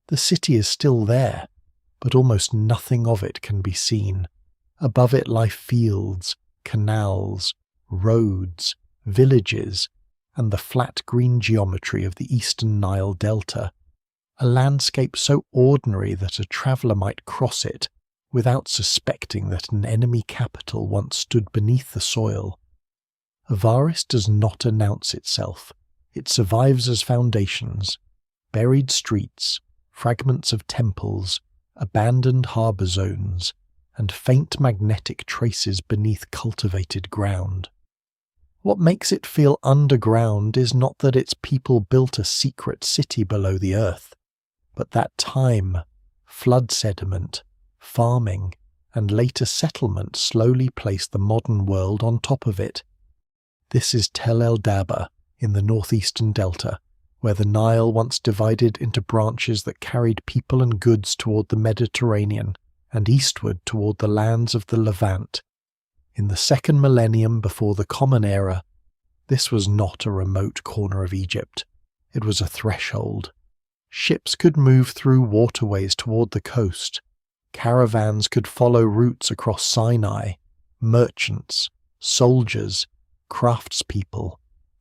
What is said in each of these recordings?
The city is still there, but almost nothing of it can be seen. Above it lie fields, canals, roads, villages, and the flat green geometry of the eastern Nile delta, a landscape so ordinary that a traveller might cross it without suspecting that an enemy capital once stood beneath the soil. Avaris does not announce itself. It survives as foundations, buried streets, fragments of temples, abandoned harbour zones, and faint magnetic traces beneath cultivated ground. What makes it feel underground is not that its people built a secret city below the earth, but that time, flood sediment, farming, and later settlement slowly placed the modern world on top of it. This is Tel el-Daba in the northeastern delta, where the Nile once divided into branches that carried people and goods toward the Mediterranean and eastward toward the lands of the Levant. In the second millennium before the Common Era, this was not a remote corner of Egypt. It was a threshold. Ships could move through waterways toward the coast. Caravans could follow routes across Sinai. Merchants, soldiers, craftspeople,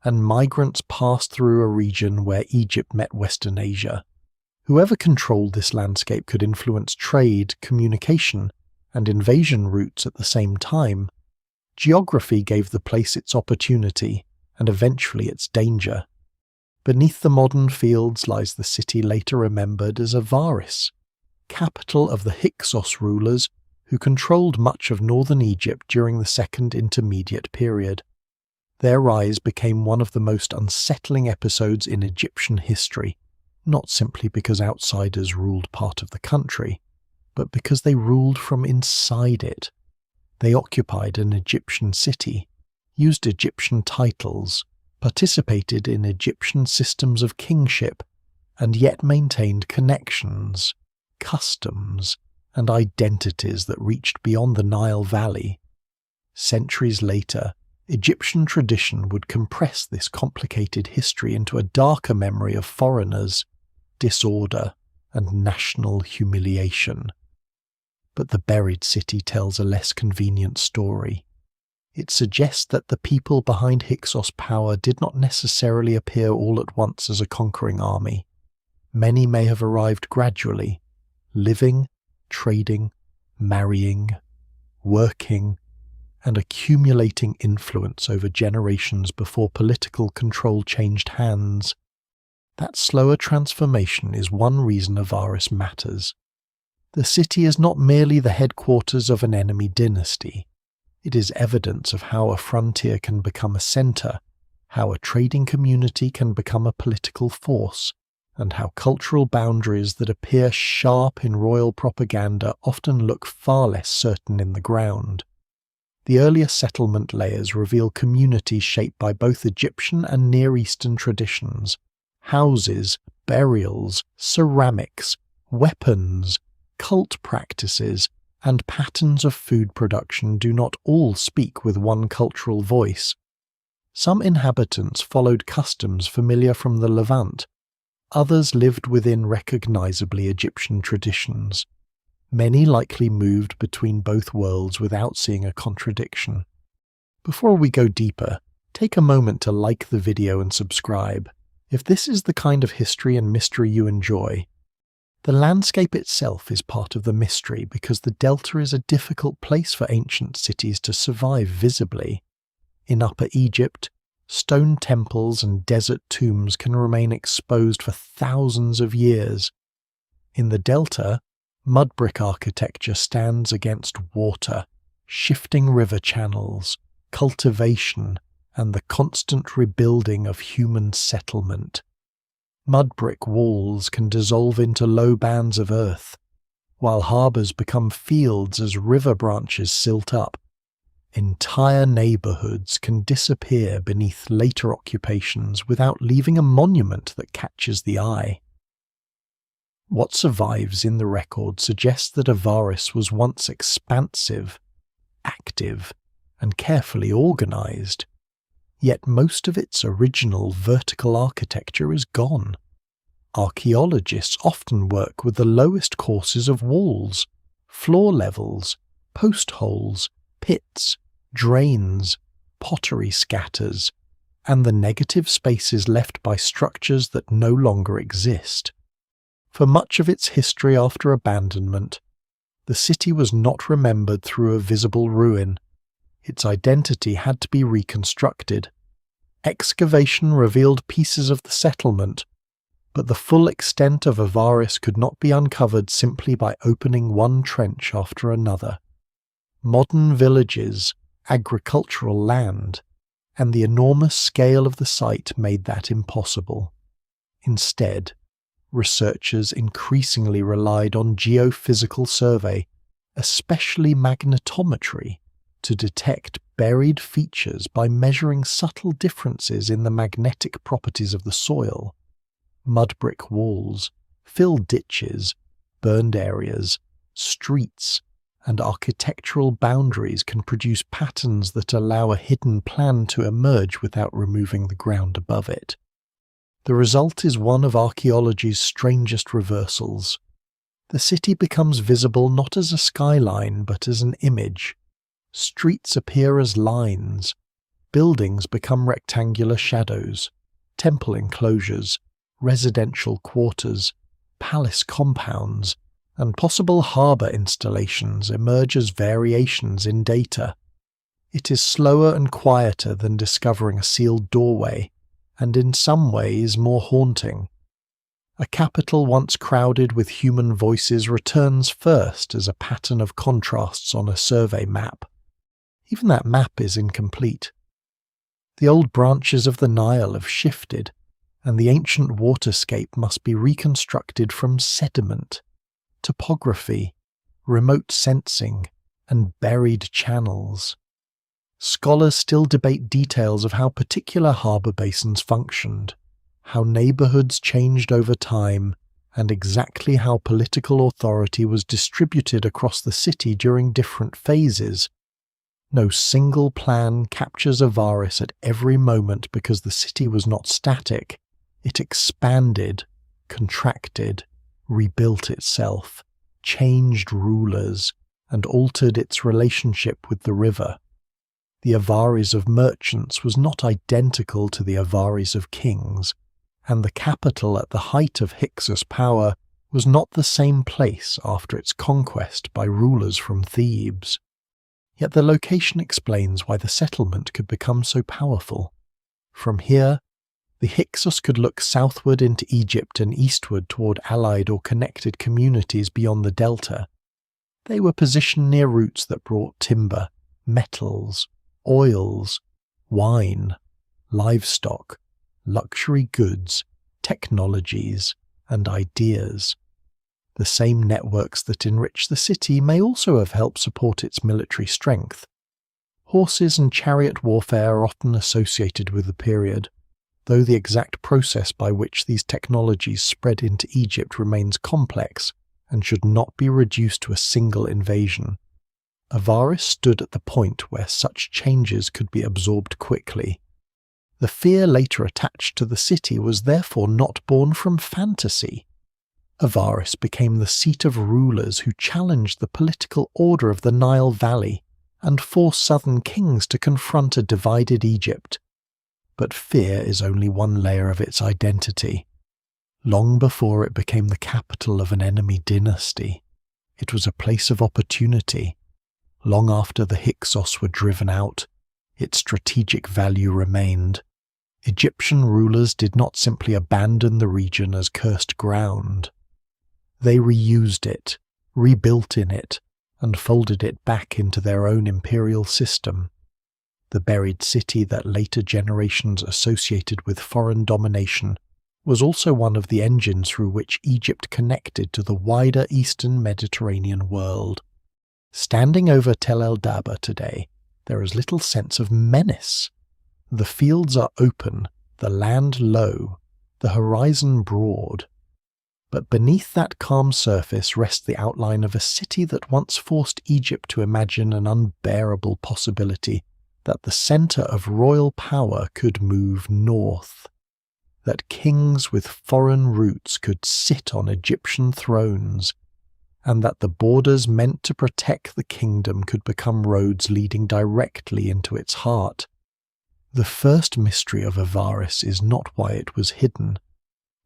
and migrants passed through a region where Egypt met Western Asia. Whoever controlled this landscape could influence trade, communication, and invasion routes at the same time. Geography gave the place its opportunity, and eventually its danger. Beneath the modern fields lies the city later remembered as Avaris, capital of the Hyksos rulers who controlled much of northern Egypt during the Second Intermediate Period. Their rise became one of the most unsettling episodes in Egyptian history, not simply because outsiders ruled part of the country, but because they ruled from inside it. They occupied an Egyptian city, used Egyptian titles, participated in Egyptian systems of kingship, and yet maintained connections, customs, and identities that reached beyond the Nile Valley. Centuries later, Egyptian tradition would compress this complicated history into a darker memory of foreigners, disorder, and national humiliation. But the buried city tells a less convenient story. It suggests that the people behind Hyksos' power did not necessarily appear all at once as a conquering army. Many may have arrived gradually, living, trading, marrying, working, and accumulating influence over generations before political control changed hands. That slower transformation is one reason Avaris matters. The city is not merely the headquarters of an enemy dynasty. It is evidence of how a frontier can become a centre, how a trading community can become a political force, and how cultural boundaries that appear sharp in royal propaganda often look far less certain in the ground. The earlier settlement layers reveal communities shaped by both Egyptian and Near Eastern traditions. Houses, burials, ceramics, weapons, cult practices, and patterns of food production do not all speak with one cultural voice. Some inhabitants followed customs familiar from the Levant. Others lived within recognizably Egyptian traditions. Many likely moved between both worlds without seeing a contradiction. Before we go deeper, take a moment to like the video and subscribe. If this is the kind of history and mystery you enjoy, the landscape itself is part of the mystery because the delta is a difficult place for ancient cities to survive visibly. In Upper Egypt, stone temples and desert tombs can remain exposed for thousands of years. In the delta, mud brick architecture stands against water, shifting river channels, cultivation, and the constant rebuilding of human settlement. Mud brick walls can dissolve into low bands of earth, while harbours become fields as river branches silt up. Entire neighbourhoods can disappear beneath later occupations without leaving a monument that catches the eye. What survives in the record suggests that Avaris was once expansive, active, and carefully organised. Yet most of its original vertical architecture is gone. Archaeologists often work with the lowest courses of walls, floor levels, post holes, pits, drains, pottery scatters, and the negative spaces left by structures that no longer exist. For much of its history after abandonment, the city was not remembered through a visible ruin. Its identity had to be reconstructed. Excavation revealed pieces of the settlement, but the full extent of Avaris could not be uncovered simply by opening one trench after another. Modern villages, agricultural land, and the enormous scale of the site made that impossible. Instead, researchers increasingly relied on geophysical survey, especially magnetometry, to detect buried features by measuring subtle differences in the magnetic properties of the soil. Mud brick walls, filled ditches, burned areas, streets, and architectural boundaries can produce patterns that allow a hidden plan to emerge without removing the ground above it. The result is one of archaeology's strangest reversals. The city becomes visible not as a skyline but as an image. Streets appear as lines, buildings become rectangular shadows, temple enclosures, residential quarters, palace compounds, and possible harbour installations emerge as variations in data. It is slower and quieter than discovering a sealed doorway, and in some ways more haunting. A capital once crowded with human voices returns first as a pattern of contrasts on a survey map. Even that map is incomplete. The old branches of the Nile have shifted, and the ancient waterscape must be reconstructed from sediment, topography, remote sensing, and buried channels. Scholars still debate details of how particular harbour basins functioned, how neighbourhoods changed over time, and exactly how political authority was distributed across the city during different phases. No single plan captures Avaris at every moment because the city was not static. It expanded, contracted, rebuilt itself, changed rulers, and altered its relationship with the river. The Avaris of merchants was not identical to the Avaris of kings, and the capital at the height of Hyksos power was not the same place after its conquest by rulers from Thebes. Yet the location explains why the settlement could become so powerful. From here, the Hyksos could look southward into Egypt and eastward toward allied or connected communities beyond the delta. They were positioned near routes that brought timber, metals, oils, wine, livestock, luxury goods, technologies, and ideas. The same networks that enrich the city may also have helped support its military strength. Horses and chariot warfare are often associated with the period, though the exact process by which these technologies spread into Egypt remains complex and should not be reduced to a single invasion. Avaris stood at the point where such changes could be absorbed quickly. The fear later attached to the city was therefore not born from fantasy. Avaris became the seat of rulers who challenged the political order of the Nile Valley and forced southern kings to confront a divided Egypt. But fear is only one layer of its identity. Long before it became the capital of an enemy dynasty, it was a place of opportunity. Long after the Hyksos were driven out, its strategic value remained. Egyptian rulers did not simply abandon the region as cursed ground. They reused it, rebuilt in it, and folded it back into their own imperial system. The buried city that later generations associated with foreign domination was also one of the engines through which Egypt connected to the wider eastern Mediterranean world. Standing over Tel el-Daba today, there is little sense of menace. The fields are open, the land low, the horizon broad. But beneath that calm surface rests the outline of a city that once forced Egypt to imagine an unbearable possibility, that the centre of royal power could move north. that kings with foreign roots could sit on Egyptian thrones, and that the borders meant to protect the kingdom could become roads leading directly into its heart. The first mystery of Avaris is not why it was hidden.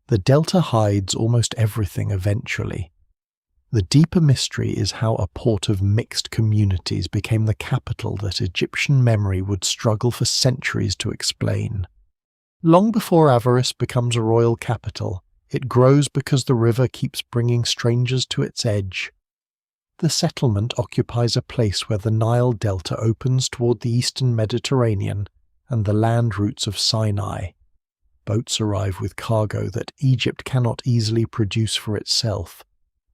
The delta hides almost everything eventually. The deeper mystery is how a port of mixed communities became the capital that Egyptian memory would struggle for centuries to explain. Long before Avaris becomes a royal capital, it grows because the river keeps bringing strangers to its edge. The settlement occupies a place where the Nile Delta opens toward the eastern Mediterranean and the land routes of Sinai. Boats arrive with cargo that Egypt cannot easily produce for itself.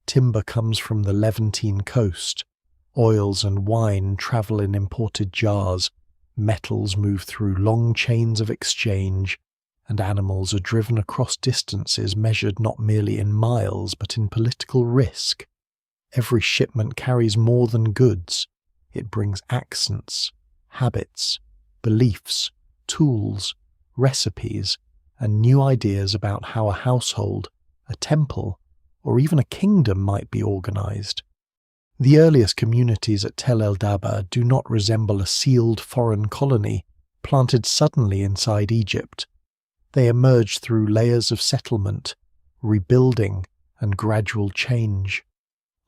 Timber comes from the Levantine coast. Oils and wine travel in imported jars. Metals move through long chains of exchange, and animals are driven across distances measured not merely in miles but in political risk. Every shipment carries more than goods. It brings accents, habits, beliefs, tools, recipes, and new ideas about how a household, a temple, or even a kingdom might be organized. The earliest communities at Tel el-Daba do not resemble a sealed foreign colony planted suddenly inside Egypt. They emerge through layers of settlement, rebuilding, and gradual change.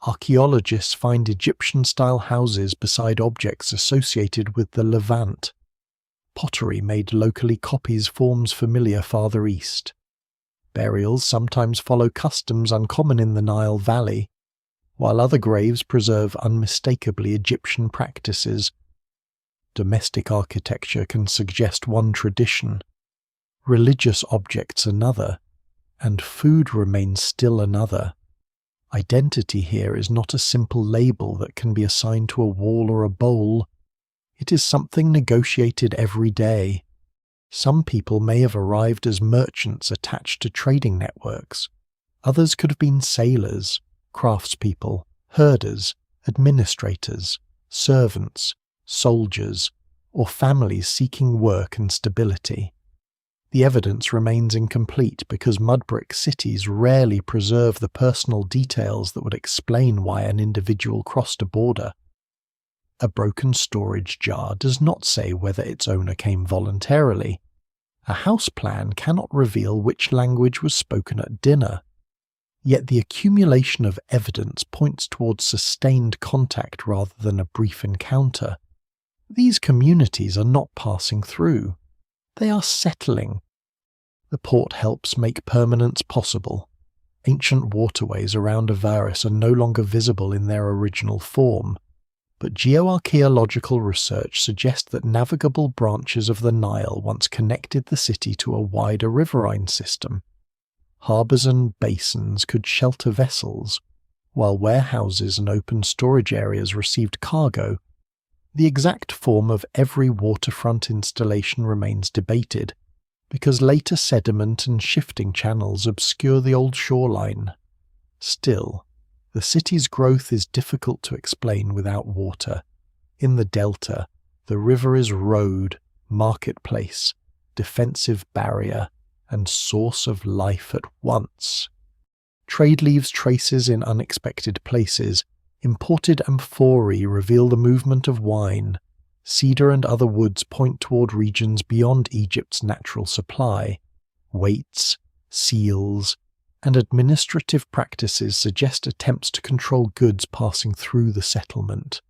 Archaeologists find Egyptian-style houses beside objects associated with the Levant. Pottery made locally copies forms familiar farther east. Burials sometimes follow customs uncommon in the Nile Valley, while other graves preserve unmistakably Egyptian practices. Domestic architecture can suggest one tradition, religious objects another, and food remains still another. Identity here is not a simple label that can be assigned to a wall or a bowl. It is something negotiated every day. Some people may have arrived as merchants attached to trading networks. Others could have been sailors, craftspeople, herders, administrators, servants, soldiers, or families seeking work and stability. The evidence remains incomplete because mud-brick cities rarely preserve the personal details that would explain why an individual crossed a border. A broken storage jar does not say whether its owner came voluntarily. A house plan cannot reveal which language was spoken at dinner. Yet the accumulation of evidence points towards sustained contact rather than a brief encounter. These communities are not passing through. They are settling. The port helps make permanence possible. Ancient waterways around Avaris are no longer visible in their original form, but geoarchaeological research suggests that navigable branches of the Nile once connected the city to a wider riverine system. Harbours and basins could shelter vessels, while warehouses and open storage areas received cargo. The exact form of every waterfront installation remains debated, because later sediment and shifting channels obscure the old shoreline. Still, the city's growth is difficult to explain without water. In the delta, the river is road, marketplace, defensive barrier, and source of life at once. Trade leaves traces in unexpected places. Imported amphorae reveal the movement of wine. Cedar and other woods point toward regions beyond Egypt's natural supply. Weights, seals, and administrative practices suggest attempts to control goods passing through the settlement.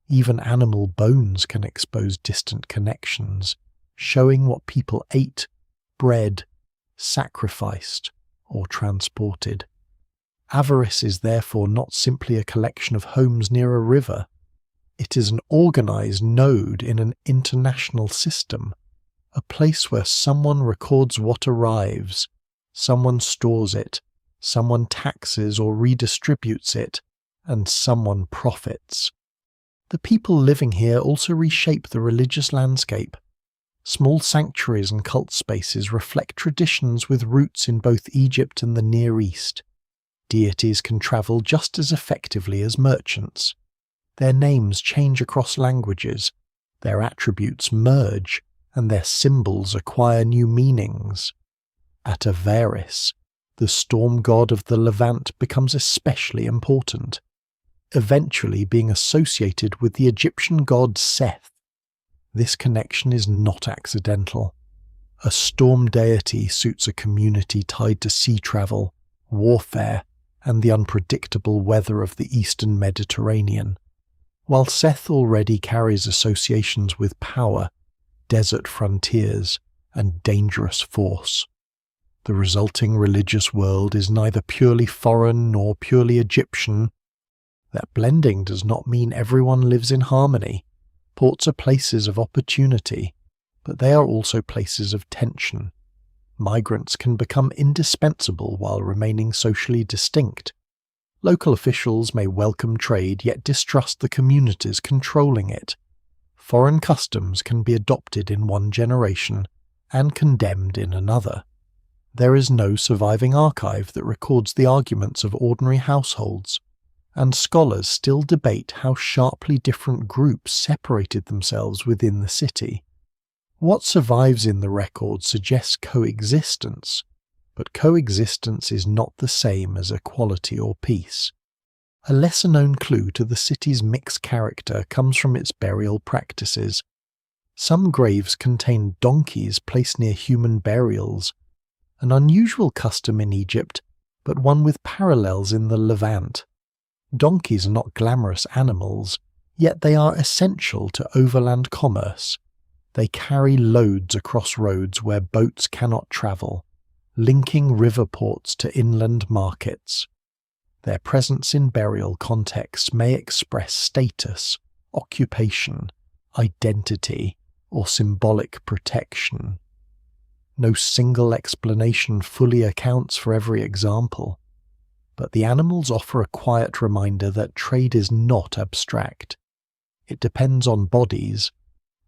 Even animal bones can expose distant connections, showing what people ate, bred, sacrificed, or transported. Avaris is therefore not simply a collection of homes near a river. It is an organized node in an international system, a place where someone records what arrives, someone stores it, someone taxes or redistributes it, and someone profits. The people living here also reshape the religious landscape. Small sanctuaries and cult spaces reflect traditions with roots in both Egypt and the Near East. Deities can travel just as effectively as merchants. Their names change across languages, their attributes merge, and their symbols acquire new meanings. At Avaris, the storm god of the Levant becomes especially important, eventually being associated with the Egyptian god Seth. This connection is not accidental. A storm deity suits a community tied to sea travel, warfare, and the unpredictable weather of the eastern Mediterranean, while Seth already carries associations with power, desert frontiers, and dangerous force. The resulting religious world is neither purely foreign nor purely Egyptian. That blending does not mean everyone lives in harmony. Ports are places of opportunity, but they are also places of tension. Migrants can become indispensable while remaining socially distinct. Local officials may welcome trade yet distrust the communities controlling it. Foreign customs can be adopted in one generation and condemned in another. There is no surviving archive that records the arguments of ordinary households, and scholars still debate how sharply different groups separated themselves within the city. What survives in the record suggests coexistence, but coexistence is not the same as equality or peace. A lesser-known clue to the city's mixed character comes from its burial practices. Some graves contain donkeys placed near human burials, an unusual custom in Egypt, but one with parallels in the Levant. Donkeys are not glamorous animals, yet they are essential to overland commerce. They carry loads across roads where boats cannot travel, linking river ports to inland markets. Their presence in burial contexts may express status, occupation, identity, or symbolic protection. No single explanation fully accounts for every example, but the animals offer a quiet reminder that trade is not abstract. It depends on bodies,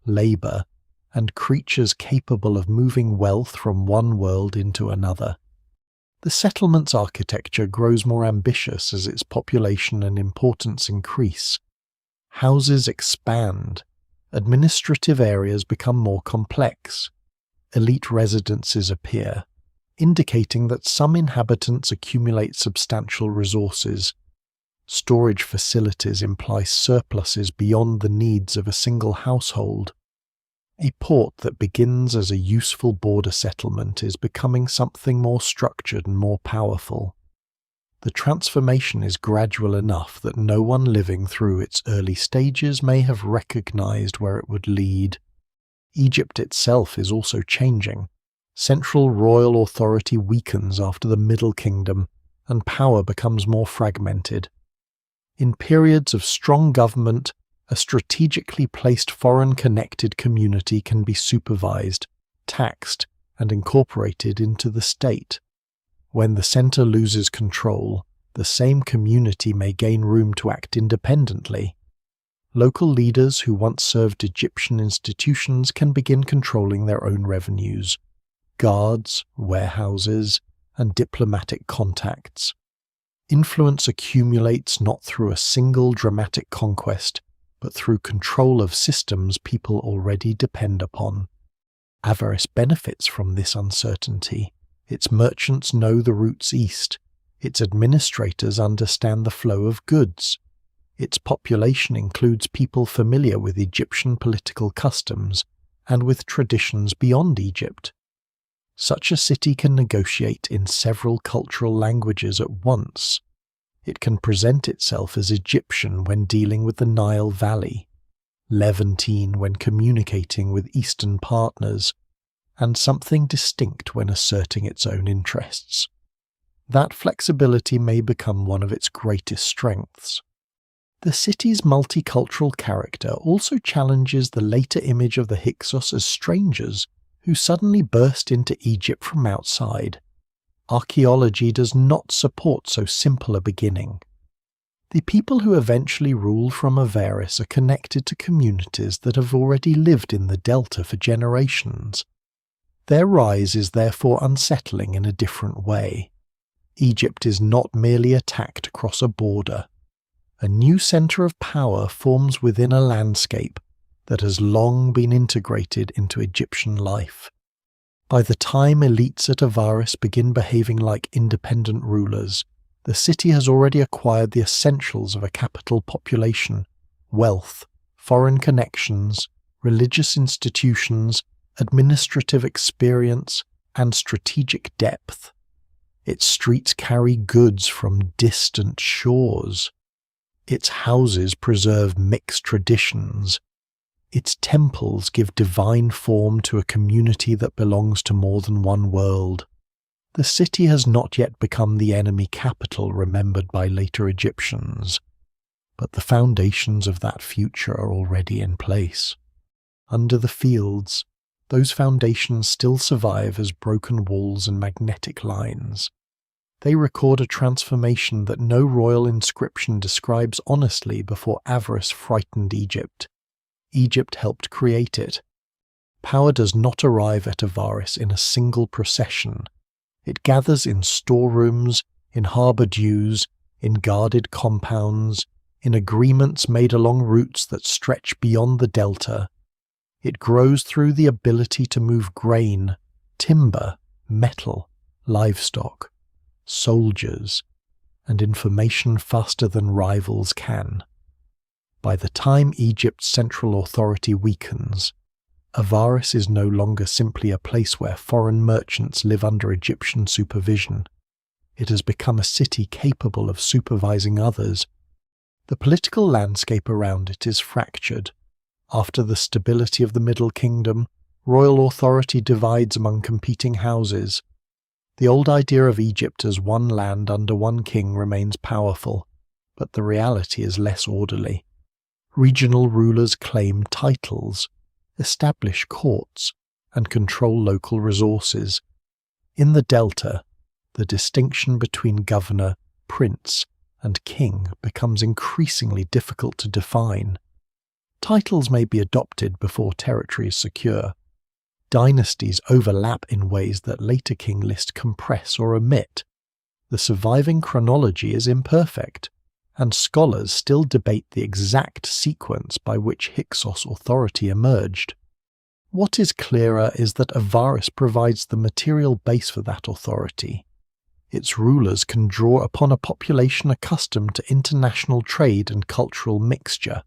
labour, and creatures capable of moving wealth from one world into another. The settlement's architecture grows more ambitious as its population and importance increase. Houses expand, administrative areas become more complex, elite residences appear, indicating that some inhabitants accumulate substantial resources. Storage facilities imply surpluses beyond the needs of a single household. A port that begins as a useful border settlement is becoming something more structured and more powerful. The transformation is gradual enough that no one living through its early stages may have recognized where it would lead. Egypt itself is also changing. Central royal authority weakens after the Middle Kingdom, and power becomes more fragmented. In periods of strong government, a strategically placed foreign-connected community can be supervised, taxed, and incorporated into the state. When the centre loses control, the same community may gain room to act independently. Local leaders who once served Egyptian institutions can begin controlling their own revenues, guards, warehouses, and diplomatic contacts. Influence accumulates not through a single dramatic conquest, but through control of systems people already depend upon. Avaris benefits from this uncertainty. Its merchants know the routes east. Its administrators understand the flow of goods. Its population includes people familiar with Egyptian political customs and with traditions beyond Egypt. Such a city can negotiate in several cultural languages at once. It can present itself as Egyptian when dealing with the Nile Valley, Levantine when communicating with Eastern partners, and something distinct when asserting its own interests. That flexibility may become one of its greatest strengths. The city's multicultural character also challenges the later image of the Hyksos as strangers who suddenly burst into Egypt from outside. Archaeology does not support so simple a beginning. The people who eventually rule from Avaris are connected to communities that have already lived in the delta for generations. Their rise is therefore unsettling in a different way. Egypt is not merely attacked across a border. A new centre of power forms within a landscape that has long been integrated into Egyptian life. By the time elites at Avaris begin behaving like independent rulers, the city has already acquired the essentials of a capital population: wealth, foreign connections, religious institutions, administrative experience, and strategic depth. Its streets carry goods from distant shores. Its houses preserve mixed traditions. Its temples give divine form to a community that belongs to more than one world. The city has not yet become the enemy capital remembered by later Egyptians, but the foundations of that future are already in place. Under the fields, those foundations still survive as broken walls and magnetic lines. They record a transformation that no royal inscription describes honestly before avarice frightened Egypt. Egypt helped create it. Power does not arrive at Avaris in a single procession. It gathers in storerooms, in harbour dues, in guarded compounds, in agreements made along routes that stretch beyond the delta. It grows through the ability to move grain, timber, metal, livestock, soldiers, and information faster than rivals can. By the time Egypt's central authority weakens, Avaris is no longer simply a place where foreign merchants live under Egyptian supervision. It has become a city capable of supervising others. The political landscape around it is fractured. After the stability of the Middle Kingdom, royal authority divides among competing houses. The old idea of Egypt as one land under one king remains powerful, but the reality is less orderly. Regional rulers claim titles, establish courts, and control local resources. In the Delta, the distinction between governor, prince, and king becomes increasingly difficult to define. Titles may be adopted before territory is secure. Dynasties overlap in ways that later king lists compress or omit. The surviving chronology is imperfect, and scholars still debate the exact sequence by which Hyksos authority emerged. What is clearer is that Avaris provides the material base for that authority. Its rulers can draw upon a population accustomed to international trade and cultural mixture.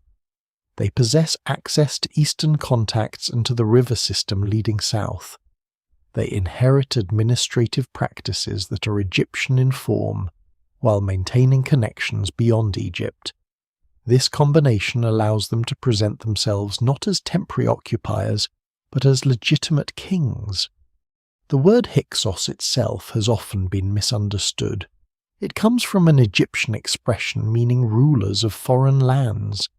They possess access to eastern contacts and to the river system leading south. They inherit administrative practices that are Egyptian in form, while maintaining connections beyond Egypt. This combination allows them to present themselves not as temporary occupiers, but as legitimate kings. The word Hyksos itself has often been misunderstood. It comes from an Egyptian expression meaning rulers of foreign lands,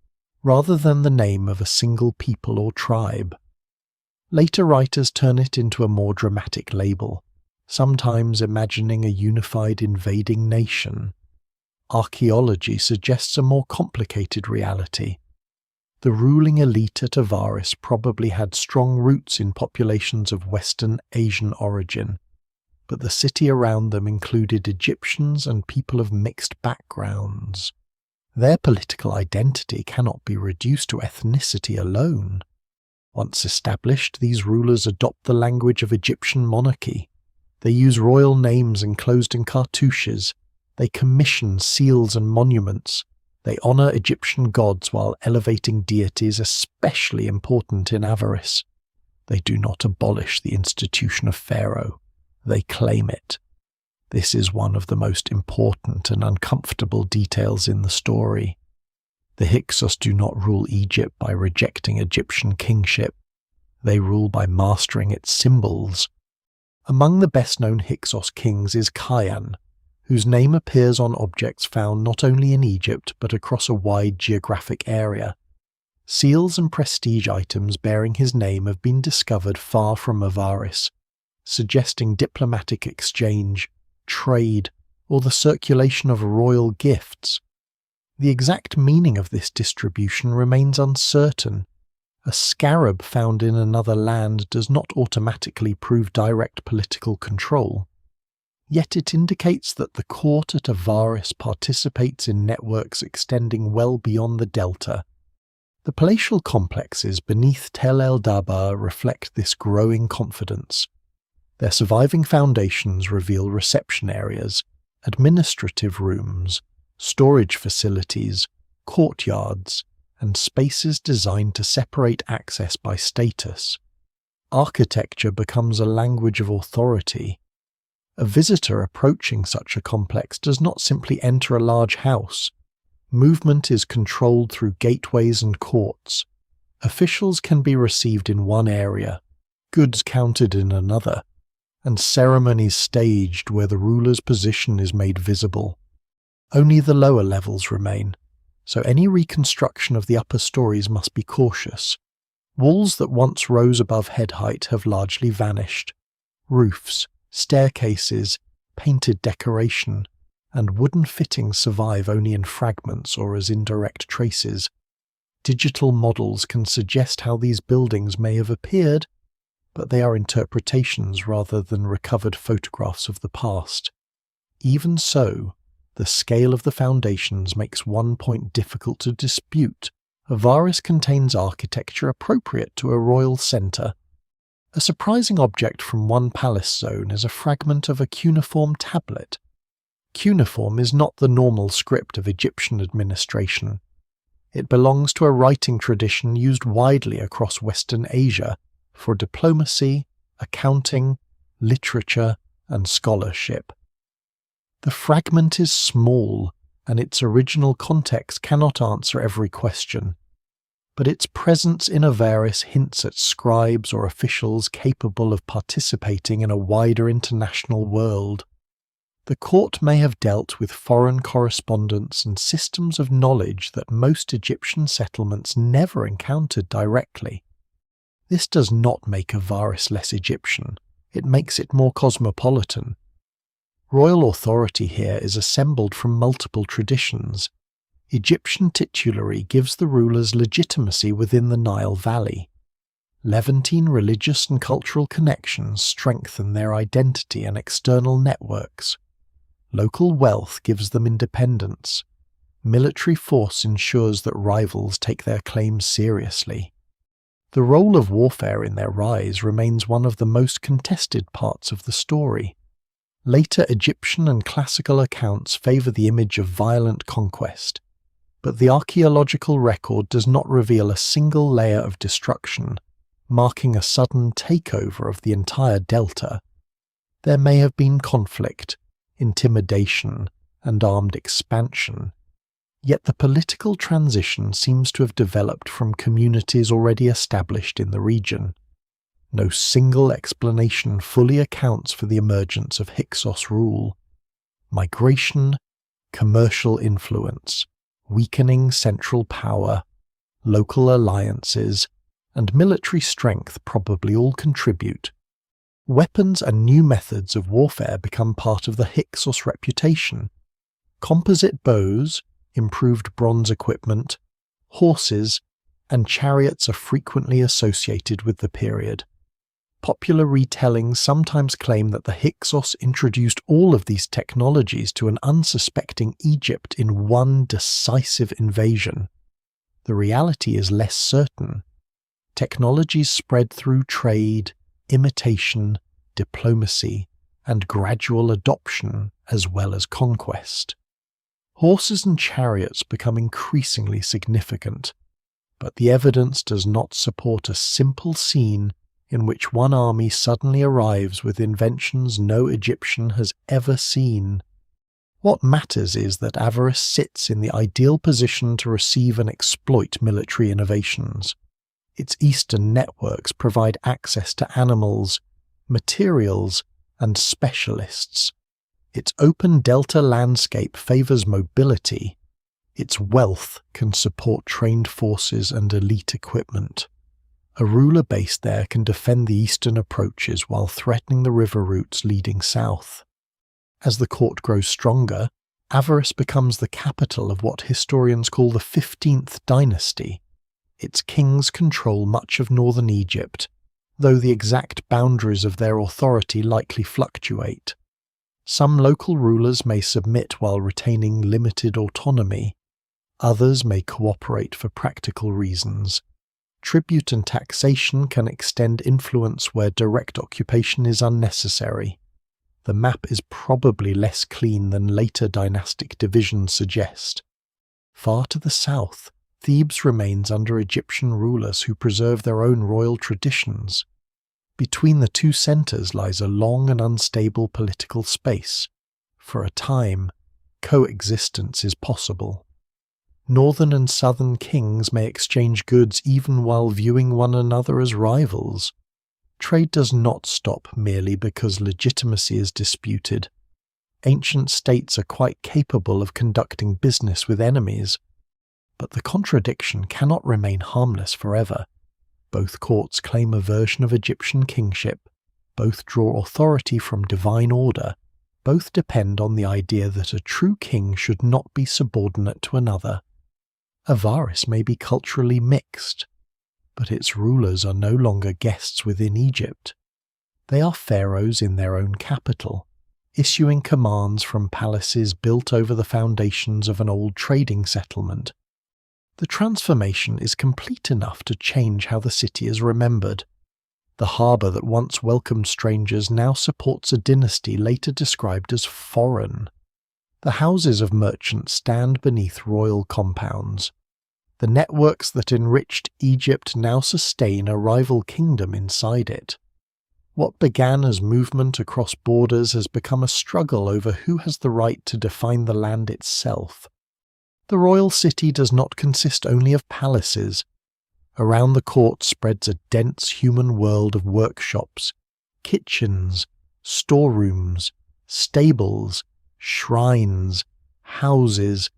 rather than the name of a single people or tribe. Later writers turn it into a more dramatic label, sometimes imagining a unified invading nation. Archaeology suggests a more complicated reality. The ruling elite at Avaris probably had strong roots in populations of Western Asian origin, but the city around them included Egyptians and people of mixed backgrounds. Their political identity cannot be reduced to ethnicity alone. Once established, these rulers adopt the language of Egyptian monarchy. They use royal names enclosed in cartouches. They commission seals and monuments. They honor Egyptian gods while elevating deities especially important in Avaris. They do not abolish the institution of Pharaoh. They claim it. This is one of the most important and uncomfortable details in the story. The Hyksos do not rule Egypt by rejecting Egyptian kingship. They rule by mastering its symbols. Among the best-known Hyksos kings is Khayan, whose name appears on objects found not only in Egypt but across a wide geographic area. Seals and prestige items bearing his name have been discovered far from Avaris, suggesting diplomatic exchange, trade, or the circulation of royal gifts. The exact meaning of this distribution remains uncertain. A scarab found in another land does not automatically prove direct political control. Yet it indicates that the court at Avaris participates in networks extending well beyond the delta. The palatial complexes beneath Tel el-Daba reflect this growing confidence. Their surviving foundations reveal reception areas, administrative rooms, storage facilities, courtyards, and spaces designed to separate access by status. Architecture becomes a language of authority. A visitor approaching such a complex does not simply enter a large house. Movement is controlled through gateways and courts. Officials can be received in one area, goods counted in another, and ceremonies staged where the ruler's position is made visible. Only the lower levels remain, so any reconstruction of the upper stories must be cautious. Walls that once rose above head height have largely vanished. Roofs, staircases, painted decoration, and wooden fittings survive only in fragments or as indirect traces. Digital models can suggest how these buildings may have appeared, but they are interpretations rather than recovered photographs of the past. Even so, the scale of the foundations makes one point difficult to dispute. Avaris contains architecture appropriate to a royal centre. A surprising object from one palace zone is a fragment of a cuneiform tablet. Cuneiform is not the normal script of Egyptian administration. It belongs to a writing tradition used widely across Western Asia for diplomacy, accounting, literature, and scholarship. The fragment is small, and its original context cannot answer every question, but its presence in Avaris hints at scribes or officials capable of participating in a wider international world. The court may have dealt with foreign correspondence and systems of knowledge that most Egyptian settlements never encountered directly. This does not make Avaris less Egyptian, it makes it more cosmopolitan. Royal authority here is assembled from multiple traditions. Egyptian titulary gives the rulers legitimacy within the Nile Valley. Levantine religious and cultural connections strengthen their identity and external networks. Local wealth gives them independence. Military force ensures that rivals take their claims seriously. The role of warfare in their rise remains one of the most contested parts of the story. Later Egyptian and classical accounts favour the image of violent conquest, but the archaeological record does not reveal a single layer of destruction, marking a sudden takeover of the entire delta. There may have been conflict, intimidation, and armed expansion, yet the political transition seems to have developed from communities already established in the region. No single explanation fully accounts for the emergence of Hyksos rule. Migration, commercial influence, weakening central power, local alliances, and military strength probably all contribute. Weapons and new methods of warfare become part of the Hyksos reputation. Composite bows, improved bronze equipment, horses, and chariots are frequently associated with the period. Popular retellings sometimes claim that the Hyksos introduced all of these technologies to an unsuspecting Egypt in one decisive invasion. The reality is less certain. Technologies spread through trade, imitation, diplomacy, and gradual adoption as well as conquest. Horses and chariots become increasingly significant, but the evidence does not support a simple scene in which one army suddenly arrives with inventions no Egyptian has ever seen. What matters is that Avaris sits in the ideal position to receive and exploit military innovations. Its eastern networks provide access to animals, materials, and specialists. Its open delta landscape favours mobility. Its wealth can support trained forces and elite equipment. A ruler based there can defend the eastern approaches while threatening the river routes leading south. As the court grows stronger, Avaris becomes the capital of what historians call the 15th Dynasty. Its kings control much of northern Egypt, though the exact boundaries of their authority likely fluctuate. Some local rulers may submit while retaining limited autonomy. Others may cooperate for practical reasons. Tribute and taxation can extend influence where direct occupation is unnecessary. The map is probably less clean than later dynastic divisions suggest. Far to the south, Thebes remains under Egyptian rulers who preserve their own royal traditions. Between the two centres lies a long and unstable political space. For a time, coexistence is possible. Northern and southern kings may exchange goods even while viewing one another as rivals. Trade does not stop merely because legitimacy is disputed. Ancient states are quite capable of conducting business with enemies. But the contradiction cannot remain harmless forever. Both courts claim a version of Egyptian kingship, both draw authority from divine order, both depend on the idea that a true king should not be subordinate to another. Avaris may be culturally mixed, but its rulers are no longer guests within Egypt. They are pharaohs in their own capital, issuing commands from palaces built over the foundations of an old trading settlement. The transformation is complete enough to change how the city is remembered. The harbour that once welcomed strangers now supports a dynasty later described as foreign. The houses of merchants stand beneath royal compounds. The networks that enriched Egypt now sustain a rival kingdom inside it. What began as movement across borders has become a struggle over who has the right to define the land itself. The royal city does not consist only of palaces. Around the court spreads a dense human world of workshops, kitchens, storerooms, stables, shrines, houses,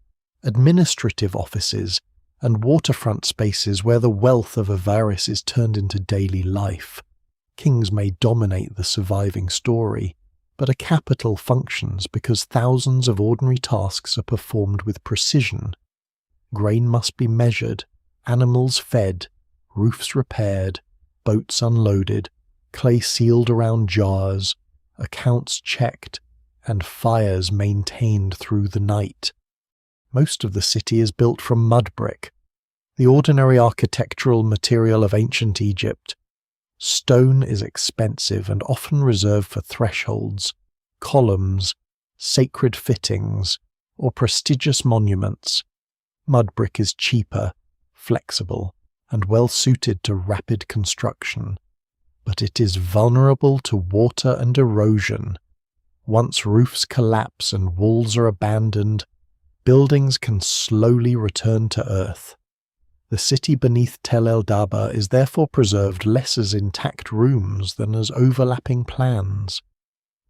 administrative offices, and waterfront spaces where the wealth of Avaris is turned into daily life. Kings may dominate the surviving story, but a capital functions because thousands of ordinary tasks are performed with precision. Grain must be measured, animals fed, roofs repaired, boats unloaded, clay sealed around jars, accounts checked, and fires maintained through the night. Most of the city is built from mud brick, the ordinary architectural material of ancient Egypt. Stone is expensive and often reserved for thresholds, columns, sacred fittings, or prestigious monuments. Mud brick is cheaper, flexible, and well suited to rapid construction, but it is vulnerable to water and erosion. Once roofs collapse and walls are abandoned, buildings can slowly return to earth. The city beneath el-Daba is therefore preserved less as intact rooms than as overlapping plans.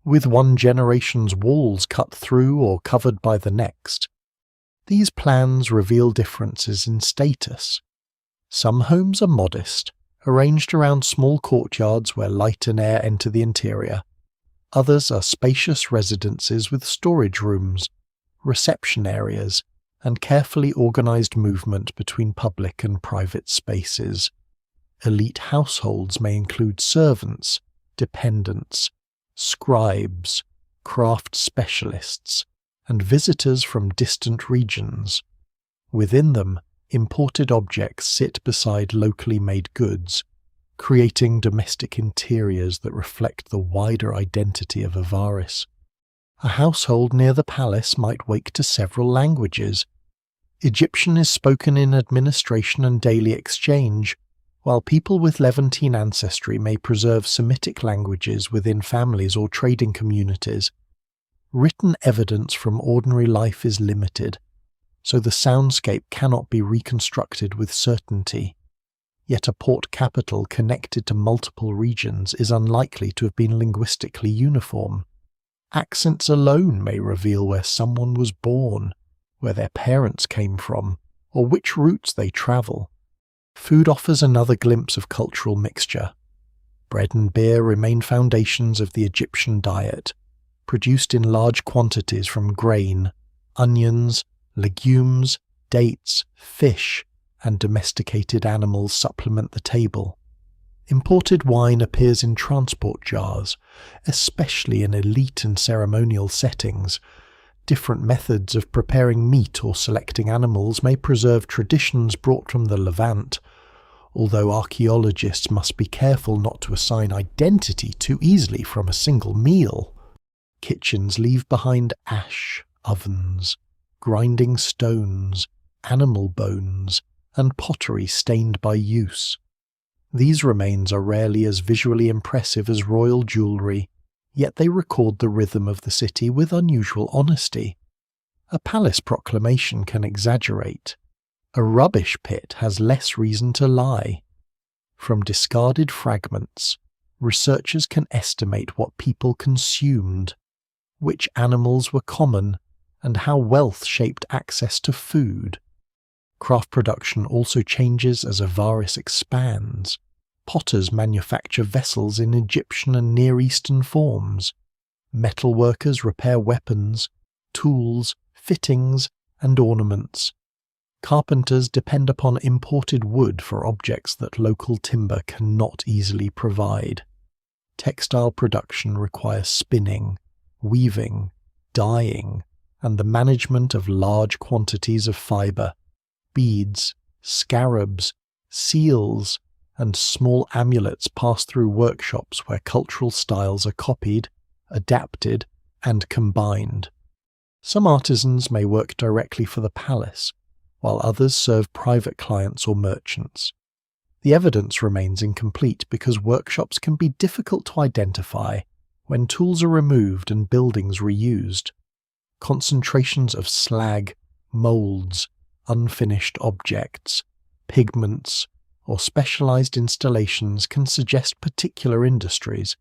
With one generation's walls cut through or covered by the next, these plans reveal differences in status. Some homes are modest, arranged around small courtyards where light and air enter the interior. Others are spacious residences with storage rooms, reception areas, and carefully organized movement between public and private spaces. Elite households may include servants, dependents, scribes, craft specialists, and visitors from distant regions. Within them, imported objects sit beside locally made goods, creating domestic interiors that reflect the wider identity of Avaris. A household near the palace might wake to several languages. Egyptian is spoken in administration and daily exchange, while people with Levantine ancestry may preserve Semitic languages within families or trading communities. Written evidence from ordinary life is limited, so the soundscape cannot be reconstructed with certainty. Yet a port capital connected to multiple regions is unlikely to have been linguistically uniform. Accents alone may reveal where someone was born, where their parents came from, or which routes they travel. Food offers another glimpse of cultural mixture. Bread and beer remain foundations of the Egyptian diet, produced in large quantities from grain, onions, legumes, dates, fish, and domesticated animals supplement the table. Imported wine appears in transport jars, especially in elite and ceremonial settings. Different methods of preparing meat or selecting animals may preserve traditions brought from the Levant, although archaeologists must be careful not to assign identity too easily from a single meal. Kitchens leave behind ash, ovens, grinding stones, animal bones, and pottery stained by use. These remains are rarely as visually impressive as royal jewellery, yet they record the rhythm of the city with unusual honesty. A palace proclamation can exaggerate. A rubbish pit has less reason to lie. From discarded fragments, researchers can estimate what people consumed, which animals were common, and how wealth shaped access to food. Craft production also changes as Avaris expands. Potters manufacture vessels in Egyptian and Near Eastern forms. Metalworkers repair weapons, tools, fittings, and ornaments. Carpenters depend upon imported wood for objects that local timber cannot easily provide. Textile production requires spinning, weaving, dyeing, and the management of large quantities of fibre. Beads, scarabs, seals, and small amulets pass through workshops where cultural styles are copied, adapted, and combined. Some artisans may work directly for the palace, while others serve private clients or merchants. The evidence remains incomplete because workshops can be difficult to identify when tools are removed and buildings reused. Concentrations of slag, moulds, unfinished objects, pigments, or specialized installations can suggest particular industries,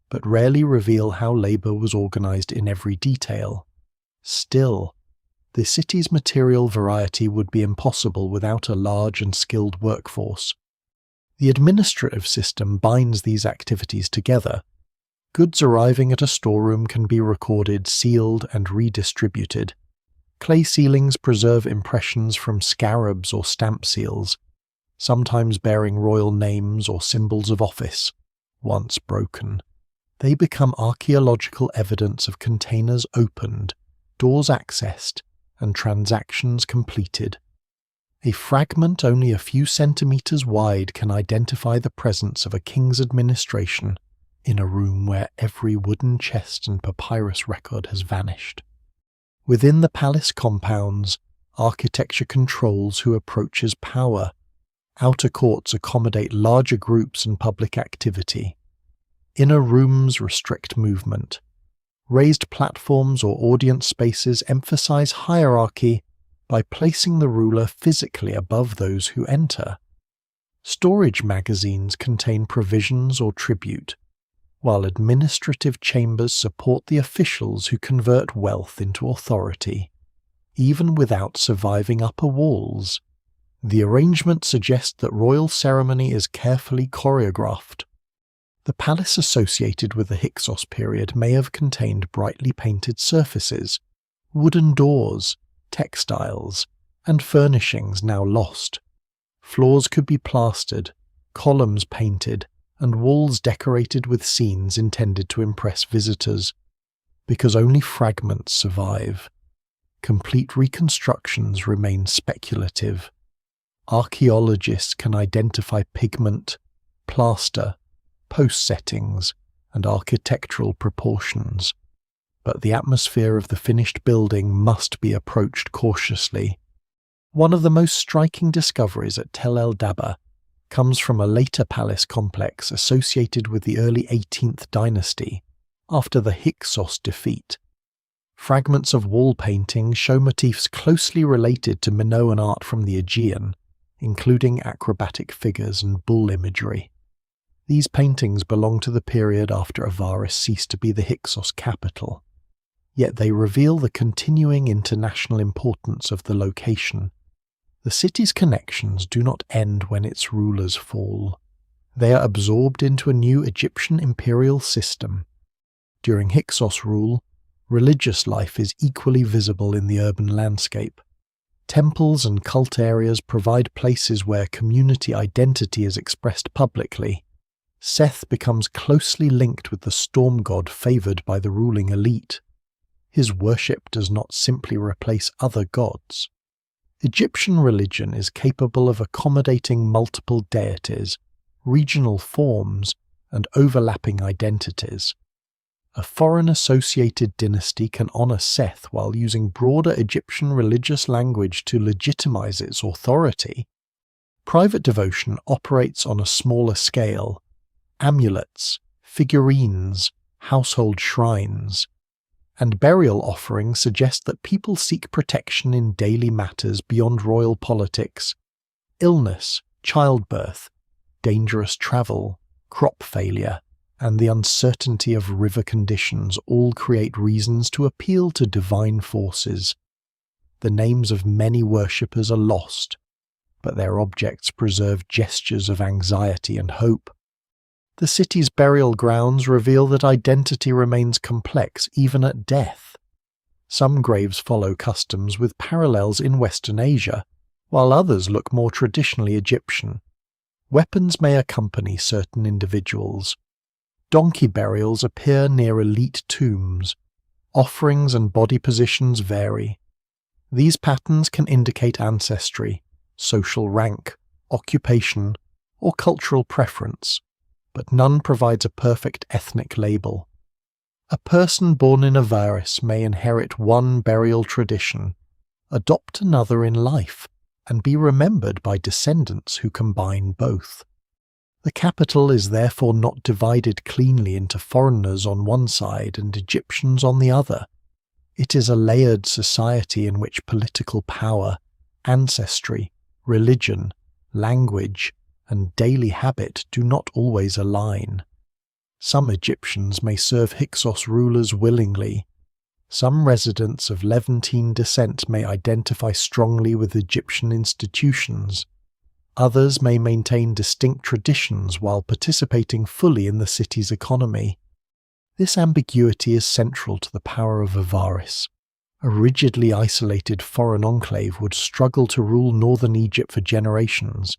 but rarely reveal how labor was organized in every detail. Still, the city's material variety would be impossible without a large and skilled workforce. The administrative system binds these activities together. Goods arriving at a storeroom can be recorded, sealed, and redistributed. Clay ceilings preserve impressions from scarabs or stamp seals, sometimes bearing royal names or symbols of office, once broken. They become archaeological evidence of containers opened, doors accessed, and transactions completed. A fragment only a few centimeters wide can identify the presence of a king's administration in a room where every wooden chest and papyrus record has vanished. Within the palace compounds, architecture controls who approaches power. Outer courts accommodate larger groups and public activity. Inner rooms restrict movement. Raised platforms or audience spaces emphasize hierarchy by placing the ruler physically above those who enter. Storage magazines contain provisions or tribute, while administrative chambers support the officials who convert wealth into authority, even without surviving upper walls. The arrangement suggests that royal ceremony is carefully choreographed. The palace associated with the Hyksos period may have contained brightly painted surfaces, wooden doors, textiles, and furnishings now lost. Floors could be plastered, columns painted, and walls decorated with scenes intended to impress visitors. Because only fragments survive, complete reconstructions remain speculative. Archaeologists can identify pigment, plaster, post settings, and architectural proportions, but the atmosphere of the finished building must be approached cautiously. One of the most striking discoveries at Tel el-Daba comes from a later palace complex associated with the early 18th dynasty, after the Hyksos defeat. Fragments of wall paintings show motifs closely related to Minoan art from the Aegean, including acrobatic figures and bull imagery. These paintings belong to the period after Avaris ceased to be the Hyksos capital, yet they reveal the continuing international importance of the location. The city's connections do not end when its rulers fall. They are absorbed into a new Egyptian imperial system. During Hyksos rule, religious life is equally visible in the urban landscape. Temples and cult areas provide places where community identity is expressed publicly. Seth becomes closely linked with the storm god favoured by the ruling elite. His worship does not simply replace other gods. Egyptian religion is capable of accommodating multiple deities, regional forms, and overlapping identities. A foreign-associated dynasty can honor Seth while using broader Egyptian religious language to legitimize its authority. Private devotion operates on a smaller scale. Amulets, figurines, household shrines, and burial offerings suggest that people seek protection in daily matters beyond royal politics. Illness, childbirth, dangerous travel, crop failure, and the uncertainty of river conditions all create reasons to appeal to divine forces. The names of many worshippers are lost, but their objects preserve gestures of anxiety and hope. The city's burial grounds reveal that identity remains complex even at death. Some graves follow customs with parallels in Western Asia, while others look more traditionally Egyptian. Weapons may accompany certain individuals. Donkey burials appear near elite tombs. Offerings and body positions vary. These patterns can indicate ancestry, social rank, occupation, or cultural preference, but none provides a perfect ethnic label. A person born in Avaris may inherit one burial tradition, adopt another in life, and be remembered by descendants who combine both. The capital is therefore not divided cleanly into foreigners on one side and Egyptians on the other. It is a layered society in which political power, ancestry, religion, language, and daily habit do not always align. Some Egyptians may serve Hyksos rulers willingly. Some residents of Levantine descent may identify strongly with Egyptian institutions. Others may maintain distinct traditions while participating fully in the city's economy. This ambiguity is central to the power of Avaris. A rigidly isolated foreign enclave would struggle to rule northern Egypt for generations.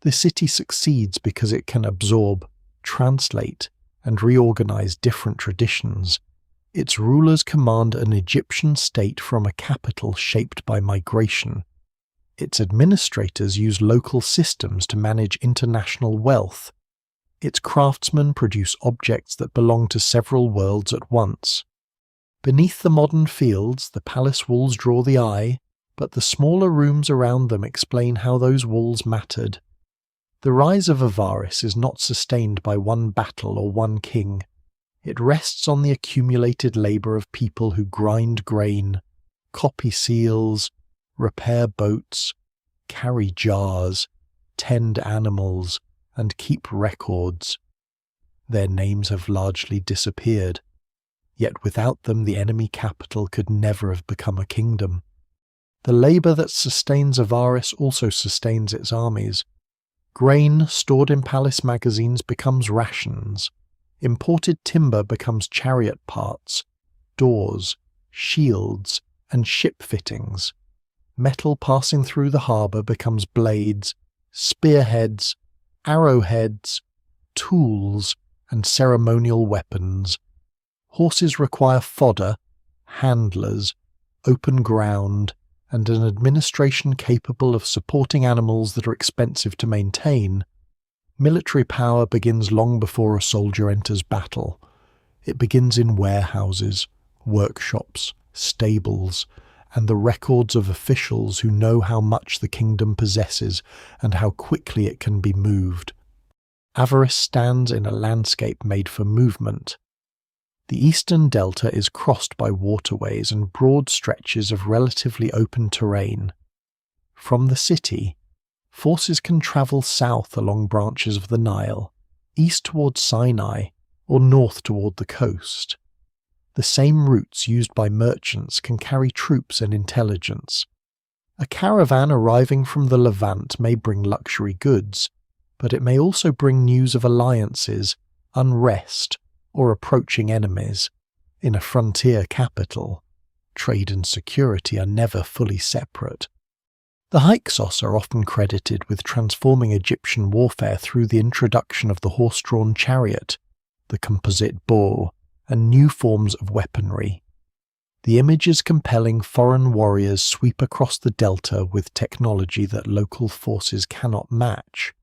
The city succeeds because it can absorb, translate, and reorganize different traditions. Its rulers command an Egyptian state from a capital shaped by migration. Its administrators use local systems to manage international wealth. Its craftsmen produce objects that belong to several worlds at once. Beneath the modern fields, the palace walls draw the eye, but the smaller rooms around them explain how those walls mattered. The rise of Avaris is not sustained by one battle or one king. It rests on the accumulated labor of people who grind grain, copy seals, repair boats, carry jars, tend animals, and keep records. Their names have largely disappeared, yet without them the enemy capital could never have become a kingdom. The labor that sustains Avaris also sustains its armies. Grain stored in palace magazines becomes rations. Imported timber becomes chariot parts, doors, shields, and ship fittings. Metal passing through the harbour becomes blades, spearheads, arrowheads, tools, and ceremonial weapons. Horses require fodder, handlers, open ground, and an administration capable of supporting animals that are expensive to maintain. Military power begins long before a soldier enters battle. It begins in warehouses, workshops, stables, and the records of officials who know how much the kingdom possesses and how quickly it can be moved. Avaris stands in a landscape made for movement. The eastern delta is crossed by waterways and broad stretches of relatively open terrain. From the city, forces can travel south along branches of the Nile, east toward Sinai, or north toward the coast. The same routes used by merchants can carry troops and intelligence. A caravan arriving from the Levant may bring luxury goods, but it may also bring news of alliances, unrest, or approaching enemies. In a frontier capital, trade and security are never fully separate. The Hyksos are often credited with transforming Egyptian warfare through the introduction of the horse-drawn chariot, the composite bow, and new forms of weaponry. The image is compelling foreign warriors sweep across the delta with technology that local forces cannot match.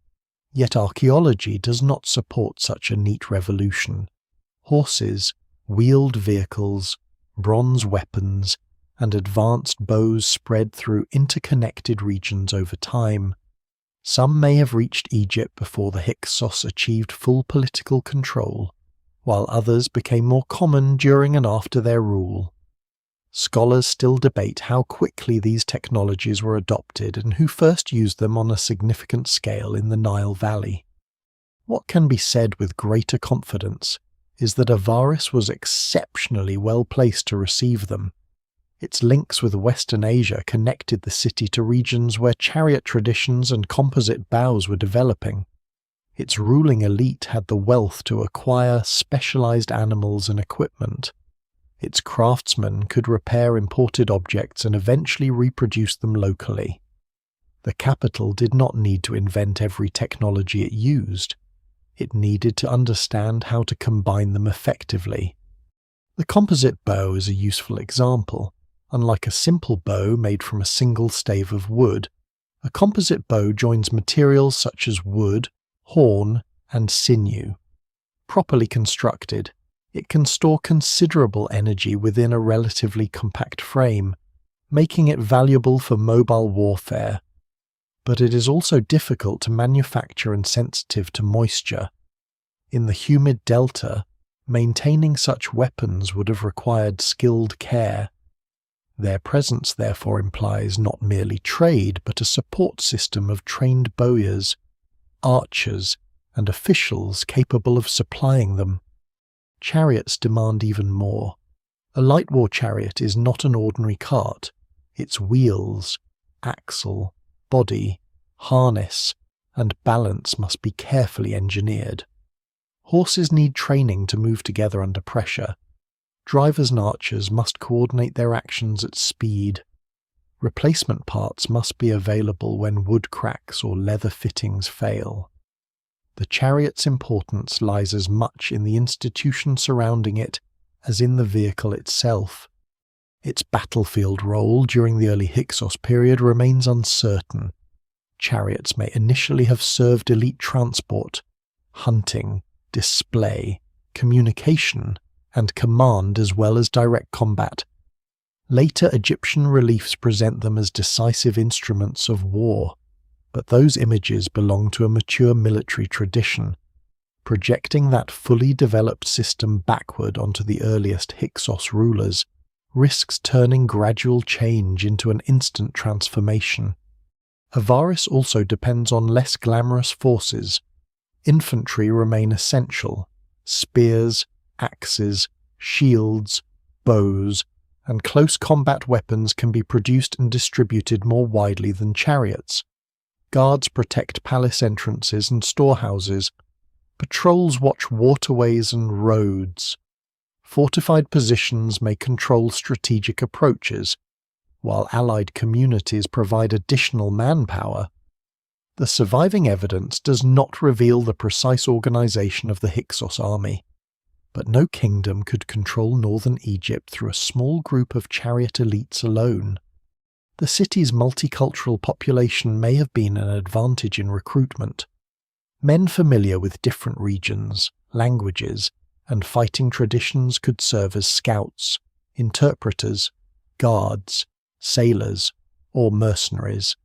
Yet archaeology does not support such a neat revolution. Horses, wheeled vehicles, bronze weapons, and advanced bows spread through interconnected regions over time. Some may have reached Egypt before the Hyksos achieved full political control, while others became more common during and after their rule. Scholars still debate how quickly these technologies were adopted and who first used them on a significant scale in the Nile Valley. What can be said with greater confidence is that Avaris was exceptionally well placed to receive them. Its links with Western Asia connected the city to regions where chariot traditions and composite bows were developing. Its ruling elite had the wealth to acquire specialized animals and equipment. Its craftsmen could repair imported objects and eventually reproduce them locally. The capital did not need to invent every technology it used. It needed to understand how to combine them effectively. The composite bow is a useful example. Unlike a simple bow made from a single stave of wood, a composite bow joins materials such as wood, horn, and sinew. Properly constructed, it can store considerable energy within a relatively compact frame, making it valuable for mobile warfare. But it is also difficult to manufacture and sensitive to moisture. In the humid delta, maintaining such weapons would have required skilled care. Their presence therefore implies not merely trade, but a support system of trained bowyers, archers, and officials capable of supplying them. Chariots demand even more. A light war chariot is not an ordinary cart. Its wheels, axle, body, harness, and balance must be carefully engineered. Horses need training to move together under pressure. Drivers and archers must coordinate their actions at speed. Replacement parts must be available when wood cracks or leather fittings fail. The chariot's importance lies as much in the institution surrounding it as in the vehicle itself. Its battlefield role during the early Hyksos period remains uncertain. Chariots may initially have served elite transport, hunting, display, communication, and command as well as direct combat. Later Egyptian reliefs present them as decisive instruments of war, but those images belong to a mature military tradition. Projecting that fully developed system backward onto the earliest Hyksos rulers risks turning gradual change into an instant transformation. Avaris also depends on less glamorous forces. Infantry remain essential. Spears, axes, shields, bows, and close combat weapons can be produced and distributed more widely than chariots. Guards protect palace entrances and storehouses. Patrols watch waterways and roads. Fortified positions may control strategic approaches, while allied communities provide additional manpower. The surviving evidence does not reveal the precise organization of the Hyksos army, but no kingdom could control northern Egypt through a small group of chariot elites alone. The city's multicultural population may have been an advantage in recruitment. Men familiar with different regions, languages, and fighting traditions could serve as scouts, interpreters, guards, sailors, or mercenaries.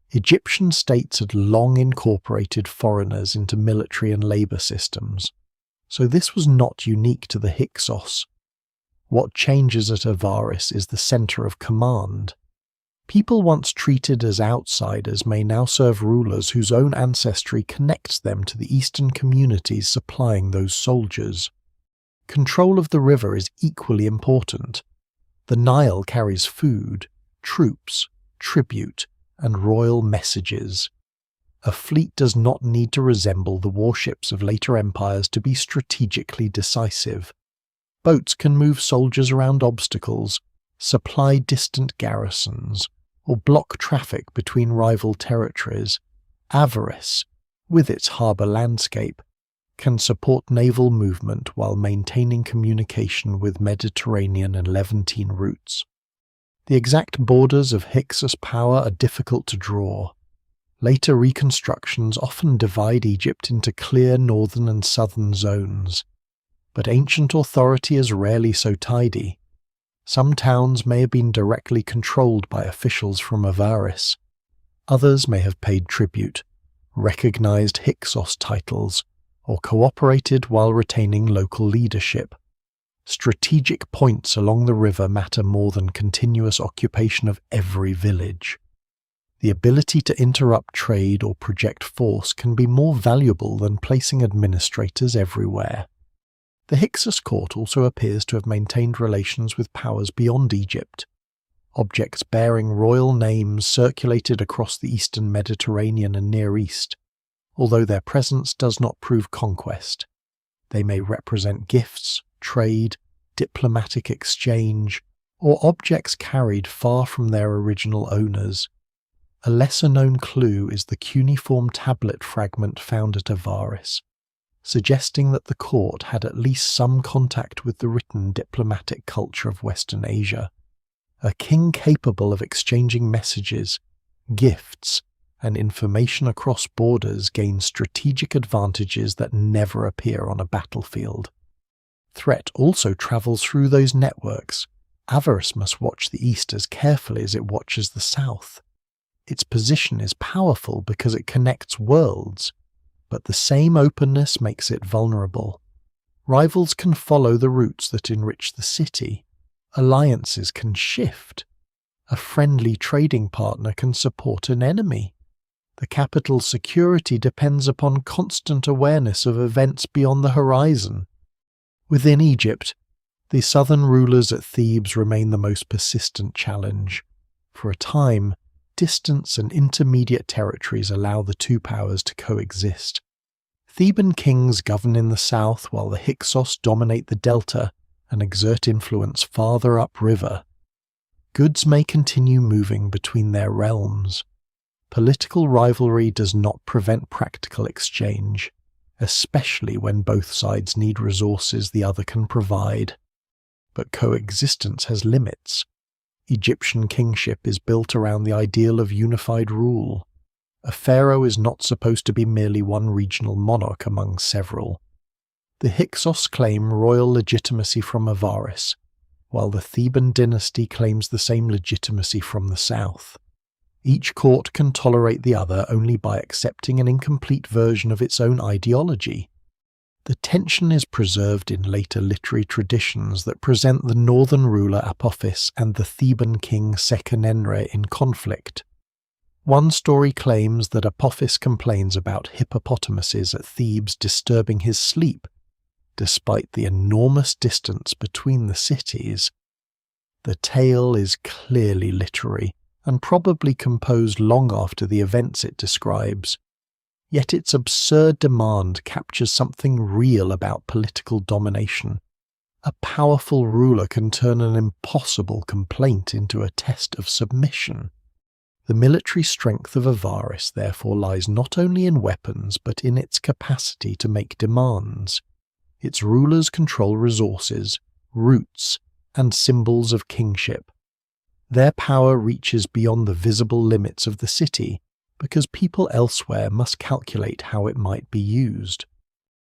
Egyptian states had long incorporated foreigners into military and labor systems, so this was not unique to the Hyksos. What changes at Avaris is the center of command. People once treated as outsiders may now serve rulers whose own ancestry connects them to the eastern communities supplying those soldiers. Control of the river is equally important. The Nile carries food, troops, tribute, and royal messages. A fleet does not need to resemble the warships of later empires to be strategically decisive. Boats can move soldiers around obstacles, supply distant garrisons, or block traffic between rival territories. Avaris, with its harbour landscape, can support naval movement while maintaining communication with Mediterranean and Levantine routes. The exact borders of Hyksos power are difficult to draw. Later reconstructions often divide Egypt into clear northern and southern zones, but ancient authority is rarely so tidy. Some towns may have been directly controlled by officials from Avaris. Others may have paid tribute, recognized Hyksos titles, or cooperated while retaining local leadership. Strategic points along the river matter more than continuous occupation of every village. The ability to interrupt trade or project force can be more valuable than placing administrators everywhere. The Hyksos court also appears to have maintained relations with powers beyond Egypt. Objects bearing royal names circulated across the eastern Mediterranean and Near East, although their presence does not prove conquest. They may represent gifts, trade, diplomatic exchange, or objects carried far from their original owners. A lesser-known clue is the cuneiform tablet fragment found at Avaris, suggesting that the court had at least some contact with the written diplomatic culture of Western Asia. A king capable of exchanging messages, gifts, and information across borders gains strategic advantages that never appear on a battlefield. Threat also travels through those networks. Avaris must watch the East as carefully as it watches the South. Its position is powerful because it connects worlds, but the same openness makes it vulnerable. Rivals can follow the routes that enrich the city. Alliances can shift. A friendly trading partner can support an enemy. The capital's security depends upon constant awareness of events beyond the horizon. Within Egypt, the southern rulers at Thebes remain the most persistent challenge. For a time, distance and intermediate territories allow the two powers to coexist. Theban kings govern in the south while the Hyksos dominate the delta and exert influence farther upriver. Goods may continue moving between their realms. Political rivalry does not prevent practical exchange, especially when both sides need resources the other can provide. But coexistence has limits. Egyptian kingship is built around the ideal of unified rule. A pharaoh is not supposed to be merely one regional monarch among several. The Hyksos claim royal legitimacy from Avaris, while the Theban dynasty claims the same legitimacy from the south. Each court can tolerate the other only by accepting an incomplete version of its own ideology. The tension is preserved in later literary traditions that present the northern ruler Apophis and the Theban king Seqenenre in conflict. One story claims that Apophis complains about hippopotamuses at Thebes disturbing his sleep, despite the enormous distance between the cities. The tale is clearly literary, and probably composed long after the events it describes. Yet its absurd demand captures something real about political domination. A powerful ruler can turn an impossible complaint into a test of submission. The military strength of Avaris therefore lies not only in weapons but in its capacity to make demands. Its rulers control resources, routes, and symbols of kingship. Their power reaches beyond the visible limits of the city, because people elsewhere must calculate how it might be used.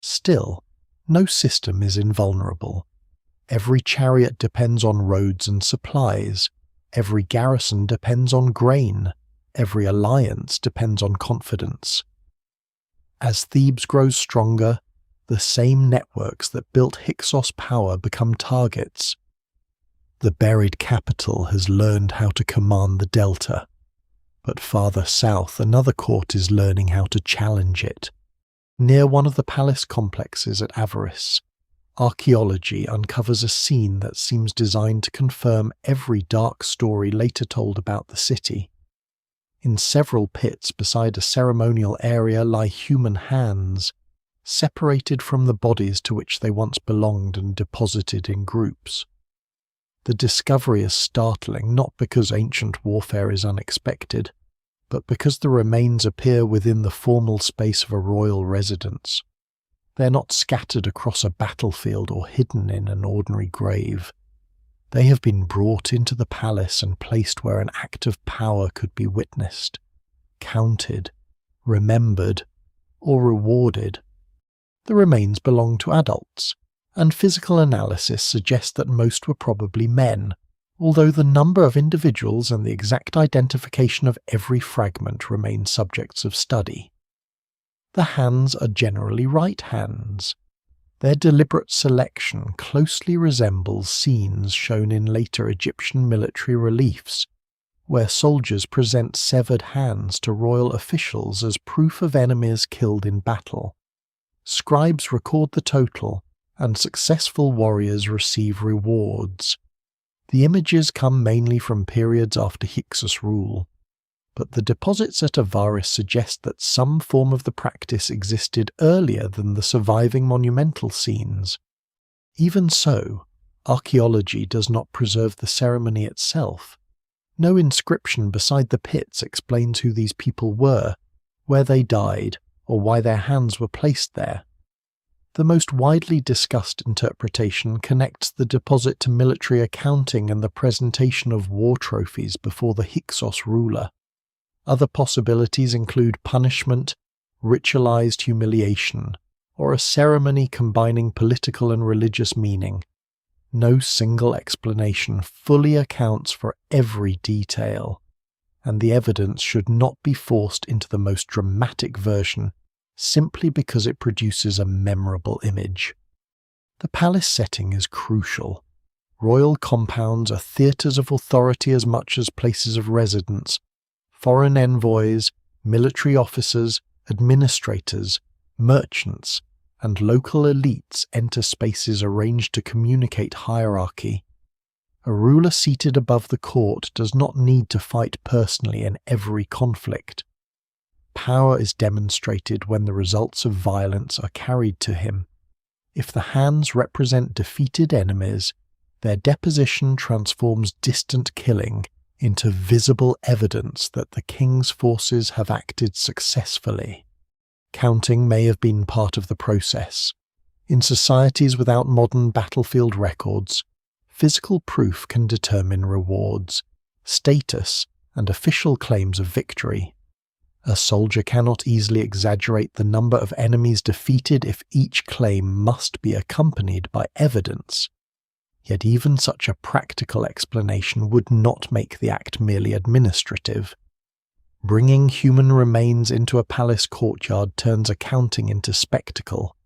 Still, no system is invulnerable. Every chariot depends on roads and supplies. Every garrison depends on grain. Every alliance depends on confidence. As Thebes grows stronger, the same networks that built Hyksos power become targets. The buried capital has learned how to command the delta, but farther south another court is learning how to challenge it. Near one of the palace complexes at Avaris, archaeology uncovers a scene that seems designed to confirm every dark story later told about the city. In several pits beside a ceremonial area lie human hands, separated from the bodies to which they once belonged and deposited in groups. The discovery is startling not because ancient warfare is unexpected, but because the remains appear within the formal space of a royal residence. They're not scattered across a battlefield or hidden in an ordinary grave. They have been brought into the palace and placed where an act of power could be witnessed, counted, remembered, or rewarded. The remains belong to adults, and physical analysis suggests that most were probably men, although the number of individuals and the exact identification of every fragment remain subjects of study. The hands are generally right hands. Their deliberate selection closely resembles scenes shown in later Egyptian military reliefs, where soldiers present severed hands to royal officials as proof of enemies killed in battle. Scribes record the total, and successful warriors receive rewards. The images come mainly from periods after Hyksos rule, but the deposits at Avaris suggest that some form of the practice existed earlier than the surviving monumental scenes. Even so, archaeology does not preserve the ceremony itself. No inscription beside the pits explains who these people were, where they died, or why their hands were placed there. The most widely discussed interpretation connects the deposit to military accounting and the presentation of war trophies before the Hyksos ruler. Other possibilities include punishment, ritualized humiliation, or a ceremony combining political and religious meaning. No single explanation fully accounts for every detail, and the evidence should not be forced into the most dramatic version simply because it produces a memorable image. The palace setting is crucial. Royal compounds are theatres of authority as much as places of residence. Foreign envoys, military officers, administrators, merchants, and local elites enter spaces arranged to communicate hierarchy. A ruler seated above the court does not need to fight personally in every conflict. Power is demonstrated when the results of violence are carried to him. If the hands represent defeated enemies, their deposition transforms distant killing into visible evidence that the king's forces have acted successfully. Counting may have been part of the process. In societies without modern battlefield records, physical proof can determine rewards, status, and official claims of victory. A soldier cannot easily exaggerate the number of enemies defeated if each claim must be accompanied by evidence. Yet even such a practical explanation would not make the act merely administrative. Bringing human remains into a palace courtyard turns accounting into spectacle.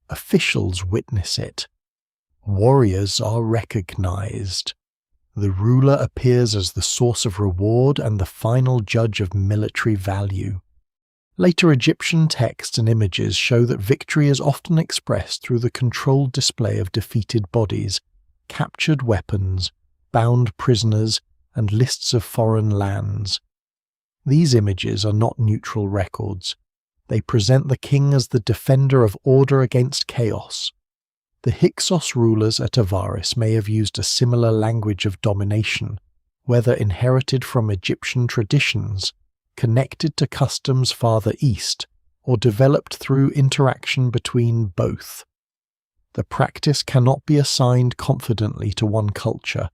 Officials witness it. Warriors are recognized. The ruler appears as the source of reward and the final judge of military value. Later Egyptian texts and images show that victory is often expressed through the controlled display of defeated bodies, captured weapons, bound prisoners, and lists of foreign lands. These images are not neutral records. They present the king as the defender of order against chaos. The Hyksos rulers at Avaris may have used a similar language of domination, whether inherited from Egyptian traditions, connected to customs farther east, or developed through interaction between both. The practice cannot be assigned confidently to one culture.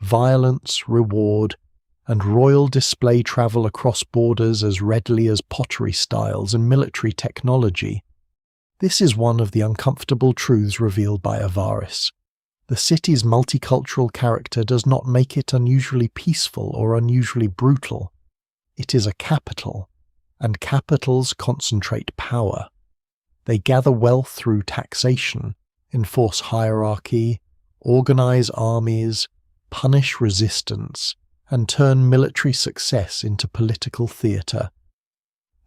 Violence, reward, and royal display travel across borders as readily as pottery styles and military technology. This is one of the uncomfortable truths revealed by Avaris. The city's multicultural character does not make it unusually peaceful or unusually brutal. It is a capital, and capitals concentrate power. They gather wealth through taxation, enforce hierarchy, organize armies, punish resistance, and turn military success into political theatre.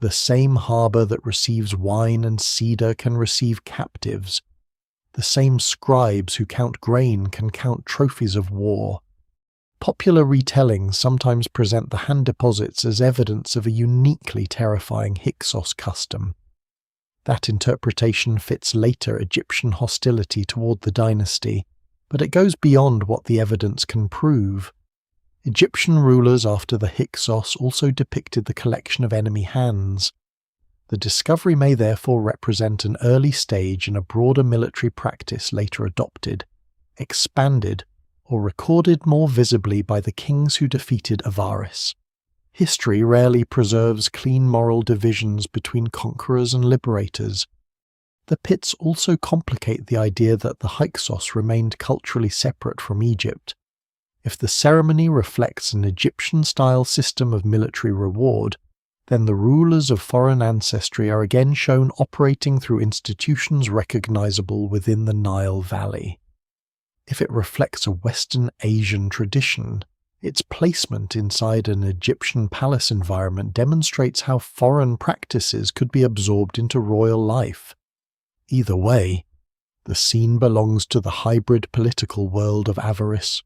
The same harbour that receives wine and cedar can receive captives. The same scribes who count grain can count trophies of war. Popular retellings sometimes present the hand deposits as evidence of a uniquely terrifying Hyksos custom. That interpretation fits later Egyptian hostility toward the dynasty, but it goes beyond what the evidence can prove. Egyptian rulers after the Hyksos also depicted the collection of enemy hands. The discovery may therefore represent an early stage in a broader military practice later adopted, expanded, or recorded more visibly by the kings who defeated Avaris. History rarely preserves clean moral divisions between conquerors and liberators. The pits also complicate the idea that the Hyksos remained culturally separate from Egypt. If the ceremony reflects an Egyptian-style system of military reward, then the rulers of foreign ancestry are again shown operating through institutions recognizable within the Nile Valley. If it reflects a Western Asian tradition, its placement inside an Egyptian palace environment demonstrates how foreign practices could be absorbed into royal life. Either way, the scene belongs to the hybrid political world of Avaris.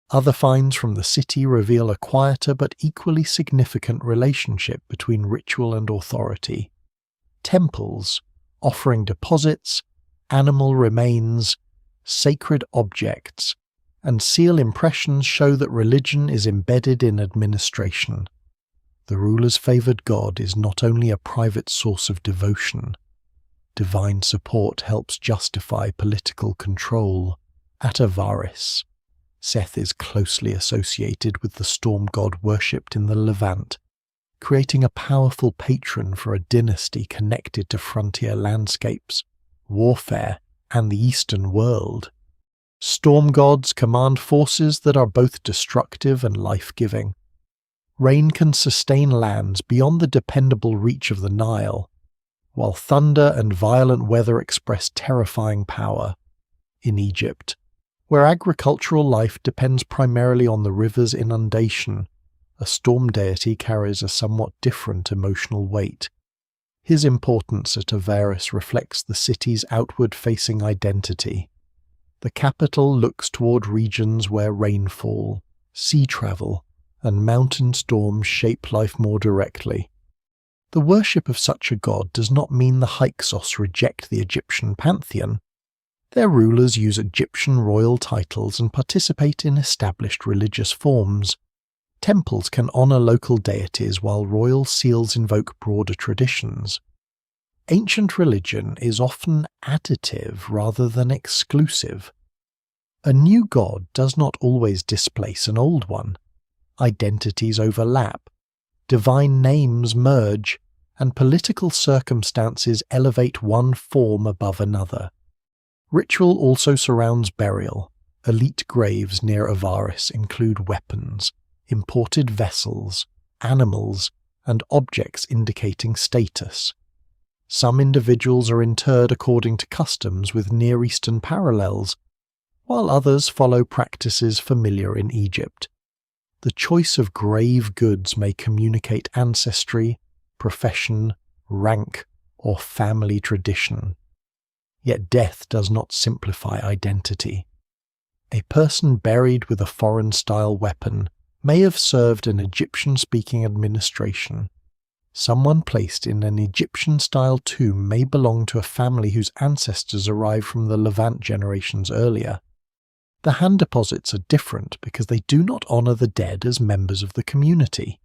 Other finds from the city reveal a quieter but equally significant relationship between ritual and authority. Temples, offering deposits, animal remains, sacred objects, and seal impressions show that religion is embedded in administration. The ruler's favored god is not only a private source of devotion. Divine support helps justify political control. At Avaris, Seth is closely associated with the storm god worshipped in the Levant, creating a powerful patron for a dynasty connected to frontier landscapes, warfare, and the Eastern world. Storm gods command forces that are both destructive and life-giving. Rain can sustain lands beyond the dependable reach of the Nile, while thunder and violent weather express terrifying power. In Egypt, where agricultural life depends primarily on the river's inundation, a storm deity carries a somewhat different emotional weight. His importance at Avaris reflects the city's outward-facing identity. The capital looks toward regions where rainfall, sea travel, and mountain storms shape life more directly. The worship of such a god does not mean the Hyksos reject the Egyptian pantheon. Their rulers use Egyptian royal titles and participate in established religious forms. Temples can honor local deities while royal seals invoke broader traditions. Ancient religion is often additive rather than exclusive. A new god does not always displace an old one. Identities overlap, divine names merge, and political circumstances elevate one form above another. Ritual also surrounds burial. Elite graves near Avaris include weapons, imported vessels, animals, and objects indicating status. Some individuals are interred according to customs with Near Eastern parallels, while others follow practices familiar in Egypt. The choice of grave goods may communicate ancestry, profession, rank, or family tradition. Yet death does not simplify identity. A person buried with a foreign-style weapon may have served an Egyptian-speaking administration. Someone placed in an Egyptian-style tomb may belong to a family whose ancestors arrived from the Levant generations earlier. The hand deposits are different because they do not honor the dead as members of the community.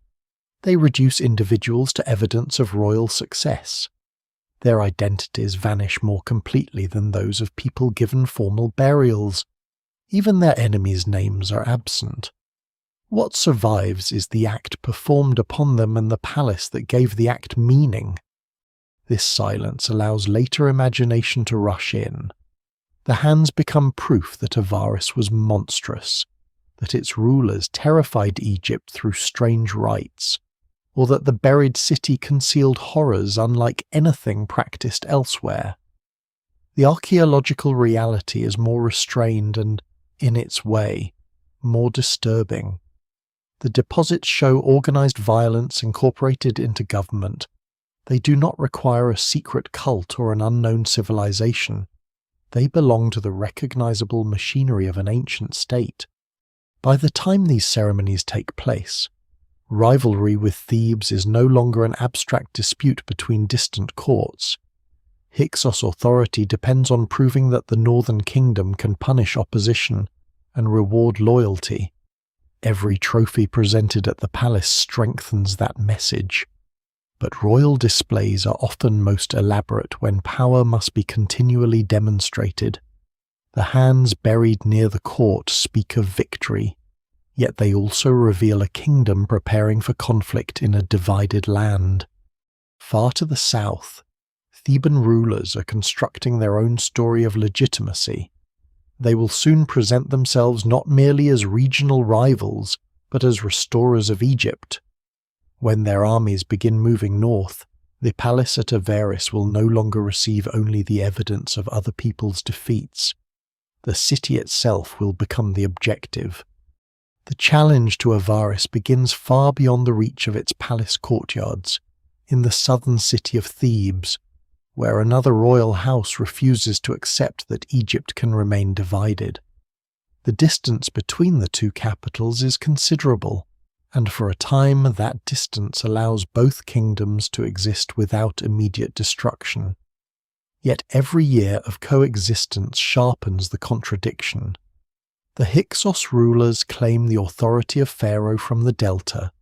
They reduce individuals to evidence of royal success. Their identities vanish more completely than those of people given formal burials. Even their enemies' names are absent. What survives is the act performed upon them and the palace that gave the act meaning. This silence allows later imagination to rush in. The hands become proof that Avaris was monstrous, that its rulers terrified Egypt through strange rites, or that the buried city concealed horrors unlike anything practiced elsewhere. The archaeological reality is more restrained and, in its way, more disturbing. The deposits show organized violence incorporated into government. They do not require a secret cult or an unknown civilization. They belong to the recognizable machinery of an ancient state. By the time these ceremonies take place, rivalry with Thebes is no longer an abstract dispute between distant courts. Hyksos authority depends on proving that the northern kingdom can punish opposition and reward loyalty. Every trophy presented at the palace strengthens that message. but royal displays are often most elaborate when power must be continually demonstrated. The hands buried near the court speak of victory, yet they also reveal a kingdom preparing for conflict in a divided land. Far to the south, Theban rulers are constructing their own story of legitimacy. They will soon present themselves not merely as regional rivals, but as restorers of Egypt. When their armies begin moving north, the palace at Avaris will no longer receive only the evidence of other people's defeats. The city itself will become the objective. The challenge to Avaris begins far beyond the reach of its palace courtyards, in the southern city of Thebes, where another royal house refuses to accept that Egypt can remain divided. The distance between the two capitals is considerable, and for a time that distance allows both kingdoms to exist without immediate destruction. Yet every year of coexistence sharpens the contradiction. The Hyksos rulers claim the authority of Pharaoh from the delta.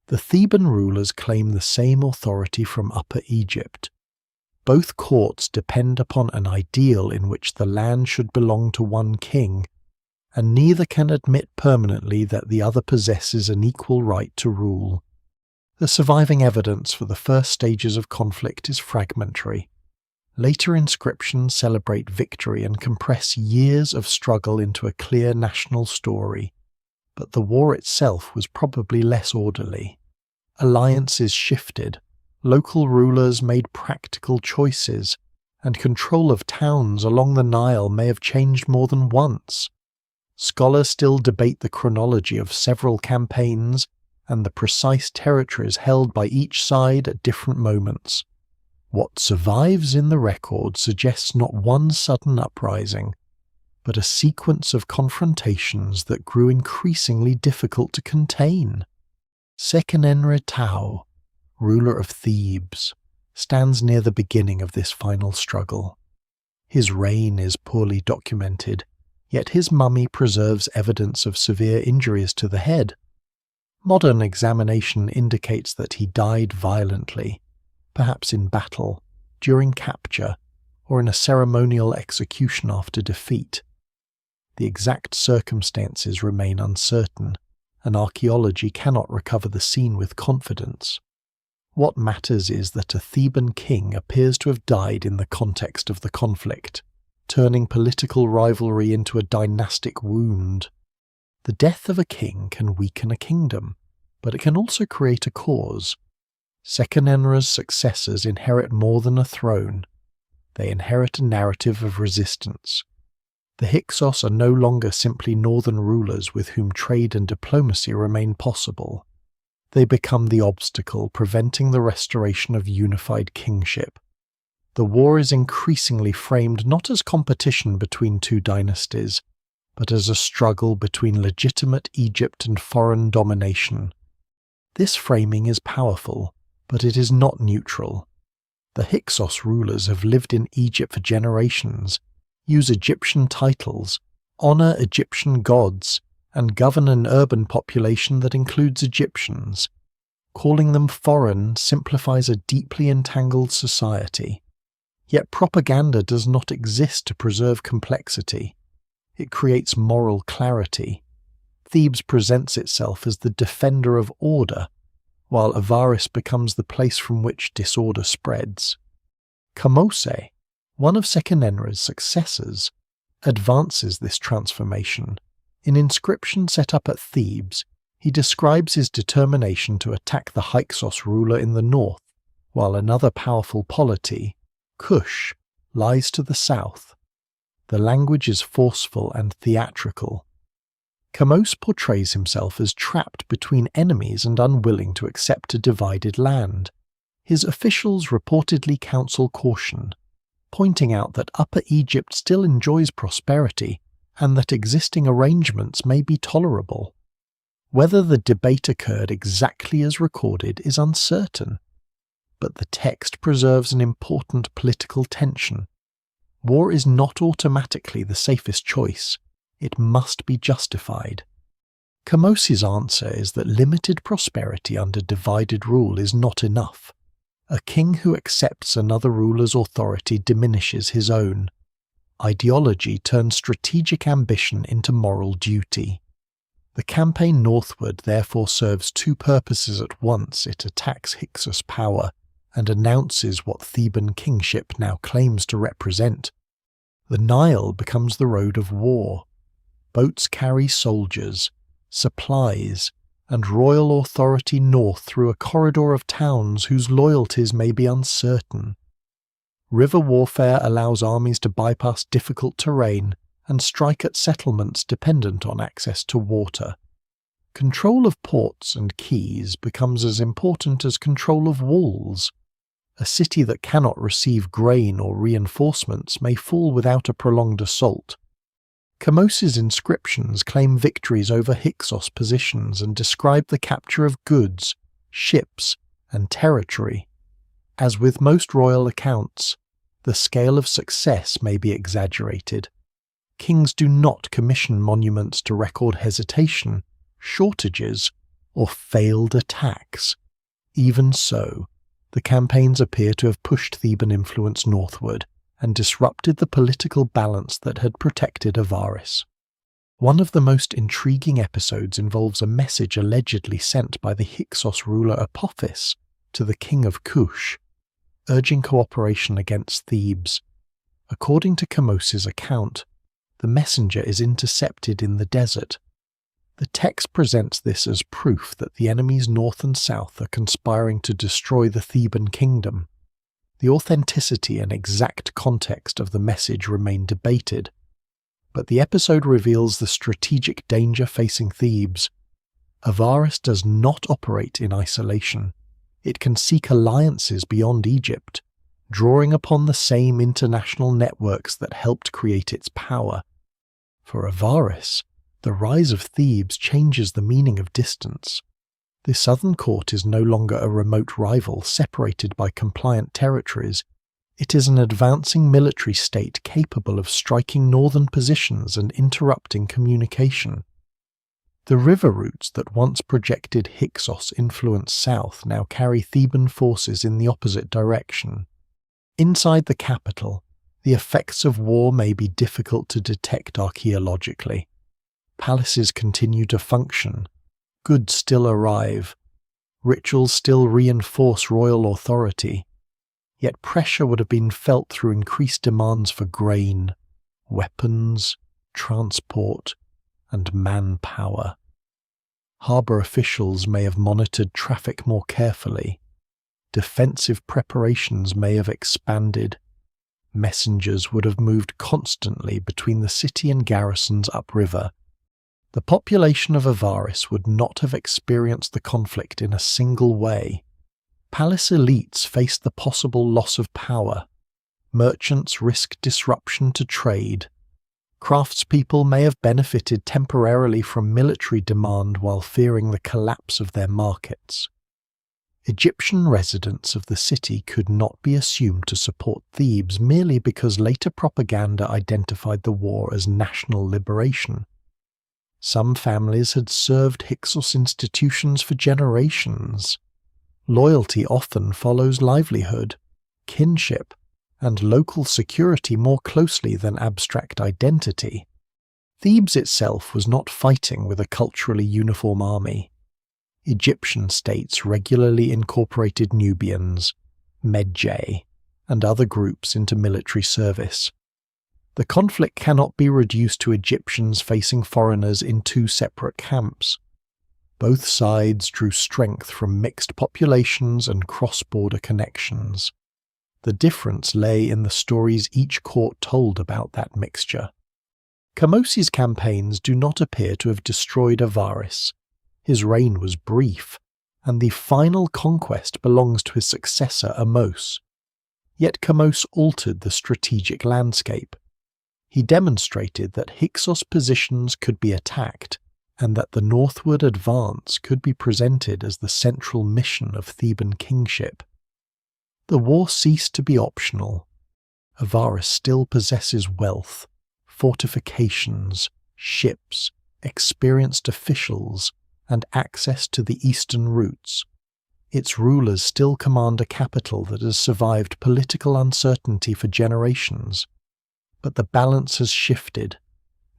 The Theban rulers claim the same authority from Upper Egypt. Both courts depend upon an ideal in which the land should belong to one king, and neither can admit permanently that the other possesses an equal right to rule. The surviving evidence for the first stages of conflict is fragmentary. Later inscriptions celebrate victory and compress years of struggle into a clear national story, but the war itself was probably less orderly. Alliances shifted, local rulers made practical choices, and control of towns along the Nile may have changed more than once. Scholars still debate the chronology of several campaigns and the precise territories held by each side at different moments. What survives in the record suggests not one sudden uprising, but a sequence of confrontations that grew increasingly difficult to contain. Seqenenre Tau, ruler of Thebes, stands near the beginning of this final struggle. His reign is poorly documented, yet his mummy preserves evidence of severe injuries to the head. Modern examination indicates that he died violently, perhaps in battle, during capture, or in a ceremonial execution after defeat. The exact circumstances remain uncertain, and archaeology cannot recover the scene with confidence. What matters is that a Theban king appears to have died in the context of the conflict, turning political rivalry into a dynastic wound. The death of a king can weaken a kingdom, but it can also create a cause. Seqenenre's successors inherit more than a throne. They inherit a narrative of resistance. The Hyksos are no longer simply northern rulers with whom trade and diplomacy remain possible. They become the obstacle preventing the restoration of unified kingship. The war is increasingly framed not as competition between two dynasties, but as a struggle between legitimate Egypt and foreign domination. This framing is powerful, but it is not neutral. The Hyksos rulers have lived in Egypt for generations, use Egyptian titles, honor Egyptian gods, and govern an urban population that includes Egyptians. Calling them foreign simplifies a deeply entangled society. Yet propaganda does not exist to preserve complexity. It creates moral clarity. Thebes presents itself as the defender of order, while Avaris becomes the place from which disorder spreads. Kamose, one of Seqenenre's successors, advances this transformation. In inscription set up at Thebes, he describes his determination to attack the Hyksos ruler in the north, while another powerful polity, Kush, lies to the south. The language is forceful and theatrical. Kamose portrays himself as trapped between enemies and unwilling to accept a divided land. His officials reportedly counsel caution, pointing out that Upper Egypt still enjoys prosperity and that existing arrangements may be tolerable. Whether the debate occurred exactly as recorded is uncertain, but the text preserves an important political tension. War is not automatically the safest choice. It must be justified. Kamose's answer is that limited prosperity under divided rule is not enough. A king who accepts another ruler's authority diminishes his own. Ideology turns strategic ambition into moral duty. The campaign northward therefore serves two purposes at once. It attacks Hyksos power and announces what Theban kingship now claims to represent. The Nile becomes the road of war. Boats carry soldiers, supplies, and royal authority north through a corridor of towns whose loyalties may be uncertain. River warfare allows armies to bypass difficult terrain and strike at settlements dependent on access to water. Control of ports and quays becomes as important as control of walls. A city that cannot receive grain or reinforcements may fall without a prolonged assault. Kamose's inscriptions claim victories over Hyksos positions and describe the capture of goods, ships, and territory. As with most royal accounts, the scale of success may be exaggerated. Kings do not commission monuments to record hesitation, shortages, or failed attacks. Even so, the campaigns appear to have pushed Theban influence northward and disrupted the political balance that had protected Avaris. One of the most intriguing episodes involves a message allegedly sent by the Hyksos ruler Apophis to the king of Kush, urging cooperation against Thebes. According to Kamose's account, the messenger is intercepted in the desert. The text presents this as proof that the enemies north and south are conspiring to destroy the Theban kingdom. The authenticity and exact context of the message remain debated, but the episode reveals the strategic danger facing Thebes. Avaris does not operate in isolation. It can seek alliances beyond Egypt, drawing upon the same international networks that helped create its power. For Avaris, the rise of Thebes changes the meaning of distance. The southern court is no longer a remote rival separated by compliant territories. It is an advancing military state capable of striking northern positions and interrupting communication. The river routes that once projected Hyksos influence south now carry Theban forces in the opposite direction. Inside the capital, the effects of war may be difficult to detect archaeologically. Palaces continue to function, goods still arrive, rituals still reinforce royal authority, yet pressure would have been felt through increased demands for grain, weapons, transport, and manpower. Harbour officials may have monitored traffic more carefully. Defensive preparations may have expanded. Messengers would have moved constantly between the city and garrisons upriver. The population of Avaris would not have experienced the conflict in a single way. Palace elites faced the possible loss of power. Merchants risked disruption to trade. Craftspeople may have benefited temporarily from military demand while fearing the collapse of their markets. Egyptian residents of the city could not be assumed to support Thebes merely because later propaganda identified the war as national liberation. Some families had served Hyksos institutions for generations. Loyalty often follows livelihood, kinship, and local security more closely than abstract identity. Thebes itself was not fighting with a culturally uniform army. Egyptian states regularly incorporated Nubians, Medjay, and other groups into military service. The conflict cannot be reduced to Egyptians facing foreigners in two separate camps. Both sides drew strength from mixed populations and cross-border connections. The difference lay in the stories each court told about that mixture. Kamose's campaigns do not appear to have destroyed Avaris. His reign was brief, and the final conquest belongs to his successor Ahmose. Yet Kamose altered the strategic landscape. He demonstrated that Hyksos positions could be attacked, and that the northward advance could be presented as the central mission of Theban kingship. The war ceased to be optional. Avaris still possesses wealth, fortifications, ships, experienced officials, and access to the eastern routes. Its rulers still command a capital that has survived political uncertainty for generations. But the balance has shifted.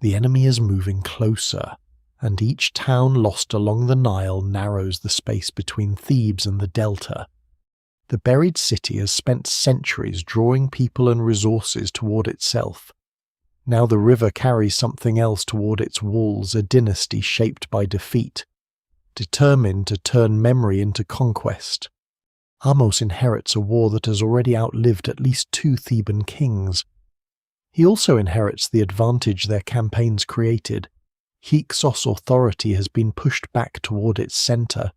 The enemy is moving closer, and each town lost along the Nile narrows the space between Thebes and the delta. The buried city has spent centuries drawing people and resources toward itself. Now the river carries something else toward its walls, a dynasty shaped by defeat, determined to turn memory into conquest. Ahmose inherits a war that has already outlived at least 2 Theban kings. He also inherits the advantage their campaigns created. Hyksos authority has been pushed back toward its center.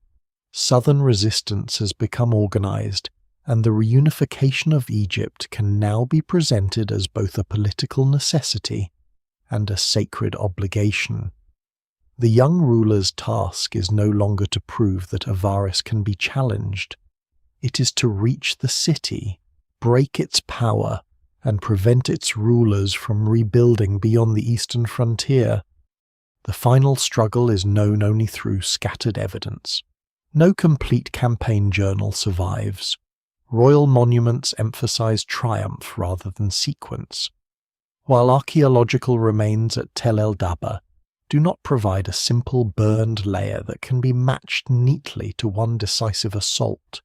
Southern resistance has become organized, and the reunification of Egypt can now be presented as both a political necessity and a sacred obligation. The young ruler's task is no longer to prove that Avaris can be challenged. It is to reach the city, break its power, and prevent its rulers from rebuilding beyond the eastern frontier. The final struggle is known only through scattered evidence. No complete campaign journal survives. Royal monuments emphasize triumph rather than sequence, while archaeological remains at el-Daba do not provide a simple burned layer that can be matched neatly to one decisive assault.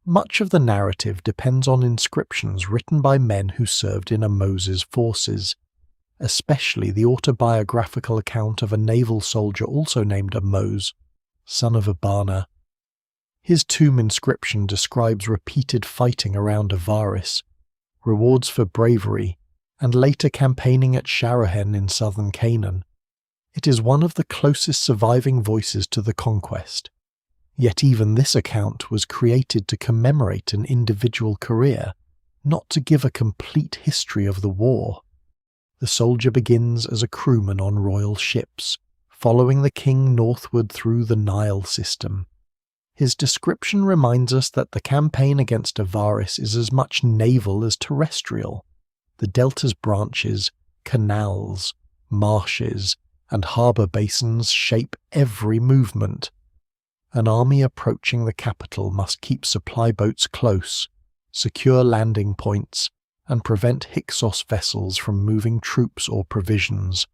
Much of the narrative depends on inscriptions written by men who served in Ahmose's forces, especially the autobiographical account of a naval soldier also named Ahmose, son of Abana. His tomb inscription describes repeated fighting around Avaris, rewards for bravery, and later campaigning at Sharahen in southern Canaan. It is one of the closest surviving voices to the conquest. Yet even this account was created to commemorate an individual career, not to give a complete history of the war. The soldier begins as a crewman on royal ships, following the king northward through the Nile system. His description reminds us that the campaign against Avaris is as much naval as terrestrial. The delta's branches, canals, marshes, and harbour basins shape every movement. An army approaching the capital must keep supply boats close, secure landing points, and prevent Hyksos vessels from moving troops or provisions.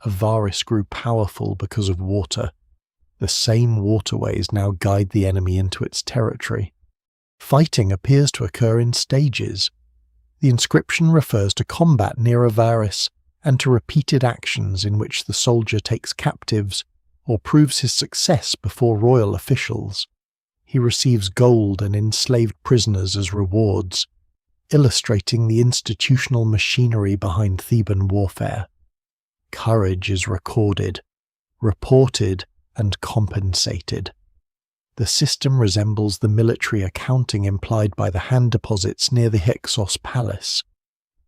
Avaris grew powerful because of water. The same waterways now guide the enemy into its territory. Fighting appears to occur in stages. The inscription refers to combat near Avaris and to repeated actions in which the soldier takes captives or proves his success before royal officials. He receives gold and enslaved prisoners as rewards, illustrating the institutional machinery behind Theban warfare. Courage is recorded, reported, and compensated. The system resembles the military accounting implied by the hand deposits near the Hyksos palace.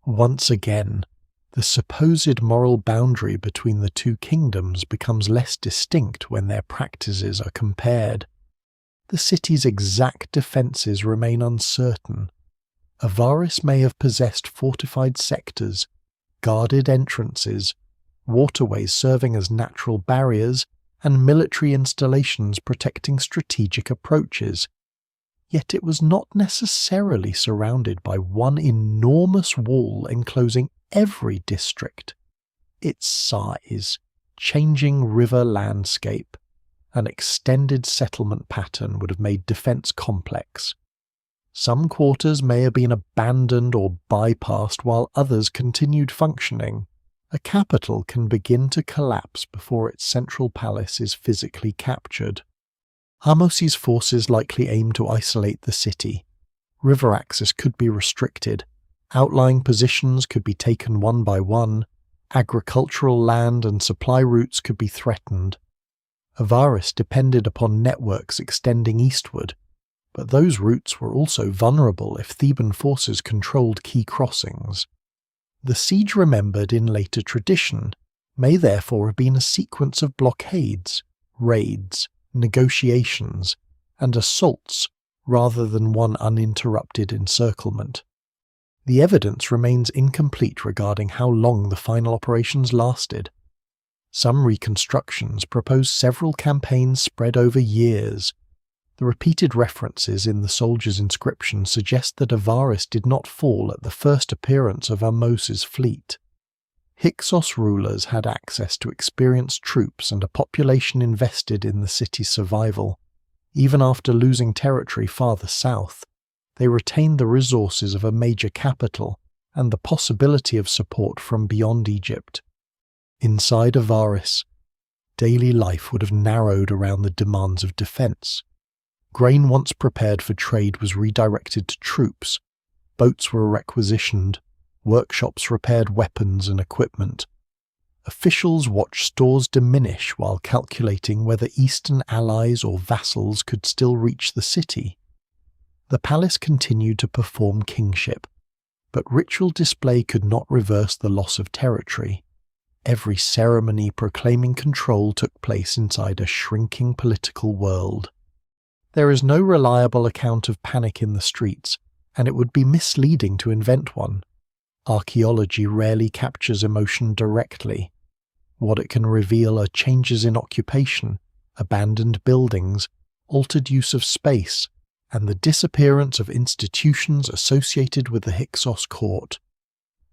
Once again, the supposed moral boundary between the 2 kingdoms becomes less distinct when their practices are compared. The city's exact defences remain uncertain. Avaris may have possessed fortified sectors, guarded entrances, waterways serving as natural barriers, and military installations protecting strategic approaches. Yet it was not necessarily surrounded by one enormous wall enclosing every district. Its size, changing river landscape, an extended settlement pattern would have made defence complex. Some quarters may have been abandoned or bypassed while others continued functioning. A capital can begin to collapse before its central palace is physically captured. Ahmose's forces likely aim to isolate the city. River access could be restricted, outlying positions could be taken one by one, agricultural land and supply routes could be threatened. Avaris depended upon networks extending eastward, but those routes were also vulnerable if Theban forces controlled key crossings. The siege remembered in later tradition may therefore have been a sequence of blockades, raids, negotiations, and assaults rather than one uninterrupted encirclement. The evidence remains incomplete regarding how long the final operations lasted. Some reconstructions propose several campaigns spread over years. The repeated references in the soldier's inscription suggest that Avaris did not fall at the first appearance of Ahmose's fleet. Hyksos rulers had access to experienced troops and a population invested in the city's survival. Even after losing territory farther south, they retained the resources of a major capital and the possibility of support from beyond Egypt. Inside Avaris, daily life would have narrowed around the demands of defense. Grain once prepared for trade was redirected to troops, boats were requisitioned, workshops repaired weapons and equipment. Officials watched stores diminish while calculating whether Eastern allies or vassals could still reach the city. The palace continued to perform kingship, but ritual display could not reverse the loss of territory. Every ceremony proclaiming control took place inside a shrinking political world. There is no reliable account of panic in the streets, and it would be misleading to invent one. Archaeology rarely captures emotion directly. What it can reveal are changes in occupation, abandoned buildings, altered use of space, and the disappearance of institutions associated with the Hyksos court.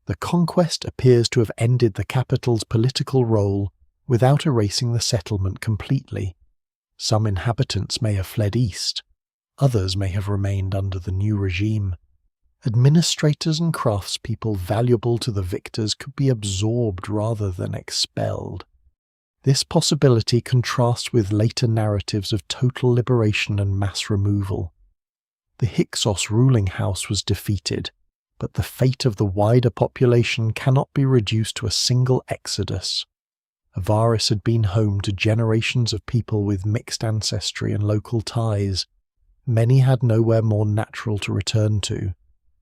The conquest appears to have ended the capital's political role without erasing the settlement completely. Some inhabitants may have fled east, others may have remained under the new regime. Administrators and craftspeople valuable to the victors could be absorbed rather than expelled. This possibility contrasts with later narratives of total liberation and mass removal. The Hyksos ruling house was defeated, but the fate of the wider population cannot be reduced to a single exodus. Avaris had been home to generations of people with mixed ancestry and local ties. Many had nowhere more natural to return to.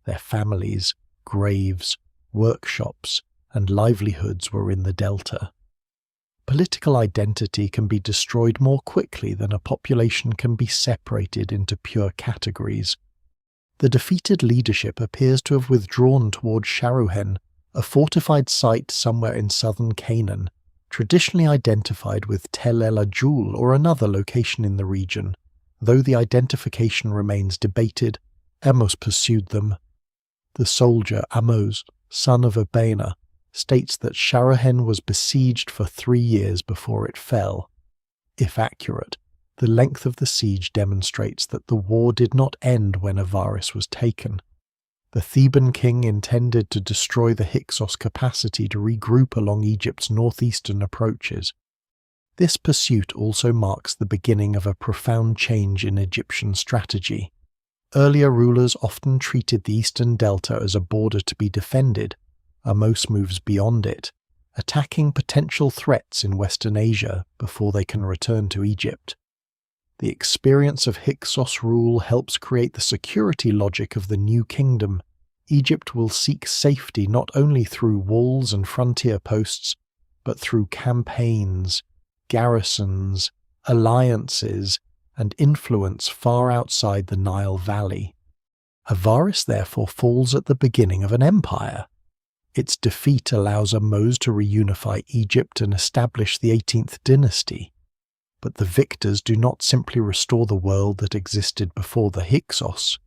Their families, graves, workshops, and livelihoods were in the delta. Political identity can be destroyed more quickly than a population can be separated into pure categories. The defeated leadership appears to have withdrawn toward Sharuhen, a fortified site somewhere in southern Canaan, traditionally identified with Tel el-Ajul or another location in the region. Though the identification remains debated, Ahmose pursued them. The soldier Ahmose, son of Abena, states that Sharuhen was besieged for 3 years before it fell. If accurate, the length of the siege demonstrates that the war did not end when Avaris was taken. The Theban king intended to destroy the Hyksos capacity to regroup along Egypt's northeastern approaches. This pursuit also marks the beginning of a profound change in Egyptian strategy. Earlier rulers often treated the eastern delta as a border to be defended. Ahmose moves beyond it, attacking potential threats in Western Asia before they can return to Egypt. The experience of Hyksos rule helps create the security logic of the new kingdom. Egypt will seek safety not only through walls and frontier posts, but through campaigns, garrisons, alliances, and influence far outside the Nile Valley. Avaris therefore falls at the beginning of an empire. Its defeat allows Ahmose to reunify Egypt and establish the 18th dynasty. But the victors do not simply restore the world that existed before the Hyksos.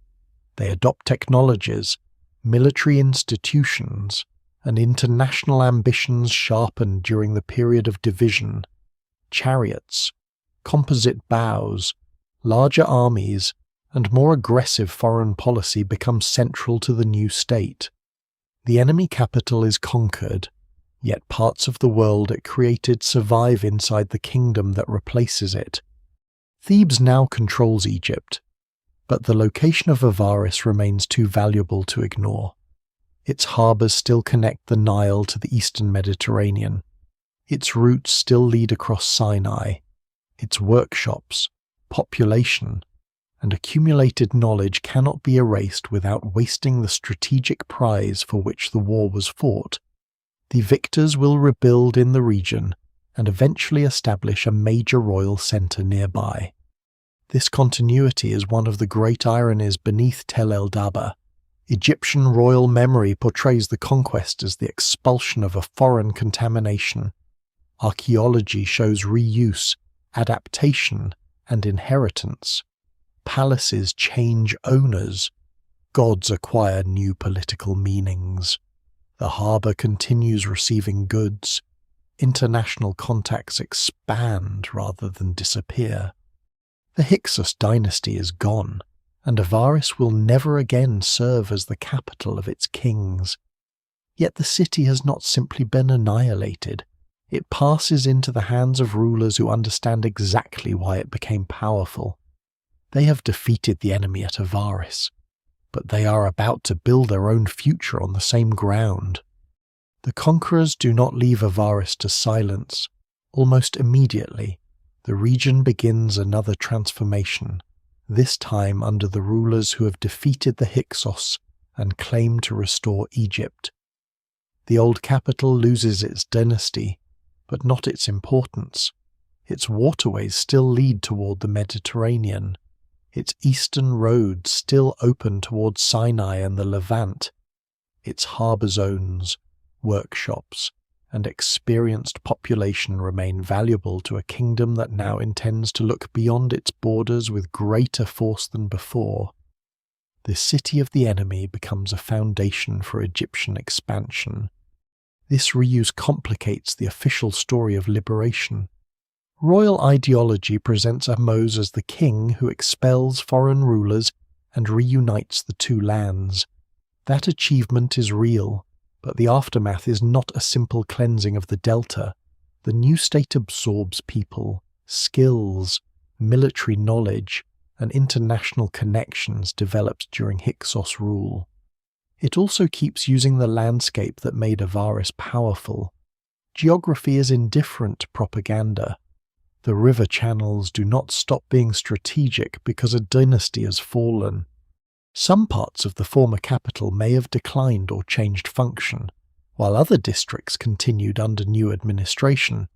They adopt technologies, military institutions, and international ambitions sharpened during the period of division. Chariots, composite bows, larger armies, and more aggressive foreign policy become central to the new state. The enemy capital is conquered, yet parts of the world it created survive inside the kingdom that replaces it. Thebes now controls Egypt, but the location of Avaris remains too valuable to ignore. Its harbours still connect the Nile to the eastern Mediterranean. Its routes still lead across Sinai. Its workshops, population, and accumulated knowledge cannot be erased without wasting the strategic prize for which the war was fought. The victors will rebuild in the region and eventually establish a major royal centre nearby. This continuity is one of the great ironies beneath Tel el-Daba. Egyptian royal memory portrays the conquest as the expulsion of a foreign contamination. Archaeology shows reuse, adaptation, and inheritance. Palaces change owners. Gods acquire new political meanings. The harbour continues receiving goods. International contacts expand rather than disappear. The Hyksos dynasty is gone, and Avaris will never again serve as the capital of its kings. Yet the city has not simply been annihilated. It passes into the hands of rulers who understand exactly why it became powerful. They have defeated the enemy at Avaris, but they are about to build their own future on the same ground. The conquerors do not leave Avaris to silence. Almost immediately, the region begins another transformation, this time under the rulers who have defeated the Hyksos and claim to restore Egypt. The old capital loses its dynasty, but not its importance. Its waterways still lead toward the Mediterranean. Its eastern roads still open towards Sinai and the Levant. Its harbour zones, workshops, and experienced population remain valuable to a kingdom that now intends to look beyond its borders with greater force than before. The city of the enemy becomes a foundation for Egyptian expansion. This reuse complicates the official story of liberation. Royal ideology presents Ahmose as the king who expels foreign rulers and reunites the two lands. That achievement is real, but the aftermath is not a simple cleansing of the delta. The new state absorbs people, skills, military knowledge, and international connections developed during Hyksos rule. It also keeps using the landscape that made Avaris powerful. Geography is indifferent to propaganda. The river channels do not stop being strategic because a dynasty has fallen. Some parts of the former capital may have declined or changed function, while other districts continued under new administration.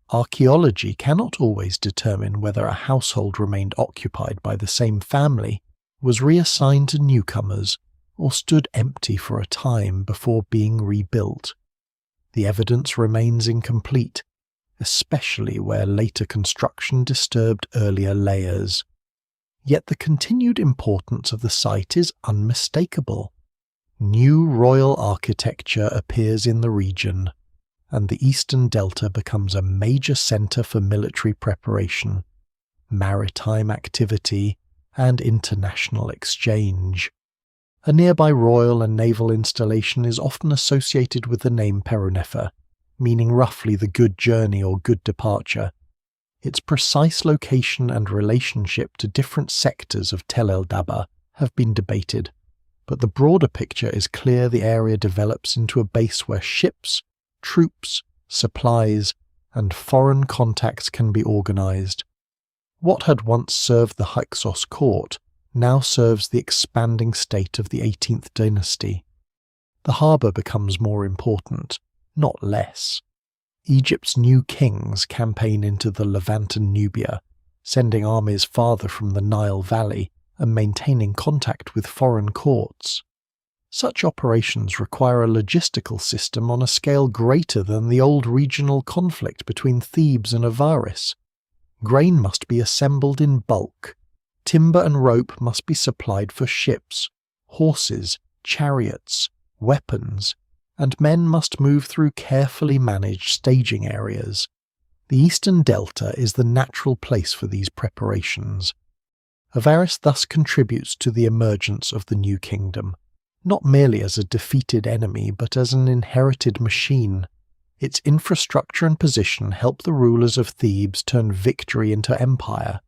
Archaeology cannot always determine whether a household remained occupied by the same family, was reassigned to newcomers, or stood empty for a time before being rebuilt. The evidence remains incomplete, especially where later construction disturbed earlier layers. Yet the continued importance of the site is unmistakable. New royal architecture appears in the region, and the eastern delta becomes a major centre for military preparation, maritime activity, and international exchange. A nearby royal and naval installation is often associated with the name Peronefer, meaning roughly the good journey or good departure. Its precise location and relationship to different sectors of Tel el-Daba have been debated, but the broader picture is clear. The area develops into a base where ships, troops, supplies, and foreign contacts can be organized. What had once served the Hyksos court now serves the expanding state of the 18th dynasty. The harbour becomes more important, not less. Egypt's new kings campaign into the Levant and Nubia, sending armies farther from the Nile Valley and maintaining contact with foreign courts. Such operations require a logistical system on a scale greater than the old regional conflict between Thebes and Avaris. Grain must be assembled in bulk. Timber and rope must be supplied for ships, horses, chariots, weapons, and men must move through carefully managed staging areas. The eastern delta is the natural place for these preparations. Avaris thus contributes to the emergence of the new kingdom, not merely as a defeated enemy but as an inherited machine. Its infrastructure and position help the rulers of Thebes turn victory into empire.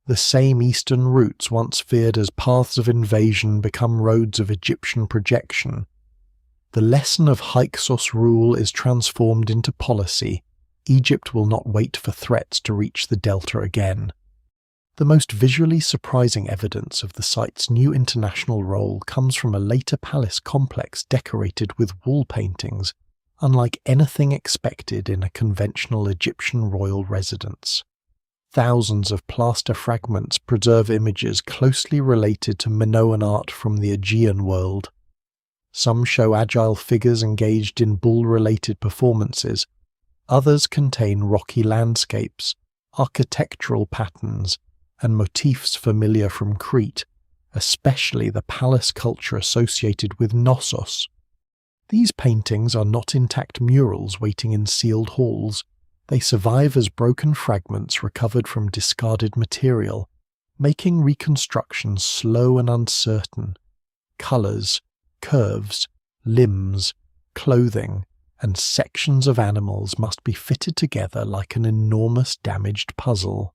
The same eastern routes once feared as paths of invasion become roads of Egyptian projection. The lesson of Hyksos rule is transformed into policy. Egypt will not wait for threats to reach the delta again. The most visually surprising evidence of the site's new international role comes from a later palace complex decorated with wall paintings, unlike anything expected in a conventional Egyptian royal residence. Thousands of plaster fragments preserve images closely related to Minoan art from the Aegean world. Some show agile figures engaged in bull-related performances. Others contain rocky landscapes, architectural patterns, and motifs familiar from Crete, especially the palace culture associated with Knossos. These paintings are not intact murals waiting in sealed halls. They survive as broken fragments recovered from discarded material, making reconstruction slow and uncertain. Colours, curves, limbs, clothing, and sections of animals must be fitted together like an enormous damaged puzzle.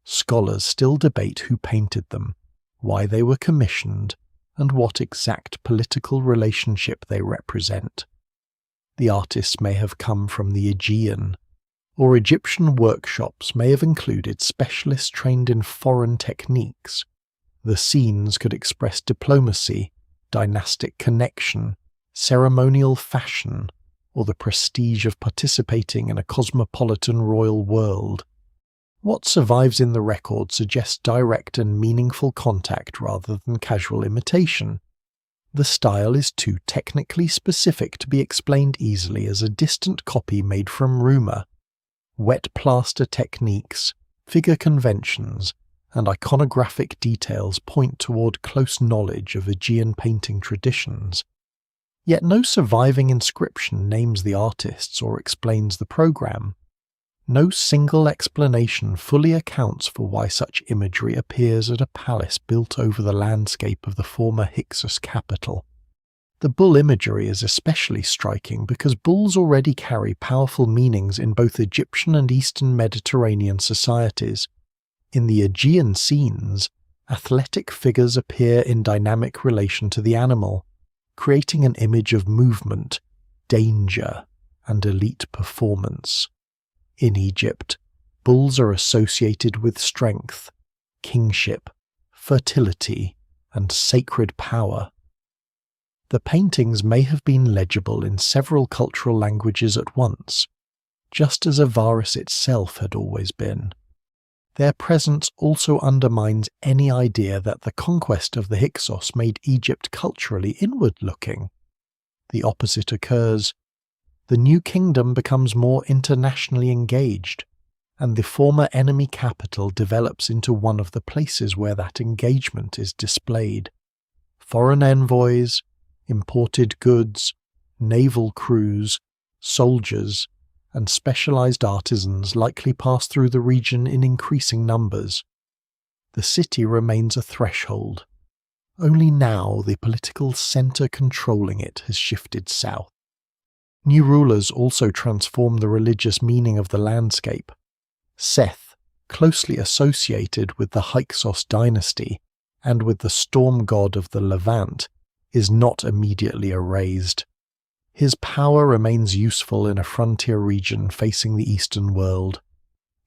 Scholars still debate who painted them, why they were commissioned, and what exact political relationship they represent. The artists may have come from the Aegean, or Egyptian workshops may have included specialists trained in foreign techniques. The scenes could express diplomacy, dynastic connection, ceremonial fashion, or the prestige of participating in a cosmopolitan royal world. What survives in the record suggests direct and meaningful contact rather than casual imitation. The style is too technically specific to be explained easily as a distant copy made from rumour. Wet plaster techniques, figure conventions, and iconographic details point toward close knowledge of Aegean painting traditions. Yet no surviving inscription names the artists or explains the program. No single explanation fully accounts for why such imagery appears at a palace built over the landscape of the former Hyksos capital. The bull imagery is especially striking because bulls already carry powerful meanings in both Egyptian and Eastern Mediterranean societies. In the Aegean scenes, athletic figures appear in dynamic relation to the animal, creating an image of movement, danger, and elite performance. In Egypt, bulls are associated with strength, kingship, fertility, and sacred power. The paintings may have been legible in several cultural languages at once, just as Avaris itself had always been. Their presence also undermines any idea that the conquest of the Hyksos made Egypt culturally inward-looking. The opposite occurs. The new kingdom becomes more internationally engaged, and the former enemy capital develops into one of the places where that engagement is displayed. Foreign envoys, imported goods, naval crews, soldiers, and specialized artisans likely pass through the region in increasing numbers. The city remains a threshold. Only now the political center controlling it has shifted south. New rulers also transform the religious meaning of the landscape. Seth, closely associated with the Hyksos dynasty and with the storm god of the Levant, is not immediately erased. His power remains useful in a frontier region facing the Eastern world.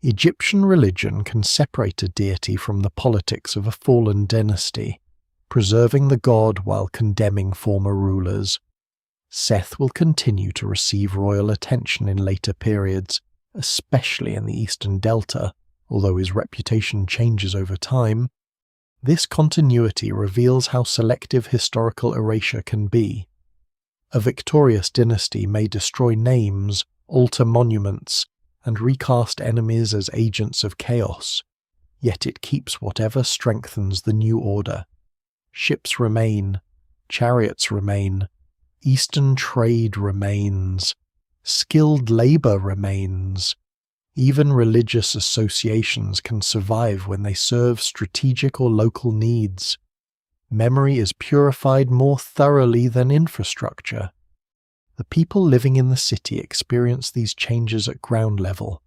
Egyptian religion can separate a deity from the politics of a fallen dynasty, preserving the god while condemning former rulers. Seth will continue to receive royal attention in later periods, especially in the Eastern Delta, although his reputation changes over time. This continuity reveals how selective historical erasure can be. A victorious dynasty may destroy names, alter monuments, and recast enemies as agents of chaos, yet it keeps whatever strengthens the new order. Ships remain, chariots remain, Eastern trade remains, skilled labor remains. Even religious associations can survive when they serve strategic or local needs. Memory is purified more thoroughly than infrastructure. The people living in the city experience these changes at ground level.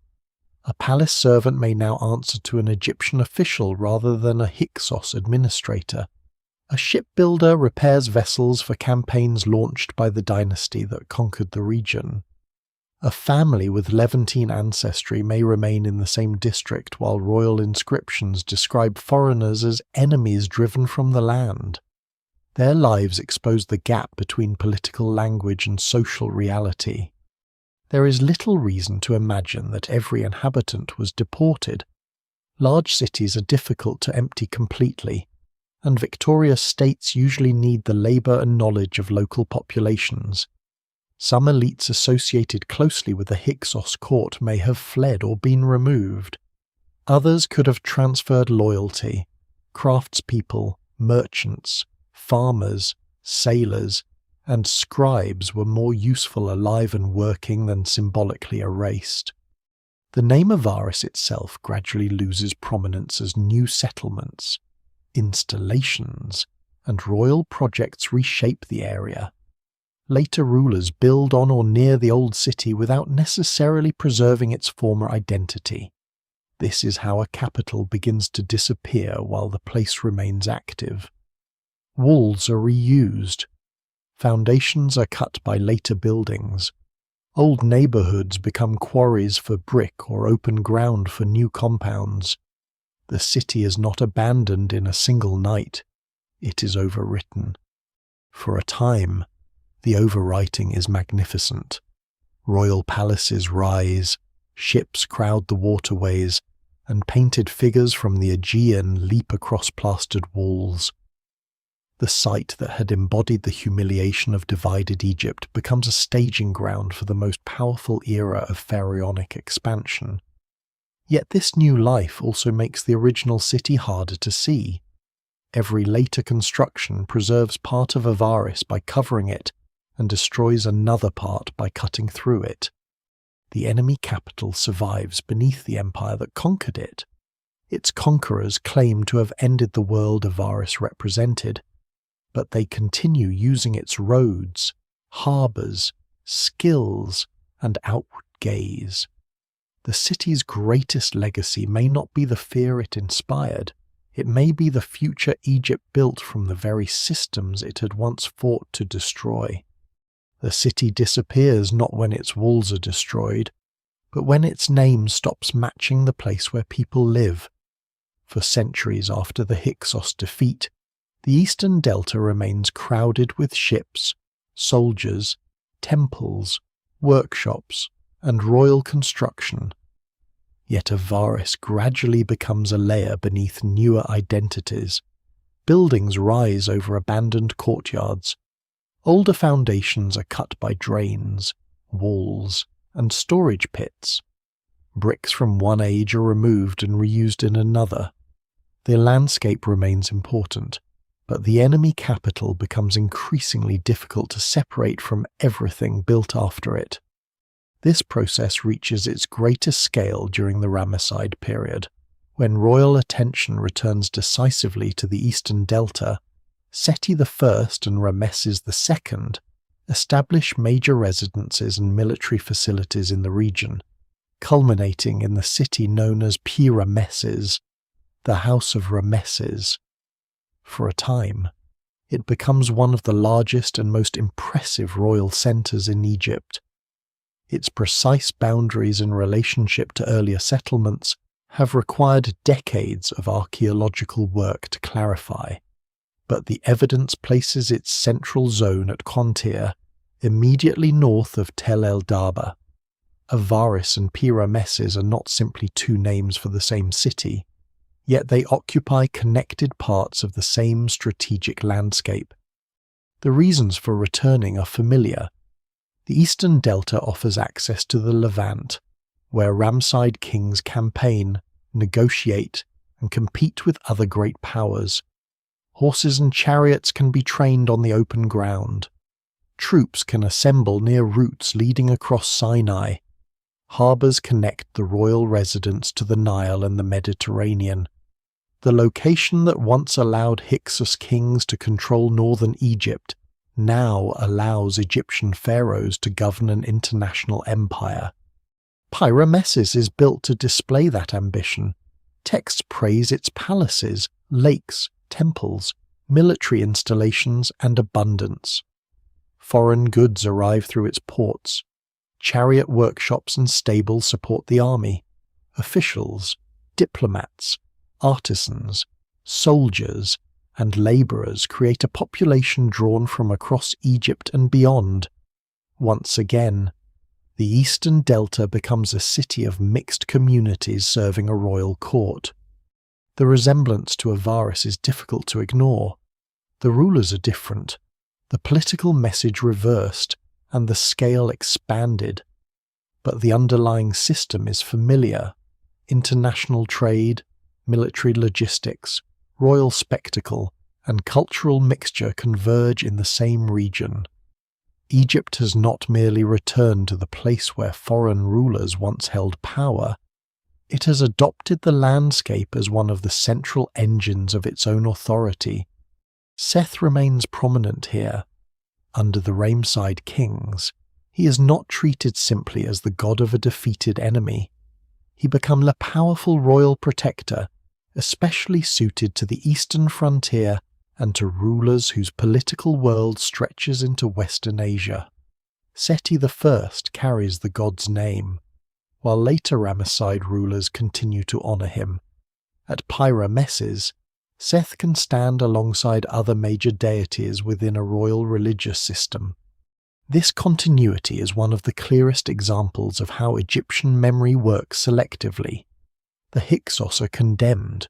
A palace servant may now answer to an Egyptian official rather than a Hyksos administrator. A shipbuilder repairs vessels for campaigns launched by the dynasty that conquered the region. A family with Levantine ancestry may remain in the same district while royal inscriptions describe foreigners as enemies driven from the land. Their lives expose the gap between political language and social reality. There is little reason to imagine that every inhabitant was deported. Large cities are difficult to empty completely, and victorious states usually need the labor and knowledge of local populations. Some elites associated closely with the Hyksos court may have fled or been removed. Others could have transferred loyalty. Craftspeople, merchants, farmers, sailors, and scribes were more useful alive and working than symbolically erased. The name Avaris itself gradually loses prominence as new settlements, installations, and royal projects reshape the area. Later rulers build on or near the old city without necessarily preserving its former identity. This is how a capital begins to disappear while the place remains active. Walls are reused. Foundations are cut by later buildings. Old neighborhoods become quarries for brick or open ground for new compounds. The city is not abandoned in a single night. It is overwritten. For a time, the overwriting is magnificent. Royal palaces rise, ships crowd the waterways, and painted figures from the Aegean leap across plastered walls. The site that had embodied the humiliation of divided Egypt becomes a staging ground for the most powerful era of pharaonic expansion. Yet this new life also makes the original city harder to see. Every later construction preserves part of Avaris by covering it and destroys another part by cutting through it. The enemy capital survives beneath the empire that conquered it. Its conquerors claim to have ended the world Avaris represented, but they continue using its roads, harbours, skills, and outward gaze. The city's greatest legacy may not be the fear it inspired. It may be the future Egypt built from the very systems it had once fought to destroy. The city disappears not when its walls are destroyed, but when its name stops matching the place where people live. For centuries after the Hyksos defeat, the eastern delta remains crowded with ships, soldiers, temples, workshops, and royal construction. Yet Avaris gradually becomes a layer beneath newer identities. Buildings rise over abandoned courtyards. Older foundations are cut by drains, walls, and storage pits. Bricks from one age are removed and reused in another. The landscape remains important, but the enemy capital becomes increasingly difficult to separate from everything built after it. This process reaches its greatest scale during the Ramesside period, when royal attention returns decisively to the eastern delta. Seti I and Rameses II establish major residences and military facilities in the region, culminating in the city known as Pi-Rameses, the House of Rameses. For a time, it becomes one of the largest and most impressive royal centers in Egypt. Its precise boundaries in relationship to earlier settlements have required decades of archaeological work to clarify, but the evidence places its central zone at Qontir, immediately north of Tel el-Daba. Avaris and Pi-Rameses are not simply two names for the same city, yet they occupy connected parts of the same strategic landscape. The reasons for returning are familiar. The eastern delta offers access to the Levant, where Ramesside kings campaign, negotiate, and compete with other great powers. Horses and chariots can be trained on the open ground. Troops can assemble near routes leading across Sinai. Harbours connect the royal residence to the Nile and the Mediterranean. The location that once allowed Hyksos kings to control northern Egypt now allows Egyptian pharaohs to govern an international empire. Pi-Rameses is built to display that ambition. Texts praise its palaces, lakes, temples, military installations, and abundance. Foreign goods arrive through its ports. Chariot workshops and stables support the army. Officials, diplomats, artisans, soldiers, and labourers create a population drawn from across Egypt and beyond. Once again, the eastern delta becomes a city of mixed communities serving a royal court. The resemblance to Avaris is difficult to ignore. The rulers are different, the political message reversed, and the scale expanded. But the underlying system is familiar. international trade, military logistics, royal spectacle, and cultural mixture converge in the same region. Egypt has not merely returned to the place where foreign rulers once held power, it has adopted the landscape as one of the central engines of its own authority. Seth remains prominent here. Under the Ramesside kings, he is not treated simply as the god of a defeated enemy. He becomes a powerful royal protector, especially suited to the eastern frontier and to rulers whose political world stretches into Western Asia. Seti I carries the god's name, while later Ramesside rulers continue to honour him. At Pyra-Meses, Seth can stand alongside other major deities within a royal religious system. This continuity is one of the clearest examples of how Egyptian memory works selectively. The Hyksos are condemned,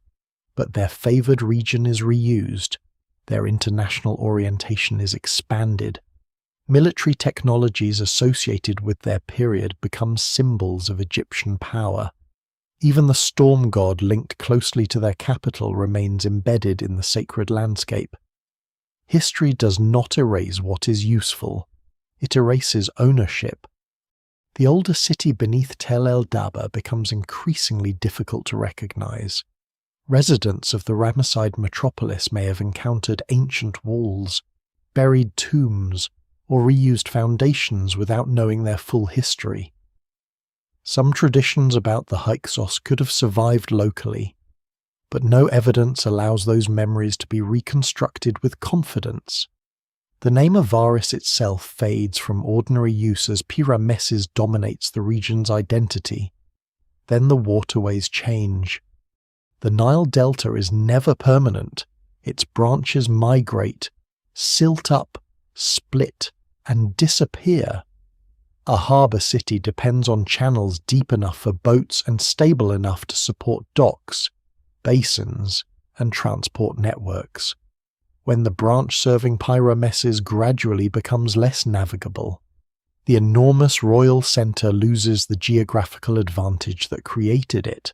but their favoured region is reused, their international orientation is expanded. Military technologies associated with their period become symbols of Egyptian power. Even the storm god linked closely to their capital remains embedded in the sacred landscape. History does not erase what is useful. It erases ownership. The older city beneath Tel el-Daba becomes increasingly difficult to recognize. Residents of the Ramesside metropolis may have encountered ancient walls, buried tombs, or reused foundations without knowing their full history. Some traditions about the Hyksos could have survived locally, but no evidence allows those memories to be reconstructed with confidence. The name Avaris itself fades from ordinary use as Pyra-Meses dominates the region's identity. Then the waterways change. The Nile Delta is never permanent. Its branches migrate, silt up, split, and disappear. A harbour city depends on channels deep enough for boats and stable enough to support docks, basins, and transport networks. When the branch serving Pyra-Meses gradually becomes less navigable, the enormous royal centre loses the geographical advantage that created it.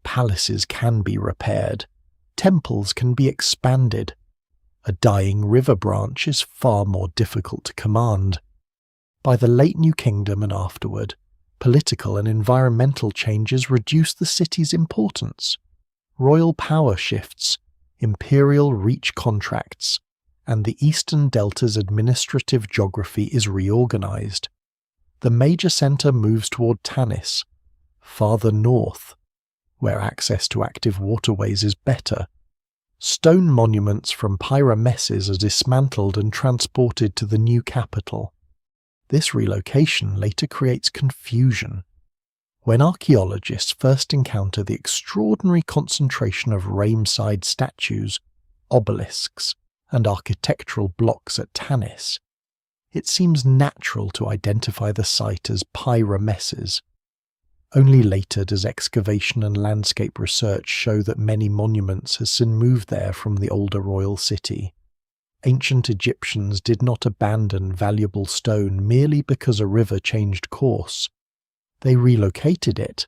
Palaces can be repaired, temples can be expanded. A dying river branch is far more difficult to command. By the late New Kingdom and afterward, political and environmental changes reduce the city's importance. Royal power shifts, imperial reach contracts, and the Eastern Delta's administrative geography is reorganized. The major centre moves toward Tanis, farther north, where access to active waterways is better. Stone monuments from Pyra-Meses are dismantled and transported to the new capital. This relocation later creates confusion. When archaeologists first encounter the extraordinary concentration of Ramesside statues, obelisks, and architectural blocks at Tanis, it seems natural to identify the site as Pyra-Meses. Only later does excavation and landscape research show that many monuments have since moved there from the older royal city. Ancient Egyptians did not abandon valuable stone merely because a river changed course. They relocated it,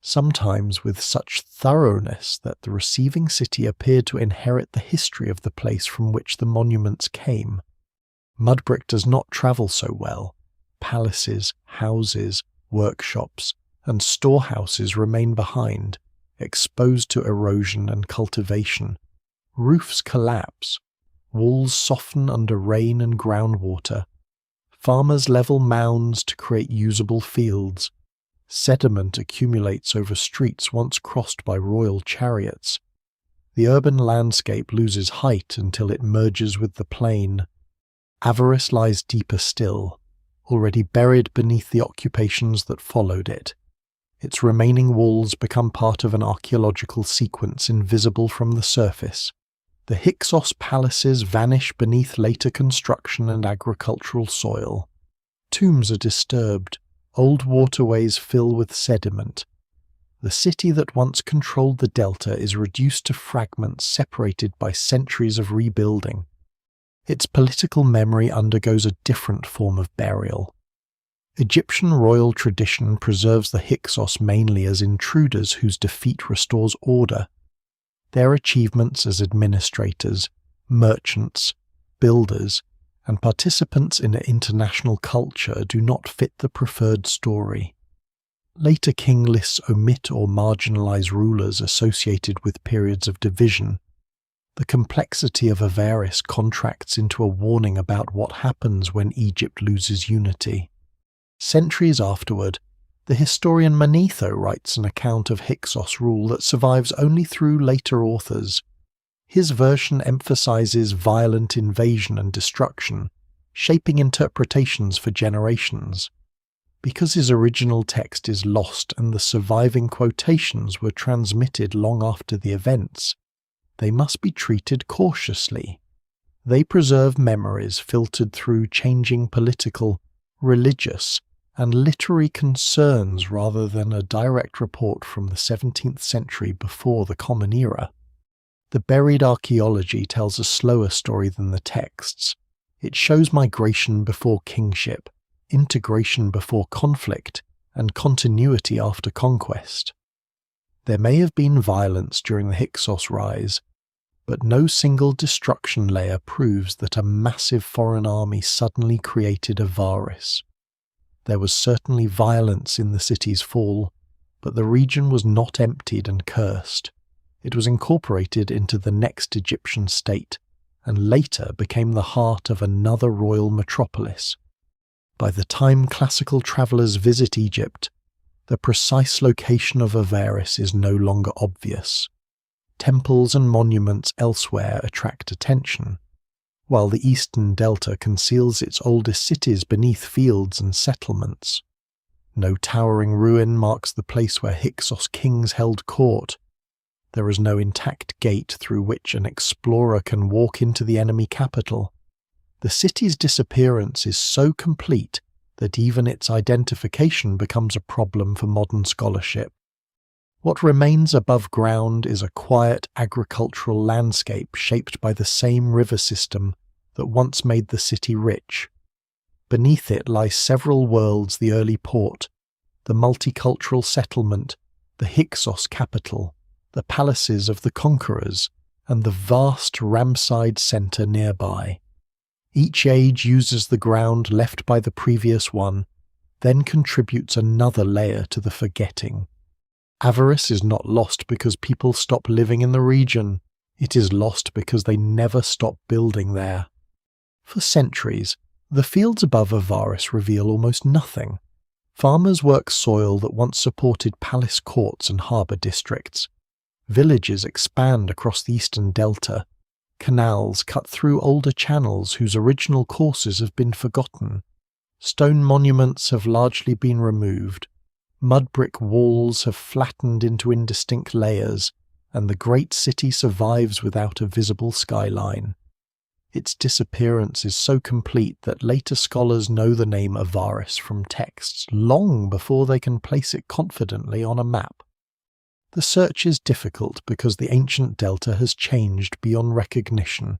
sometimes with such thoroughness that the receiving city appeared to inherit the history of the place from which the monuments came. Mud brick does not travel so well. Palaces, houses, workshops, and storehouses remain behind, exposed to erosion and cultivation. Roofs collapse. Walls soften under rain and groundwater. Farmers level mounds to create usable fields. Sediment accumulates over streets once crossed by royal chariots. The urban landscape loses height until it merges with the plain. Avaris lies deeper still, already buried beneath the occupations that followed it. Its remaining walls become part of an archaeological sequence invisible from the surface. The Hyksos palaces vanish beneath later construction and agricultural soil. Tombs are disturbed. Old waterways fill with sediment. The city that once controlled the delta is reduced to fragments separated by centuries of rebuilding. Its political memory undergoes a different form of burial. Egyptian royal tradition preserves the Hyksos mainly as intruders whose defeat restores order. Their achievements as administrators, merchants, builders, and participants in international culture do not fit the preferred story. Later king lists omit or marginalize rulers associated with periods of division. The complexity of Avaris contracts into a warning about what happens when Egypt loses unity. Centuries afterward, the historian Manetho writes an account of Hyksos rule that survives only through later authors. His version emphasizes violent invasion and destruction, shaping interpretations for generations. Because his original text is lost and the surviving quotations were transmitted long after the events, they must be treated cautiously. They preserve memories filtered through changing political, religious, and literary concerns rather than a direct report from the 17th century before the Common Era. The buried archaeology tells a slower story than the texts. It shows migration before kingship, integration before conflict, and continuity after conquest. There may have been violence during the Hyksos rise, but no single destruction layer proves that a massive foreign army suddenly created Avaris. There was certainly violence in the city's fall, but the region was not emptied and cursed. It was incorporated into the next Egyptian state, and later became the heart of another royal metropolis. By the time classical travellers visit Egypt, the precise location of Avaris is no longer obvious. Temples and monuments elsewhere attract attention, while the eastern delta conceals its oldest cities beneath fields and settlements. No towering ruin marks the place where Hyksos kings held court. There is no intact gate through which an explorer can walk into the enemy capital. The city's disappearance is so complete that even its identification becomes a problem for modern scholarship. What remains above ground is a quiet agricultural landscape shaped by the same river system that once made the city rich. Beneath it lie several worlds: the early port, the multicultural settlement, the Hyksos capital, the palaces of the conquerors, and the vast Ramside centre nearby. Each age uses the ground left by the previous one, then contributes another layer to the forgetting. Avaris is not lost because people stop living in the region. It is lost because they never stop building there. For centuries, the fields above Avaris reveal almost nothing. Farmers work soil that once supported palace courts and harbour districts. Villages expand across the eastern delta. Canals cut through older channels whose original courses have been forgotten. Stone monuments have largely been removed. Mud brick walls have flattened into indistinct layers, and the great city survives without a visible skyline. Its disappearance is so complete that later scholars know the name Avaris from texts long before they can place it confidently on a map. The search is difficult because the ancient delta has changed beyond recognition.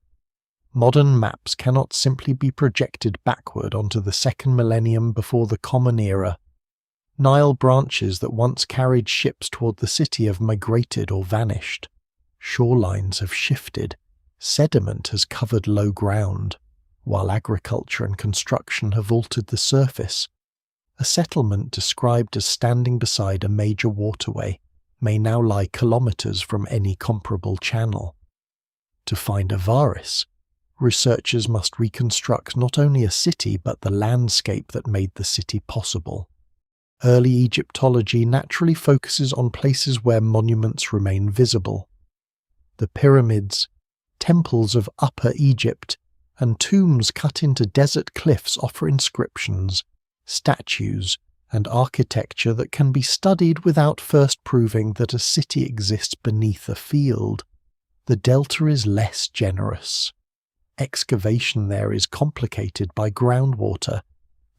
Modern maps cannot simply be projected backward onto the second millennium before the Common Era. Nile branches that once carried ships toward the city have migrated or vanished. Shorelines have shifted. Sediment has covered low ground, while agriculture and construction have altered the surface. A settlement described as standing beside a major waterway may now lie kilometers from any comparable channel. To find Avaris, researchers must reconstruct not only a city but the landscape that made the city possible. Early Egyptology naturally focuses on places where monuments remain visible. The pyramids, temples of Upper Egypt, and tombs cut into desert cliffs offer inscriptions, statues, and architecture that can be studied without first proving that a city exists beneath a field. The delta is less generous. Excavation there is complicated by groundwater,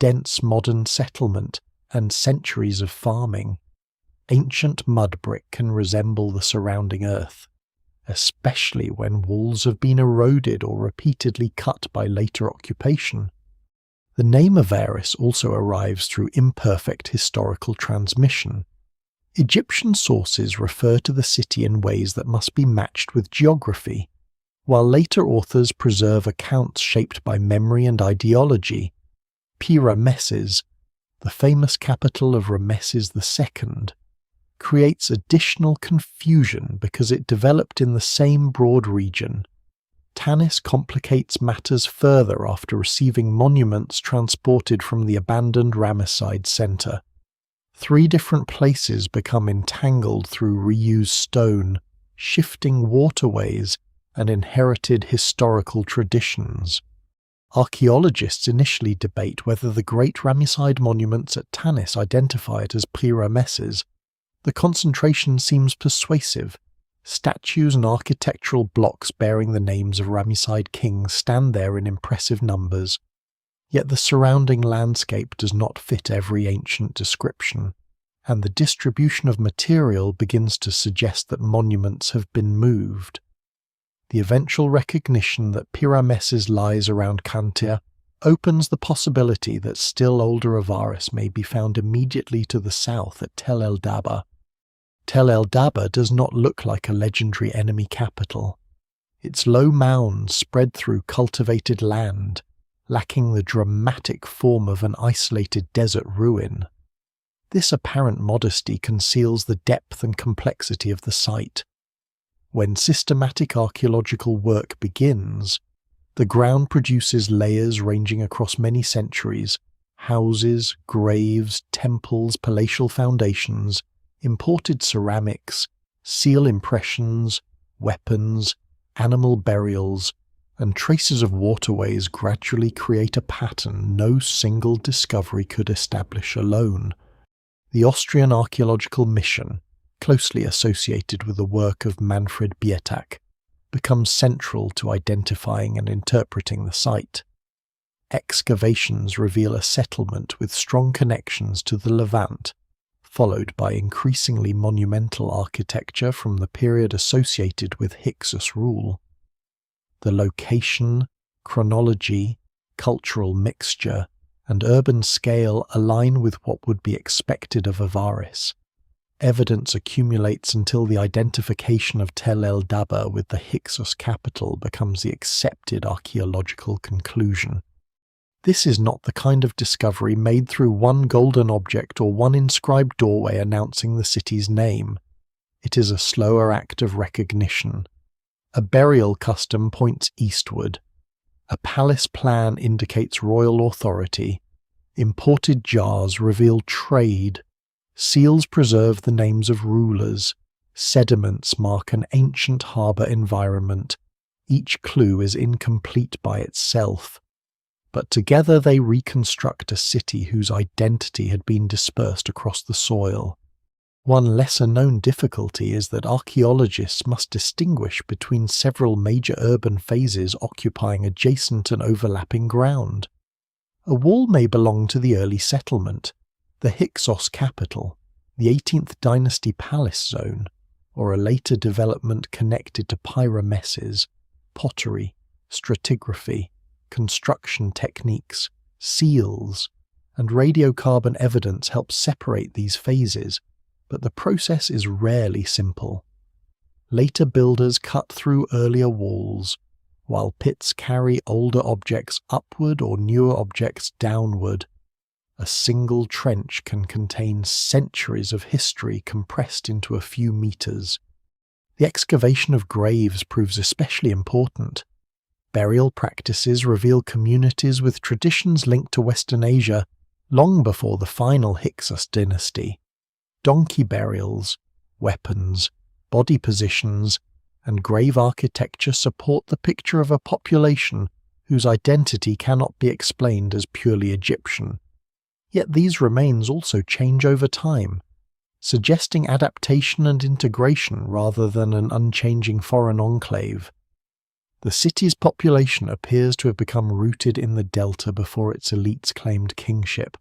dense modern settlement, and centuries of farming. Ancient mud brick can resemble the surrounding earth, especially when walls have been eroded or repeatedly cut by later occupation. The name Avaris also arrives through imperfect historical transmission. Egyptian sources refer to the city in ways that must be matched with geography, while later authors preserve accounts shaped by memory and ideology. Pi-Ramesses, the famous capital of Ramesses II, creates additional confusion because it developed in the same broad region. Tanis complicates matters further after receiving monuments transported from the abandoned Ramesside center. 3 different places become entangled through reused stone, shifting waterways, and inherited historical traditions. Archaeologists initially debate whether the great Ramesside monuments at Tanis identify it as Pi-Ramesses. The concentration seems persuasive. Statues and architectural blocks bearing the names of Ramesside kings stand there in impressive numbers. Yet the surrounding landscape does not fit every ancient description, and the distribution of material begins to suggest that monuments have been moved. The eventual recognition that Pi-Ramesses lies around Khantir opens the possibility that still older Avaris may be found immediately to the south at Tel el-Daba. Tel el-Daba does not look like a legendary enemy capital. Its low mounds spread through cultivated land, lacking the dramatic form of an isolated desert ruin. This apparent modesty conceals the depth and complexity of the site. When systematic archaeological work begins, the ground produces layers ranging across many centuries: houses, graves, temples, palatial foundations, imported ceramics, seal impressions, weapons, animal burials, and traces of waterways gradually create a pattern no single discovery could establish alone. The Austrian archaeological mission, closely associated with the work of Manfred Bietak, becomes central to identifying and interpreting the site. Excavations reveal a settlement with strong connections to the Levant, followed by increasingly monumental architecture from the period associated with Hyksos rule. The location, chronology, cultural mixture, and urban scale align with what would be expected of Avaris. Evidence accumulates until the identification of Tel el-Daba with the Hyksos capital becomes the accepted archaeological conclusion. This is not the kind of discovery made through one golden object or one inscribed doorway announcing the city's name. It is a slower act of recognition. A burial custom points eastward. A palace plan indicates royal authority. Imported jars reveal trade. Seals preserve the names of rulers. Sediments mark an ancient harbour environment. Each clue is incomplete by itself, but together they reconstruct a city whose identity had been dispersed across the soil. One lesser-known difficulty is that archaeologists must distinguish between several major urban phases occupying adjacent and overlapping ground. A wall may belong to the early settlement, the Hyksos capital, the 18th Dynasty palace zone, or a later development connected to Pi-Ramesses, pottery, stratigraphy, construction techniques, seals, and radiocarbon evidence help separate these phases, but the process is rarely simple. Later builders cut through earlier walls, while pits carry older objects upward or newer objects downward. A single trench can contain centuries of history compressed into a few meters. The excavation of graves proves especially important. Burial practices reveal communities with traditions linked to Western Asia long before the final Hyksos dynasty. Donkey burials, weapons, body positions, and grave architecture support the picture of a population whose identity cannot be explained as purely Egyptian. Yet these remains also change over time, suggesting adaptation and integration rather than an unchanging foreign enclave. The city's population appears to have become rooted in the delta before its elites claimed kingship.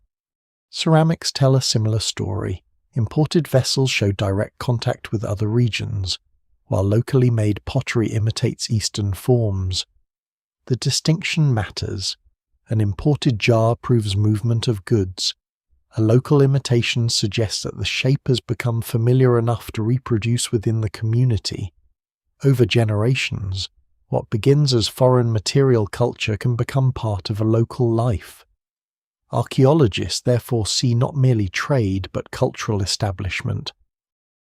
Ceramics tell a similar story. Imported vessels show direct contact with other regions, while locally made pottery imitates Eastern forms. The distinction matters. An imported jar proves movement of goods. A local imitation suggests that the shape has become familiar enough to reproduce within the community. Over generations, what begins as foreign material culture can become part of a local life. Archaeologists therefore see not merely trade but cultural establishment.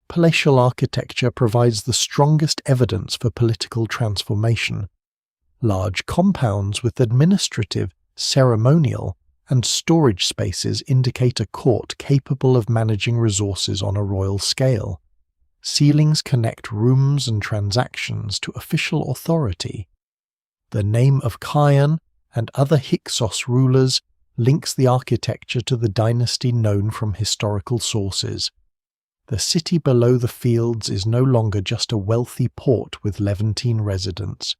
Palatial architecture provides the strongest evidence for political transformation. Large compounds with administrative, ceremonial, and storage spaces indicate a court capable of managing resources on a royal scale. Ceilings connect rooms and transactions to official authority. The name of Kion and other Hyksos rulers links the architecture to the dynasty known from historical sources. The city below the fields is no longer just a wealthy port with Levantine residents.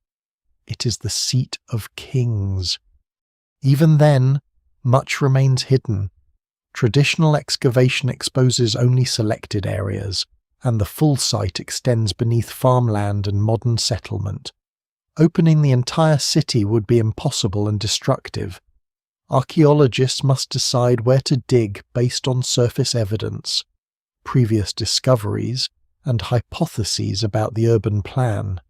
It is the seat of kings. Even then, much remains hidden. Traditional excavation exposes only selected areas, and the full site extends beneath farmland and modern settlement. Opening the entire city would be impossible and destructive. Archaeologists must decide where to dig based on surface evidence, previous discoveries, and hypotheses about the urban plan.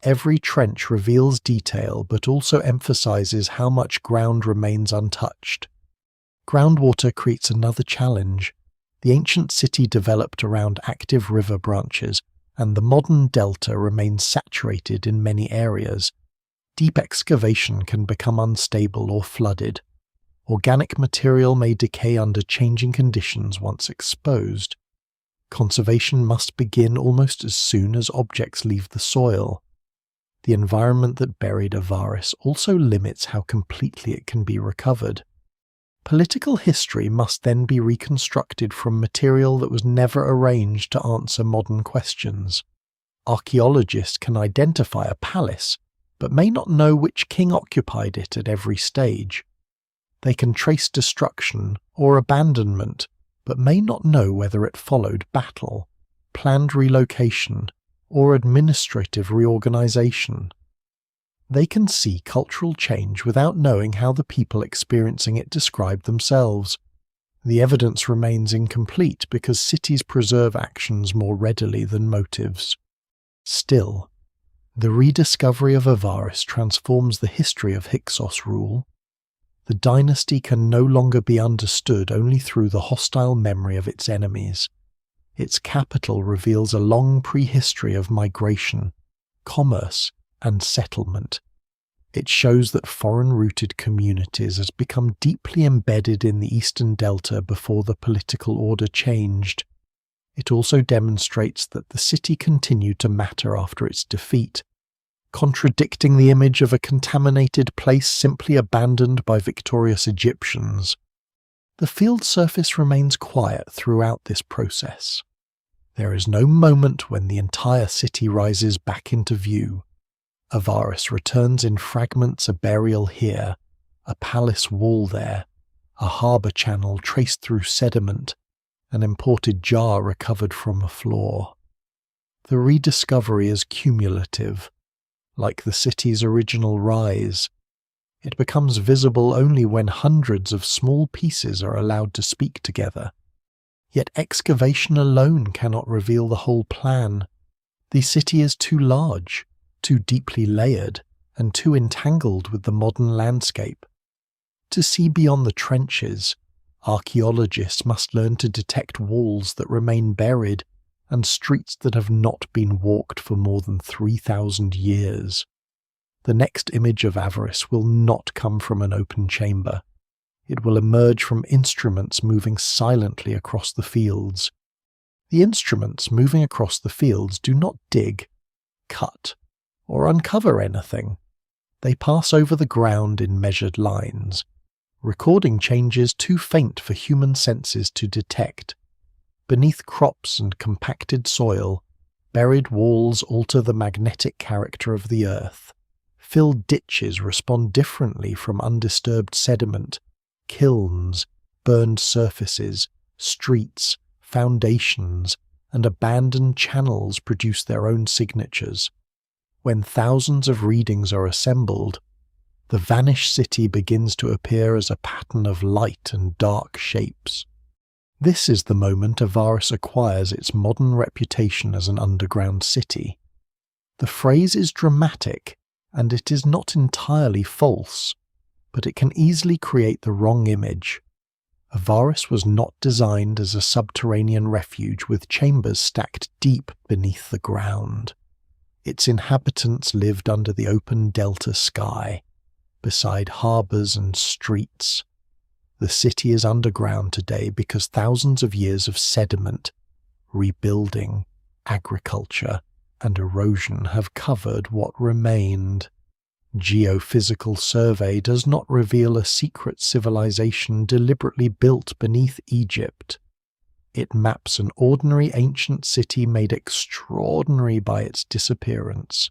Every trench reveals detail but also emphasizes how much ground remains untouched. Groundwater creates another challenge. The ancient city developed around active river branches, and the modern delta remains saturated in many areas. Deep excavation can become unstable or flooded. Organic material may decay under changing conditions once exposed. Conservation must begin almost as soon as objects leave the soil. The environment that buried Avaris also limits how completely it can be recovered. Political history must then be reconstructed from material that was never arranged to answer modern questions. Archaeologists can identify a palace, but may not know which king occupied it at every stage. They can trace destruction or abandonment, but may not know whether it followed battle, planned relocation, or administrative reorganization. They can see cultural change without knowing how the people experiencing it describe themselves. The evidence remains incomplete because cities preserve actions more readily than motives. Still, the rediscovery of Avaris transforms the history of Hyksos rule. The dynasty can no longer be understood only through the hostile memory of its enemies. Its capital reveals a long prehistory of migration, commerce, and settlement. It shows that foreign-rooted communities has become deeply embedded in the eastern delta before the political order changed. It also demonstrates that the city continued to matter after its defeat, contradicting the image of a contaminated place simply abandoned by victorious Egyptians. The field surface remains quiet throughout this process. There is no moment when the entire city rises back into view. Avaris returns in fragments, a burial here, a palace wall there, a harbour channel traced through sediment, an imported jar recovered from a floor. The rediscovery is cumulative. Like the city's original rise, it becomes visible only when hundreds of small pieces are allowed to speak together. Yet excavation alone cannot reveal the whole plan. The city is too large, too deeply layered, and too entangled with the modern landscape. To see beyond the trenches, archaeologists must learn to detect walls that remain buried and streets that have not been walked for more than 3,000 years. The next image of Avaris will not come from an open chamber. It will emerge from instruments moving silently across the fields. The instruments moving across the fields do not dig, cut, or uncover anything. They pass over the ground in measured lines, recording changes too faint for human senses to detect. Beneath crops and compacted soil, buried walls alter the magnetic character of the earth. Filled ditches respond differently from undisturbed sediment. Kilns, burned surfaces, streets, foundations, and abandoned channels produce their own signatures. When thousands of readings are assembled, the vanished city begins to appear as a pattern of light and dark shapes. This is the moment Avaris acquires its modern reputation as an underground city. The phrase is dramatic, and it is not entirely false, but it can easily create the wrong image. Avaris was not designed as a subterranean refuge with chambers stacked deep beneath the ground. Its inhabitants lived under the open delta sky, beside harbours and streets. The city is underground today because thousands of years of sediment, rebuilding, agriculture, and erosion have covered what remained. Geophysical survey does not reveal a secret civilization deliberately built beneath Egypt. It maps an ordinary ancient city made extraordinary by its disappearance.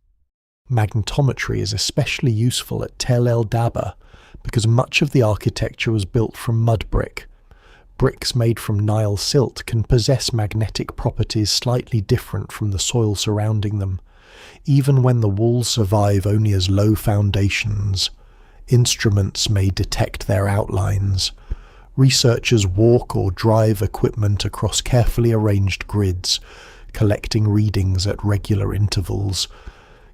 Magnetometry is especially useful at Tel el-Daba because much of the architecture was built from mud brick. Bricks made from Nile silt can possess magnetic properties slightly different from the soil surrounding them, even when the walls survive only as low foundations. Instruments may detect their outlines. Researchers walk or drive equipment across carefully arranged grids, collecting readings at regular intervals.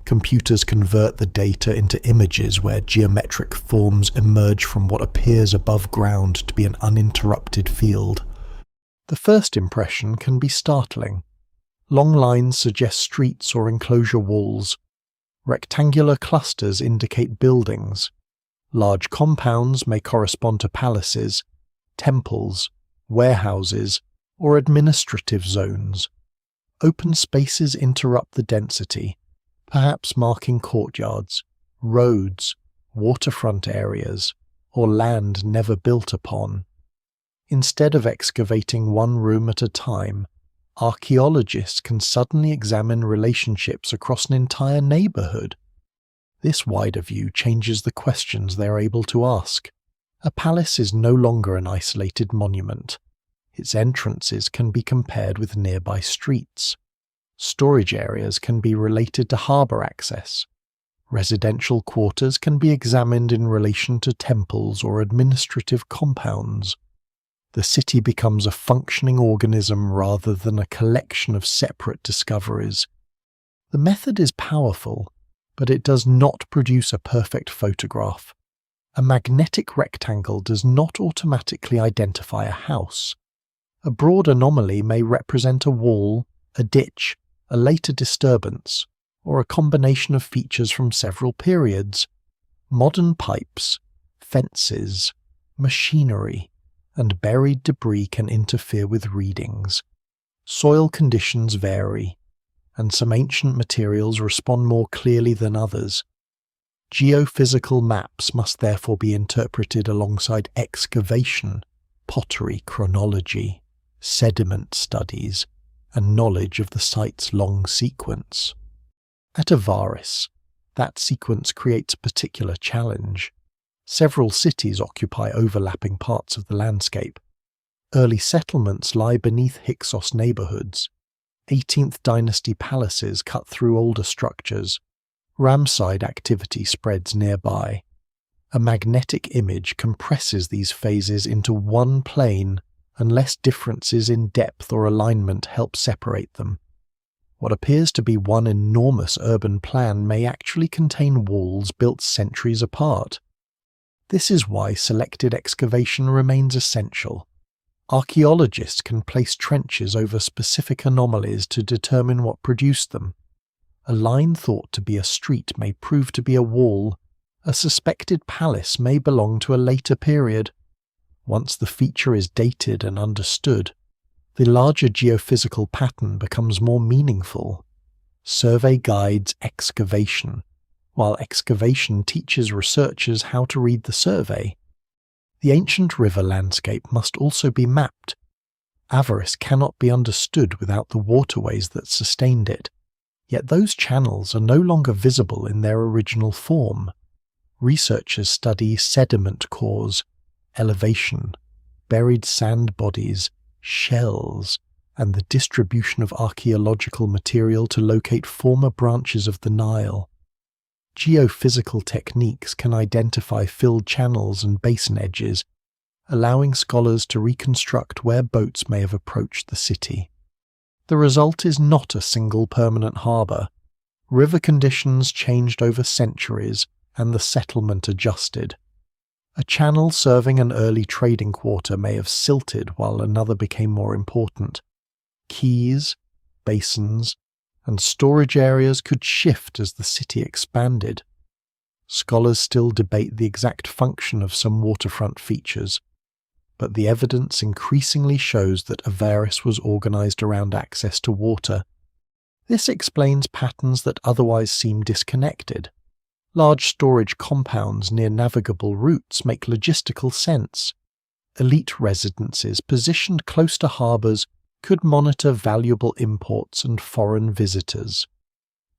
Computers convert the data into images where geometric forms emerge from what appears above ground to be an uninterrupted field. The first impression can be startling. Long lines suggest streets or enclosure walls. Rectangular clusters indicate buildings. Large compounds may correspond to palaces, temples, warehouses, or administrative zones. Open spaces interrupt the density, perhaps marking courtyards, roads, waterfront areas, or land never built upon. Instead of excavating one room at a time, archaeologists can suddenly examine relationships across an entire neighborhood. This wider view changes the questions they are able to ask. A palace is no longer an isolated monument. Its entrances can be compared with nearby streets. Storage areas can be related to harbour access. Residential quarters can be examined in relation to temples or administrative compounds. The city becomes a functioning organism rather than a collection of separate discoveries. The method is powerful, but it does not produce a perfect photograph. A magnetic rectangle does not automatically identify a house. A broad anomaly may represent a wall, a ditch, a later disturbance, or a combination of features from several periods. Modern pipes, fences, machinery, and buried debris can interfere with readings. Soil conditions vary, and some ancient materials respond more clearly than others. Geophysical maps must therefore be interpreted alongside excavation, pottery chronology, sediment studies, and knowledge of the site's long sequence. At Avaris, that sequence creates a particular challenge. Several cities occupy overlapping parts of the landscape. Early settlements lie beneath Hyksos neighbourhoods. 18th Dynasty palaces cut through older structures. Ramside activity spreads nearby. A magnetic image compresses these phases into one plane unless differences in depth or alignment help separate them. What appears to be one enormous urban plan may actually contain walls built centuries apart. This is why selected excavation remains essential. Archaeologists can place trenches over specific anomalies to determine what produced them. A line thought to be a street may prove to be a wall. A suspected palace may belong to a later period. Once the feature is dated and understood, the larger geophysical pattern becomes more meaningful. Survey guides excavation, while excavation teaches researchers how to read the survey. The ancient river landscape must also be mapped. Avaris cannot be understood without the waterways that sustained it, yet those channels are no longer visible in their original form. Researchers study sediment cores, elevation, buried sand bodies, shells, and the distribution of archaeological material to locate former branches of the Nile. geophysical techniques can identify filled channels and basin edges, allowing scholars to reconstruct where boats may have approached the city. The result is not a single permanent harbour. River conditions changed over centuries and the settlement adjusted. A channel serving an early trading quarter may have silted while another became more important. Quays, basins, and storage areas could shift as the city expanded. Scholars still debate the exact function of some waterfront features, but the evidence increasingly shows that Avaris was organized around access to water. This explains patterns that otherwise seem disconnected. Large storage compounds near navigable routes make logistical sense. Elite residences positioned close to harbours could monitor valuable imports and foreign visitors.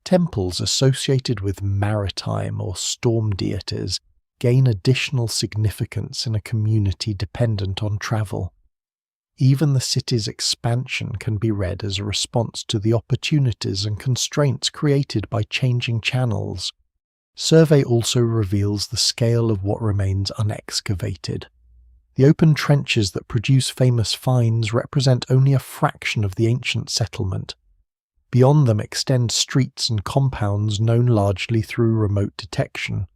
Temples associated with maritime or storm deities gain additional significance in a community dependent on travel. Even the city's expansion can be read as a response to the opportunities and constraints created by changing channels. Survey also reveals the scale of what remains unexcavated. The open trenches that produce famous finds represent only a fraction of the ancient settlement. Beyond them extend streets and compounds known largely through remote detection.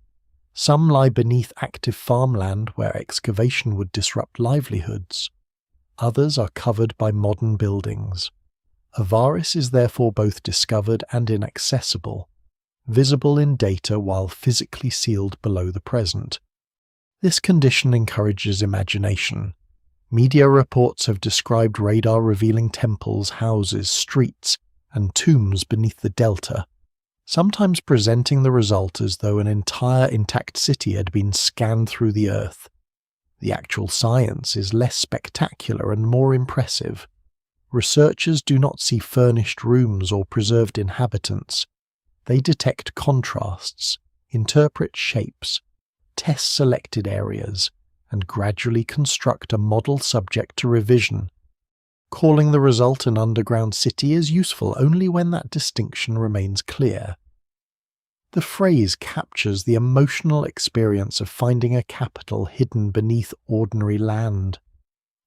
Some lie beneath active farmland where excavation would disrupt livelihoods. Others are covered by modern buildings. Avaris is therefore both discovered and inaccessible, visible in data while physically sealed below the present. This condition encourages imagination. Media reports have described radar revealing temples, houses, streets, and tombs beneath the delta, sometimes presenting the result as though an entire intact city had been scanned through the earth. The actual science is less spectacular and more impressive. Researchers do not see furnished rooms or preserved inhabitants. They detect contrasts, interpret shapes, test selected areas, and gradually construct a model subject to revision. Calling the result an underground city is useful only when that distinction remains clear. The phrase captures the emotional experience of finding a capital hidden beneath ordinary land.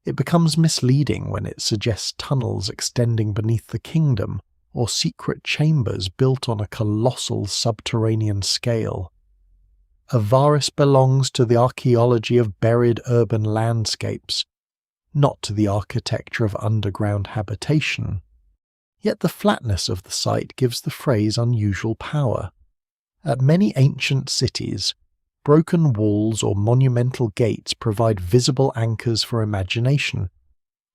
It becomes misleading when it suggests tunnels extending beneath the kingdom or secret chambers built on a colossal subterranean scale. Avaris belongs to the archaeology of buried urban landscapes, not to the architecture of underground habitation. Yet the flatness of the site gives the phrase unusual power. At many ancient cities, broken walls or monumental gates provide visible anchors for imagination.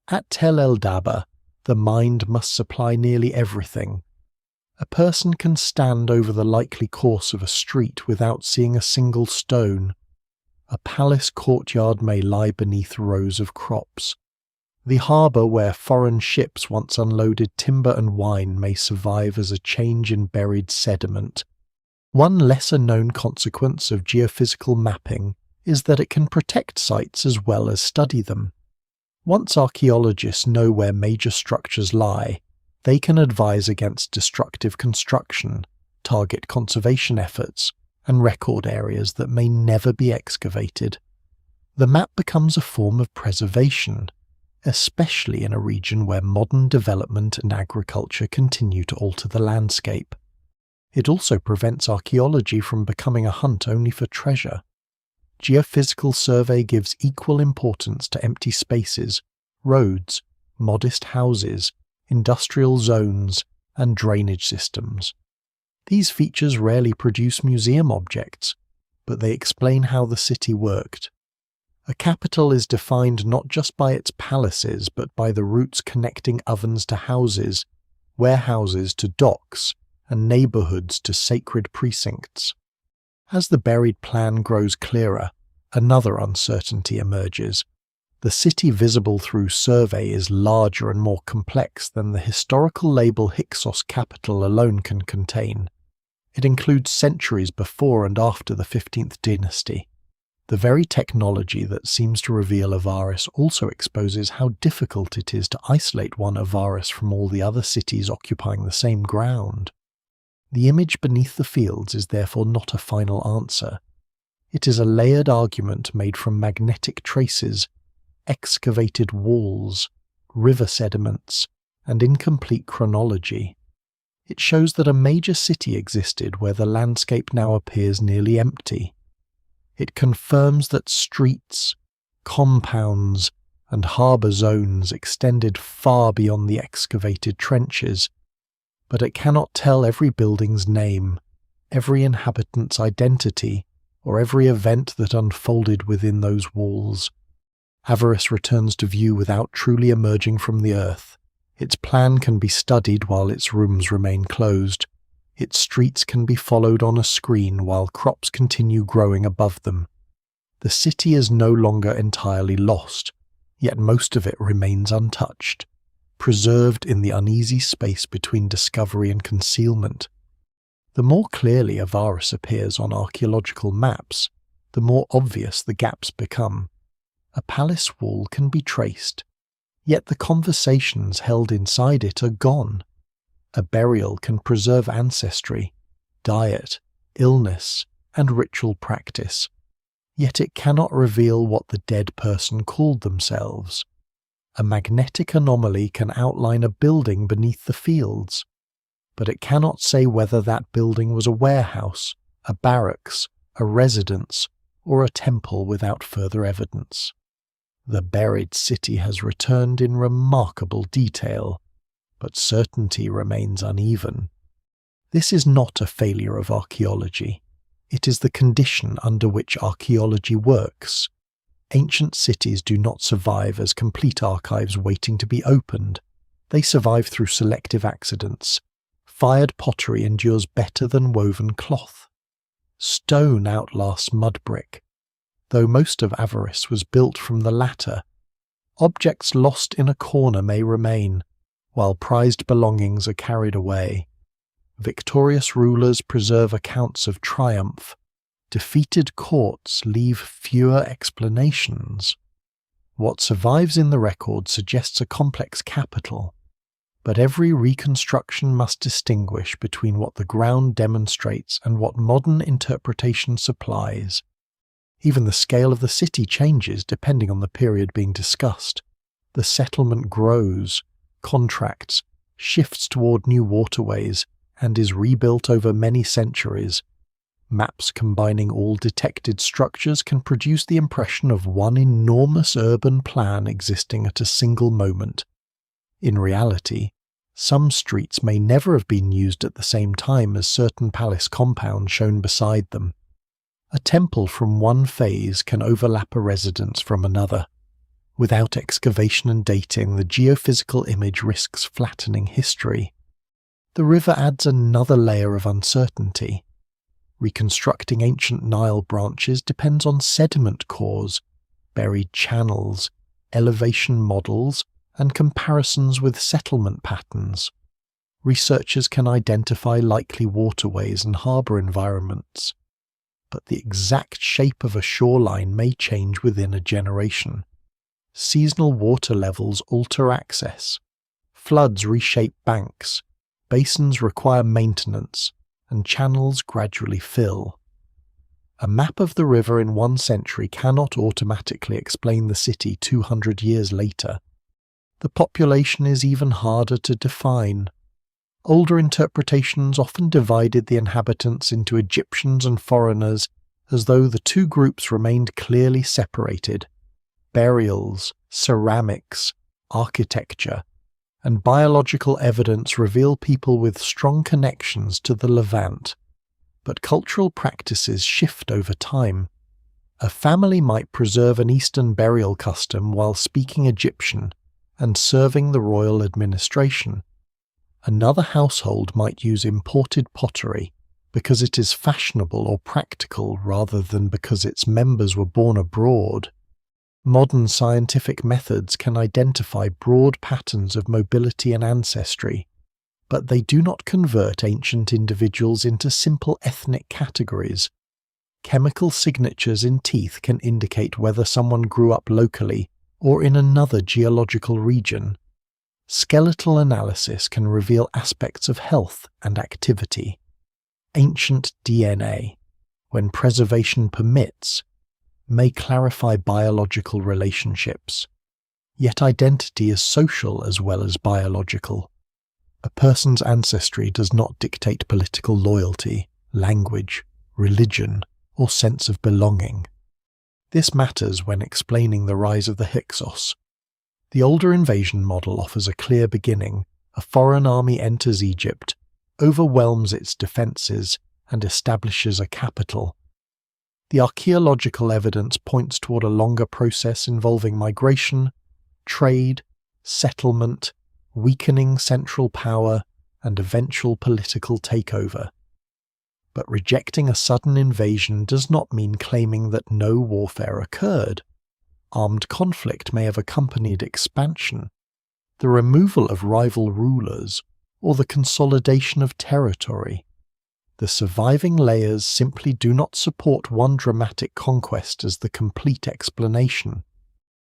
At Tel el-Daba, the mind must supply nearly everything. A person can stand over the likely course of a street without seeing a single stone. A palace courtyard may lie beneath rows of crops. The harbour where foreign ships once unloaded timber and wine may survive as a change in buried sediment. One lesser-known consequence of geophysical mapping is that it can protect sites as well as study them. Once archaeologists know where major structures lie, they can advise against destructive construction, target conservation efforts, and record areas that may never be excavated. The map becomes a form of preservation, especially in a region where modern development and agriculture continue to alter the landscape. It also prevents archaeology from becoming a hunt only for treasure. Geophysical survey gives equal importance to empty spaces, roads, modest houses, industrial zones, and drainage systems. These features rarely produce museum objects, but they explain how the city worked. A capital is defined not just by its palaces, but by the routes connecting ovens to houses, warehouses to docks, and neighbourhoods to sacred precincts. As the buried plan grows clearer, another uncertainty emerges. The city visible through survey is larger and more complex than the historical label Hyksos capital alone can contain. It includes centuries before and after the 15th Dynasty. The very technology that seems to reveal Avaris also exposes how difficult it is to isolate one Avaris from all the other cities occupying the same ground. The image beneath the fields is therefore not a final answer. It is a layered argument made from magnetic traces, excavated walls, river sediments, and incomplete chronology. It shows that a major city existed where the landscape now appears nearly empty. It confirms that streets, compounds, and harbour zones extended far beyond the excavated trenches, but it cannot tell every building's name, every inhabitant's identity, or every event that unfolded within those walls. Avaris returns to view without truly emerging from the earth. Its plan can be studied while its rooms remain closed. Its streets can be followed on a screen while crops continue growing above them. The city is no longer entirely lost, yet most of it remains untouched, preserved in the uneasy space between discovery and concealment. The more clearly Avaris appears on archaeological maps, the more obvious the gaps become. A palace wall can be traced, yet the conversations held inside it are gone. A burial can preserve ancestry, diet, illness, and ritual practice, yet it cannot reveal what the dead person called themselves. A magnetic anomaly can outline a building beneath the fields, but it cannot say whether that building was a warehouse, a barracks, a residence, or a temple without further evidence. The buried city has returned in remarkable detail, but certainty remains uneven. This is not a failure of archaeology. It is the condition under which archaeology works. Ancient cities do not survive as complete archives waiting to be opened. They survive through selective accidents. Fired pottery endures better than woven cloth. Stone outlasts mud brick, though most of Avaris was built from the latter. Objects lost in a corner may remain, while prized belongings are carried away. Victorious rulers preserve accounts of triumph. Defeated courts leave fewer explanations. What survives in the record suggests a complex capital, but every reconstruction must distinguish between what the ground demonstrates and what modern interpretation supplies. Even the scale of the city changes depending on the period being discussed. The settlement grows, contracts, shifts toward new waterways, and is rebuilt over many centuries. Maps combining all detected structures can produce the impression of one enormous urban plan existing at a single moment. In reality, some streets may never have been used at the same time as certain palace compounds shown beside them. A temple from one phase can overlap a residence from another. Without excavation and dating, the geophysical image risks flattening history. The river adds another layer of uncertainty. Reconstructing ancient Nile branches depends on sediment cores, buried channels, elevation models, and comparisons with settlement patterns. Researchers can identify likely waterways and harbour environments, but the exact shape of a shoreline may change within a generation. Seasonal water levels alter access. Floods reshape banks. Basins require maintenance, and channels gradually fill. A map of the river in one century cannot automatically explain the city 200 years later. The population is even harder to define. Older interpretations often divided the inhabitants into Egyptians and foreigners, as though the two groups remained clearly separated. Burials, ceramics, architecture, and biological evidence reveal people with strong connections to the Levant. But cultural practices shift over time. A family might preserve an Eastern burial custom while speaking Egyptian and serving the royal administration. Another household might use imported pottery because it is fashionable or practical rather than because its members were born abroad. Modern scientific methods can identify broad patterns of mobility and ancestry, but they do not convert ancient individuals into simple ethnic categories. Chemical signatures in teeth can indicate whether someone grew up locally or in another geological region. Skeletal analysis can reveal aspects of health and activity. Ancient DNA, when preservation permits, may clarify biological relationships. Yet identity is social as well as biological. A person's ancestry does not dictate political loyalty, language, religion, or sense of belonging. This matters when explaining the rise of the Hyksos. The older invasion model offers a clear beginning. A foreign army enters Egypt, overwhelms its defences, and establishes a capital. The archaeological evidence points toward a longer process involving migration, trade, settlement, weakening central power, and eventual political takeover. But rejecting a sudden invasion does not mean claiming that no warfare occurred. Armed conflict may have accompanied expansion, the removal of rival rulers, or the consolidation of territory. The surviving layers simply do not support one dramatic conquest as the complete explanation.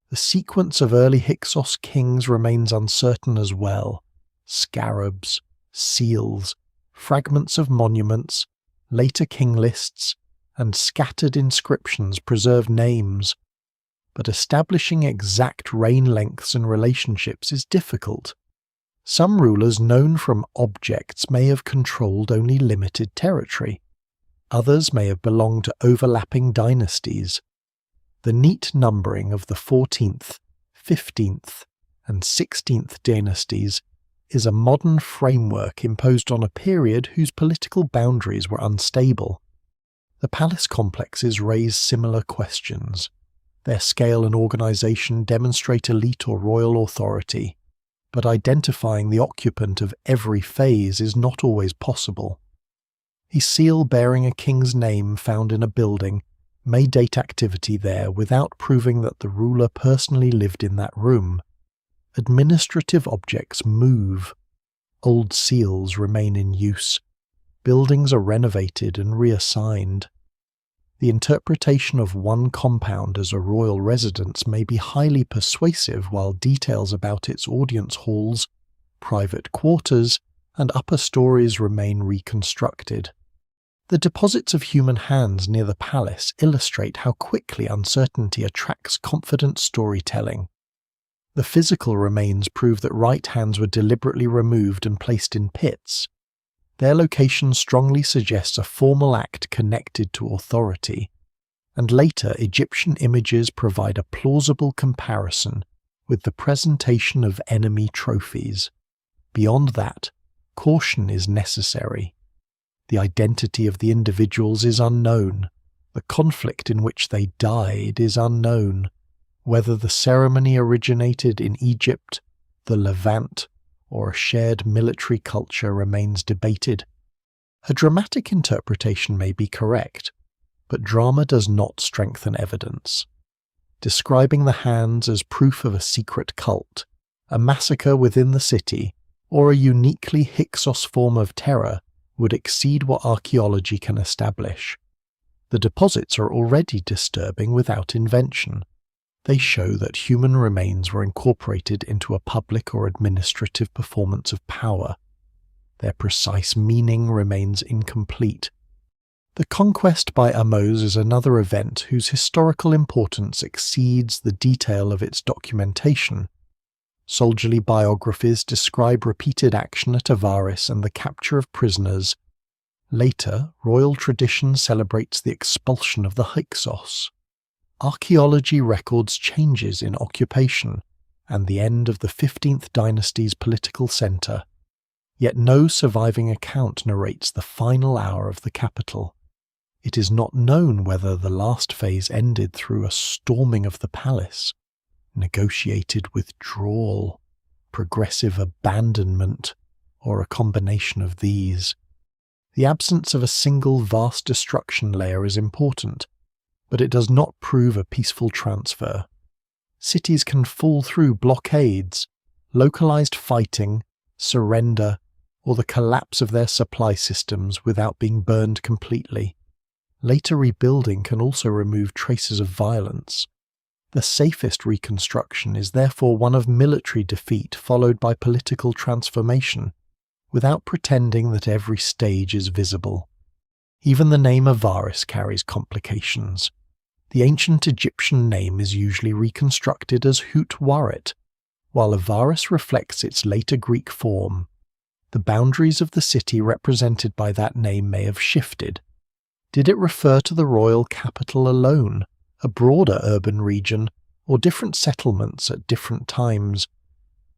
The sequence of early Hyksos kings remains uncertain as well. Scarabs, seals, fragments of monuments, later king lists, and scattered inscriptions preserve names. But establishing exact reign lengths and relationships is difficult. Some rulers known from objects may have controlled only limited territory. Others may have belonged to overlapping dynasties. The neat numbering of the 14th, 15th, and 16th dynasties is a modern framework imposed on a period whose political boundaries were unstable. The palace complexes raise similar questions. Their scale and organization demonstrate elite or royal authority, but identifying the occupant of every phase is not always possible. A seal bearing a king's name found in a building may date activity there without proving that the ruler personally lived in that room. Administrative objects move. Old seals remain in use. Buildings are renovated and reassigned. The interpretation of one compound as a royal residence may be highly persuasive, while details about its audience halls, private quarters, and upper stories remain reconstructed. The deposits of human hands near the palace illustrate how quickly uncertainty attracts confident storytelling. The physical remains prove that right hands were deliberately removed and placed in pits. Their location strongly suggests a formal act connected to authority, and later Egyptian images provide a plausible comparison with the presentation of enemy trophies. Beyond that, caution is necessary. The identity of the individuals is unknown. The conflict in which they died is unknown. Whether the ceremony originated in Egypt, the Levant, or a shared military culture remains debated. A dramatic interpretation may be correct, but drama does not strengthen evidence. Describing the hands as proof of a secret cult, a massacre within the city, or a uniquely Hyksos form of terror would exceed what archaeology can establish. The deposits are already disturbing without invention. They show that human remains were incorporated into a public or administrative performance of power. Their precise meaning remains incomplete. The conquest by Ahmose is another event whose historical importance exceeds the detail of its documentation. Soldierly biographies describe repeated action at Avaris and the capture of prisoners. Later, royal tradition celebrates the expulsion of the Hyksos. Archaeology records changes in occupation and the end of the 15th dynasty's political centre, yet no surviving account narrates the final hour of the capital. It is not known whether the last phase ended through a storming of the palace, negotiated withdrawal, progressive abandonment, or a combination of these. The absence of a single vast destruction layer is important, but it does not prove a peaceful transfer. Cities can fall through blockades, localized fighting, surrender, or the collapse of their supply systems without being burned completely. Later rebuilding can also remove traces of violence. The safest reconstruction is therefore one of military defeat followed by political transformation, without pretending that every stage is visible. Even the name Avaris carries complications. The ancient Egyptian name is usually reconstructed as Hut-Waret, while Avaris reflects its later Greek form. The boundaries of the city represented by that name may have shifted. Did it refer to the royal capital alone, a broader urban region, or different settlements at different times?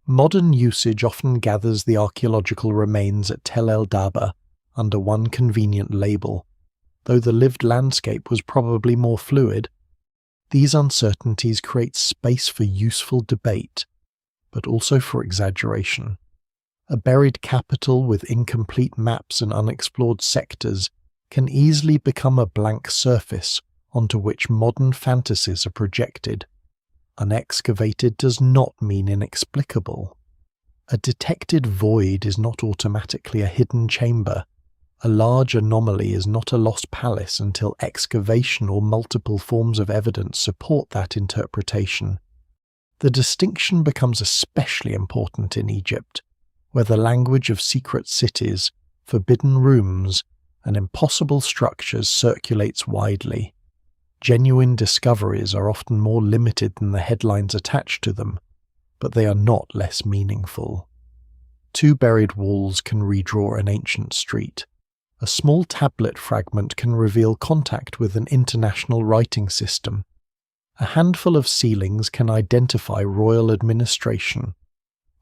Modern usage often gathers the archaeological remains at Tel el-Daba under one convenient label, though the lived landscape was probably more fluid. These uncertainties create space for useful debate, but also for exaggeration. A buried capital with incomplete maps and unexplored sectors can easily become a blank surface onto which modern fantasies are projected. Unexcavated does not mean inexplicable. A detected void is not automatically a hidden chamber. A large anomaly is not a lost palace until excavation or multiple forms of evidence support that interpretation. The distinction becomes especially important in Egypt, where the language of secret cities, forbidden rooms, and impossible structures circulates widely. Genuine discoveries are often more limited than the headlines attached to them, but they are not less meaningful. Two buried walls can redraw an ancient street. A small tablet fragment can reveal contact with an international writing system. A handful of ceilings can identify royal administration.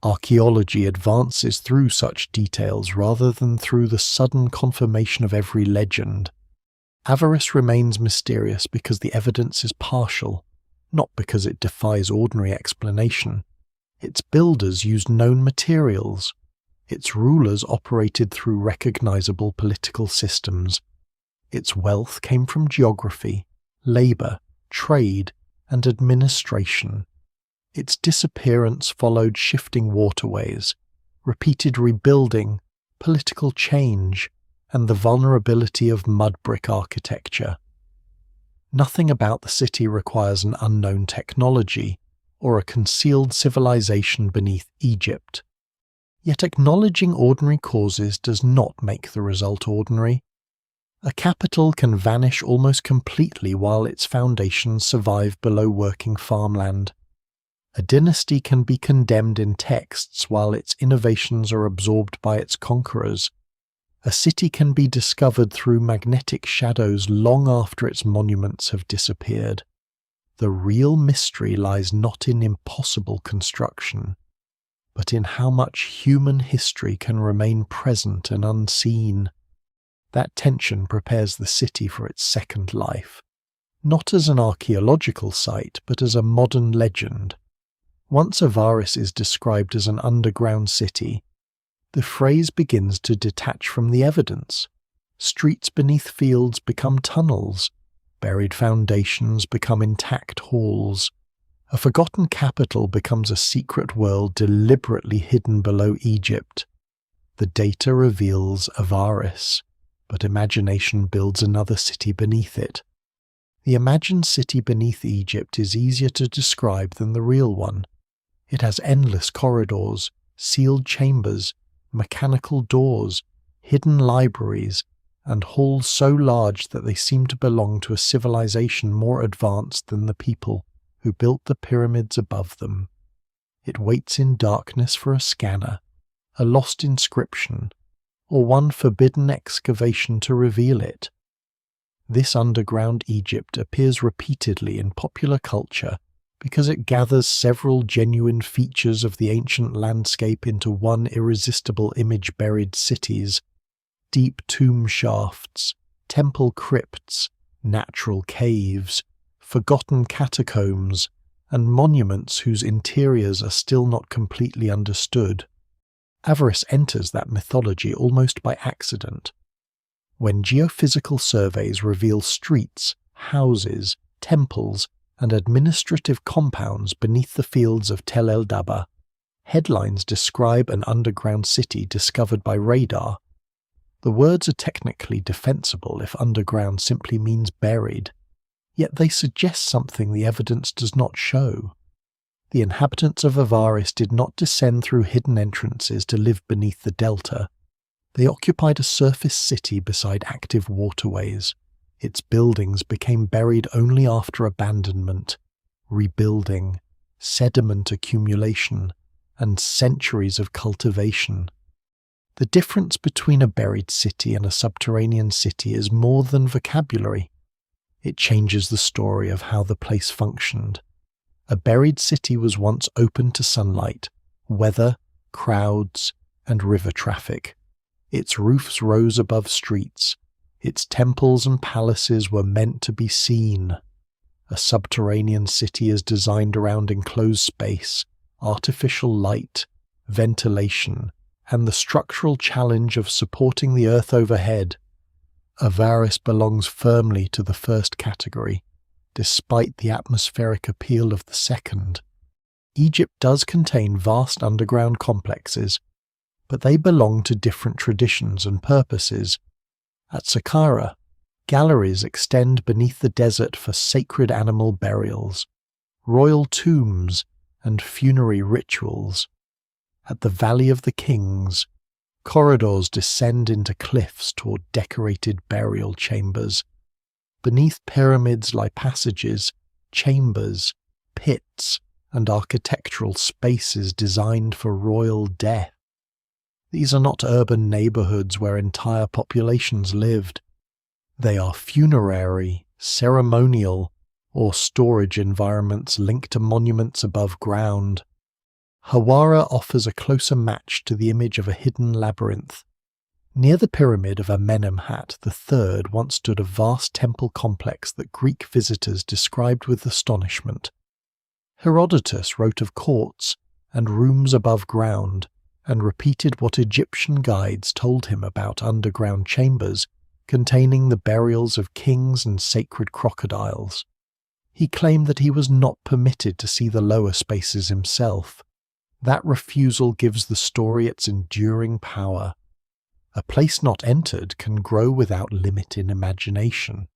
Archaeology advances through such details rather than through the sudden confirmation of every legend. Avaris remains mysterious because the evidence is partial, not because it defies ordinary explanation. Its builders used known materials. Its rulers operated through recognizable political systems. Its wealth came from geography, labor, trade, and administration. Its disappearance followed shifting waterways, repeated rebuilding, political change, and the vulnerability of mud brick architecture. Nothing about the city requires an unknown technology or a concealed civilization beneath Egypt. Yet acknowledging ordinary causes does not make the result ordinary. A capital can vanish almost completely while its foundations survive below working farmland. A dynasty can be condemned in texts while its innovations are absorbed by its conquerors. A city can be discovered through magnetic shadows long after its monuments have disappeared. The real mystery lies not in impossible construction, but in how much human history can remain present and unseen. That tension prepares the city for its second life, not as an archaeological site, but as a modern legend. Once Avaris is described as an underground city, the phrase begins to detach from the evidence. Streets beneath fields become tunnels. Buried foundations become intact halls. A forgotten capital becomes a secret world deliberately hidden below Egypt. The data reveals Avaris, but imagination builds another city beneath it. The imagined city beneath Egypt is easier to describe than the real one. It has endless corridors, sealed chambers, mechanical doors, hidden libraries, and halls so large that they seem to belong to a civilization more advanced than the people who built the pyramids above them. It waits in darkness for a scanner, a lost inscription, or one forbidden excavation to reveal it. This underground Egypt appears repeatedly in popular culture because it gathers several genuine features of the ancient landscape into one irresistible image: buried cities, deep tomb shafts, temple crypts, natural caves, forgotten catacombs, and monuments whose interiors are still not completely understood. Avaris enters that mythology almost by accident. When geophysical surveys reveal streets, houses, temples, and administrative compounds beneath the fields of Tel el-Daba, headlines describe an underground city discovered by radar. The words are technically defensible if underground simply means buried, yet they suggest something the evidence does not show. The inhabitants of Avaris did not descend through hidden entrances to live beneath the delta. They occupied a surface city beside active waterways. Its buildings became buried only after abandonment, rebuilding, sediment accumulation, and centuries of cultivation. The difference between a buried city and a subterranean city is more than vocabulary. It changes the story of how the place functioned. A buried city was once open to sunlight, weather, crowds, and river traffic. Its roofs rose above streets. Its temples and palaces were meant to be seen. A subterranean city is designed around enclosed space, artificial light, ventilation, and the structural challenge of supporting the earth overhead. Avaris belongs firmly to the first category, despite the atmospheric appeal of the second. Egypt does contain vast underground complexes, but they belong to different traditions and purposes. At Saqqara, galleries extend beneath the desert for sacred animal burials, royal tombs, and funerary rituals. At the Valley of the Kings, corridors descend into cliffs toward decorated burial chambers. Beneath pyramids lie passages, chambers, pits, and architectural spaces designed for royal death. These are not urban neighborhoods where entire populations lived. They are funerary, ceremonial, or storage environments linked to monuments above ground. Hawara offers a closer match to the image of a hidden labyrinth. Near the pyramid of Amenemhat III once stood a vast temple complex that Greek visitors described with astonishment. Herodotus wrote of courts and rooms above ground, and repeated what Egyptian guides told him about underground chambers containing the burials of kings and sacred crocodiles. He claimed that he was not permitted to see the lower spaces himself. That refusal gives the story its enduring power. A place not entered can grow without limit in imagination.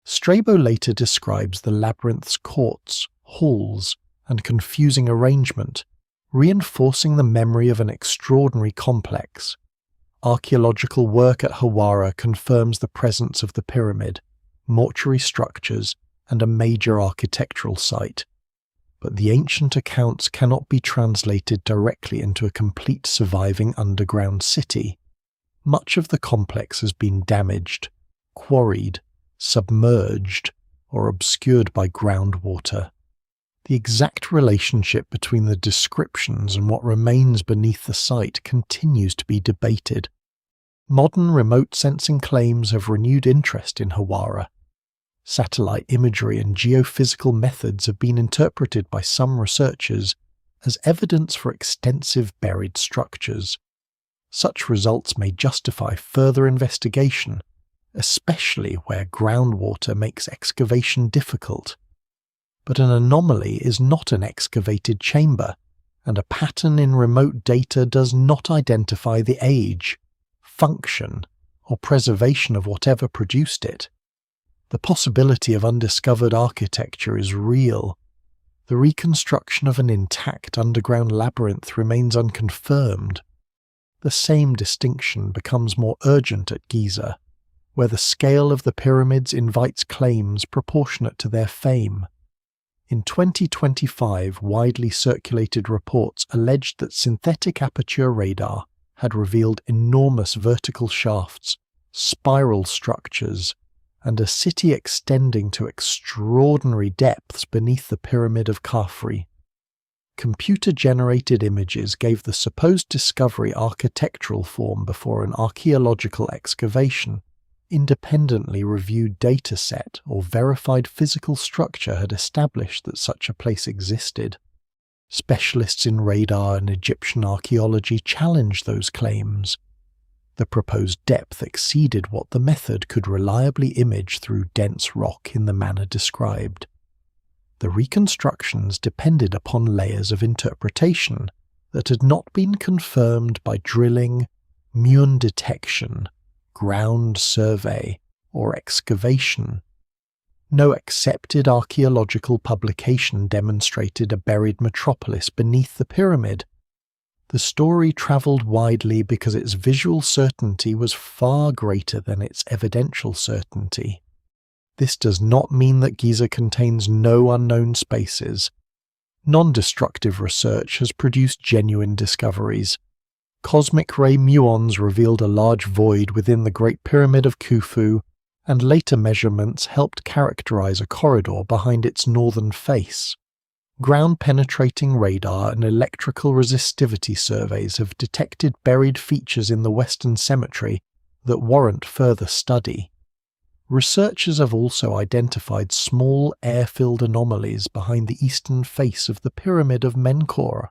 Strabo later describes the labyrinth's courts, halls, and confusing arrangement, reinforcing the memory of an extraordinary complex. Archaeological work at Hawara confirms the presence of the pyramid, mortuary structures, and a major architectural site. But the ancient accounts cannot be translated directly into a complete surviving underground city. Much of the complex has been damaged, quarried, submerged, or obscured by groundwater. The exact relationship between the descriptions and what remains beneath the site continues to be debated. Modern remote sensing claims have renewed interest in Hawara. Satellite imagery and geophysical methods have been interpreted by some researchers as evidence for extensive buried structures. Such results may justify further investigation, especially where groundwater makes excavation difficult. But an anomaly is not an excavated chamber, and a pattern in remote data does not identify the age, function, or preservation of whatever produced it. The possibility of undiscovered architecture is real. The reconstruction of an intact underground labyrinth remains unconfirmed. The same distinction becomes more urgent at Giza, where the scale of the pyramids invites claims proportionate to their fame. In 2025, widely circulated reports alleged that synthetic aperture radar had revealed enormous vertical shafts, spiral structures, and a city extending to extraordinary depths beneath the Pyramid of Khafre. Computer-generated images gave the supposed discovery architectural form before an archaeological excavation. Independently reviewed dataset or verified physical structure had established that such a place existed. Specialists in radar and Egyptian archaeology challenged those claims. The proposed depth exceeded what the method could reliably image through dense rock in the manner described. The reconstructions depended upon layers of interpretation that had not been confirmed by drilling, muon detection, ground survey, or excavation. No accepted archaeological publication demonstrated a buried metropolis beneath the pyramid. The story travelled widely because its visual certainty was far greater than its evidential certainty. This does not mean that Giza contains no unknown spaces. Non-destructive research has produced genuine discoveries. Cosmic ray muons revealed a large void within the Great Pyramid of Khufu, and later measurements helped characterize a corridor behind its northern face. Ground-penetrating radar and electrical resistivity surveys have detected buried features in the Western Cemetery that warrant further study. Researchers have also identified small air-filled anomalies behind the eastern face of the Pyramid of Menkaure.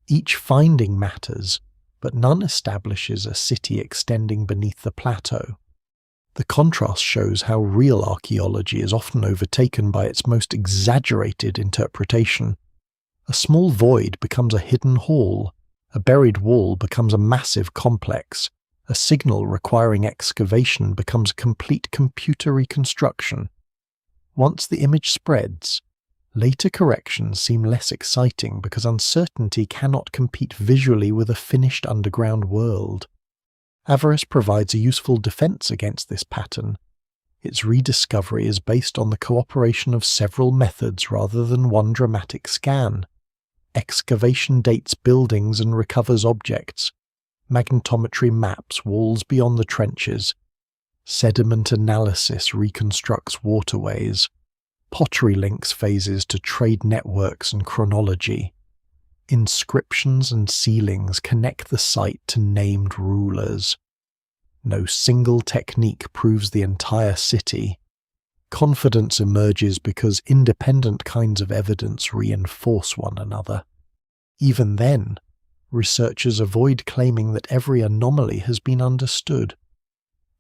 Each finding matters, but none establishes a city extending beneath the plateau. The contrast shows how real archaeology is often overtaken by its most exaggerated interpretation. A small void becomes a hidden hall, a buried wall becomes a massive complex, a signal requiring excavation becomes a complete computer reconstruction. Once the image spreads, later corrections seem less exciting because uncertainty cannot compete visually with a finished underground world. Avaris provides a useful defense against this pattern. Its rediscovery is based on the cooperation of several methods rather than one dramatic scan. Excavation dates buildings and recovers objects. Magnetometry maps walls beyond the trenches. Sediment analysis reconstructs waterways. Pottery links phases to trade networks and chronology. Inscriptions and ceilings connect the site to named rulers. No single technique proves the entire city. Confidence emerges because independent kinds of evidence reinforce one another. Even then, researchers avoid claiming that every anomaly has been understood.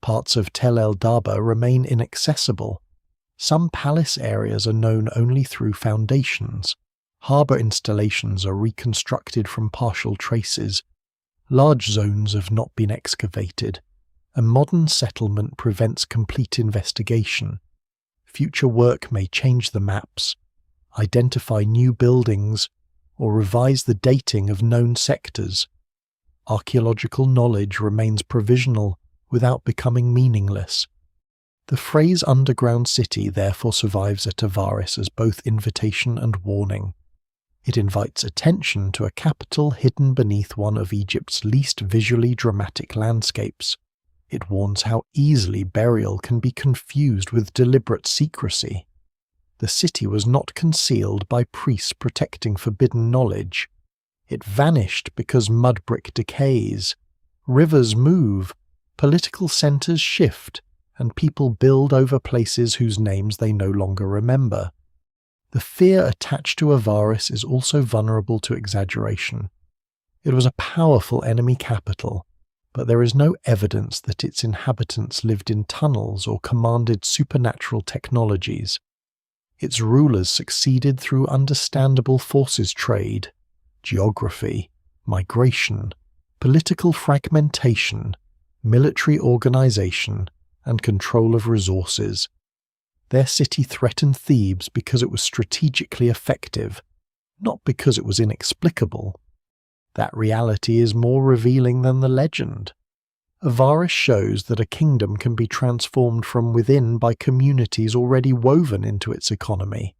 Parts of Tel el-Daba remain inaccessible. Some palace areas are known only through foundations. Harbour installations are reconstructed from partial traces. Large zones have not been excavated. A modern settlement prevents complete investigation. Future work may change the maps, identify new buildings, or revise the dating of known sectors. Archaeological knowledge remains provisional without becoming meaningless. The phrase underground city therefore survives at Avaris as both invitation and warning. It invites attention to a capital hidden beneath one of Egypt's least visually dramatic landscapes. It warns how easily burial can be confused with deliberate secrecy. The city was not concealed by priests protecting forbidden knowledge. It vanished because mud brick decays. Rivers move, political centres shift, and people build over places whose names they no longer remember. The fear attached to Avaris is also vulnerable to exaggeration. It was a powerful enemy capital, but there is no evidence that its inhabitants lived in tunnels or commanded supernatural technologies. Its rulers succeeded through understandable forces trade, geography, migration, political fragmentation, military organization, and control of resources. Their city threatened Thebes because it was strategically effective, not because it was inexplicable. That reality is more revealing than the legend. Avaris shows that a kingdom can be transformed from within by communities already woven into its economy.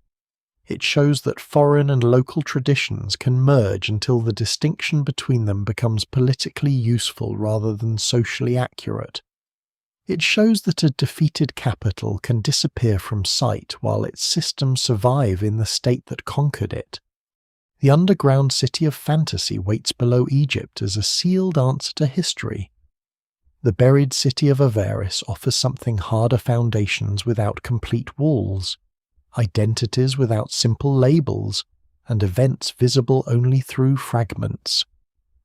It shows that foreign and local traditions can merge until the distinction between them becomes politically useful rather than socially accurate. It shows that a defeated capital can disappear from sight while its systems survive in the state that conquered it. The underground city of fantasy waits below Egypt as a sealed answer to history. The buried city of Avaris offers something harder foundations without complete walls, identities without simple labels, and events visible only through fragments.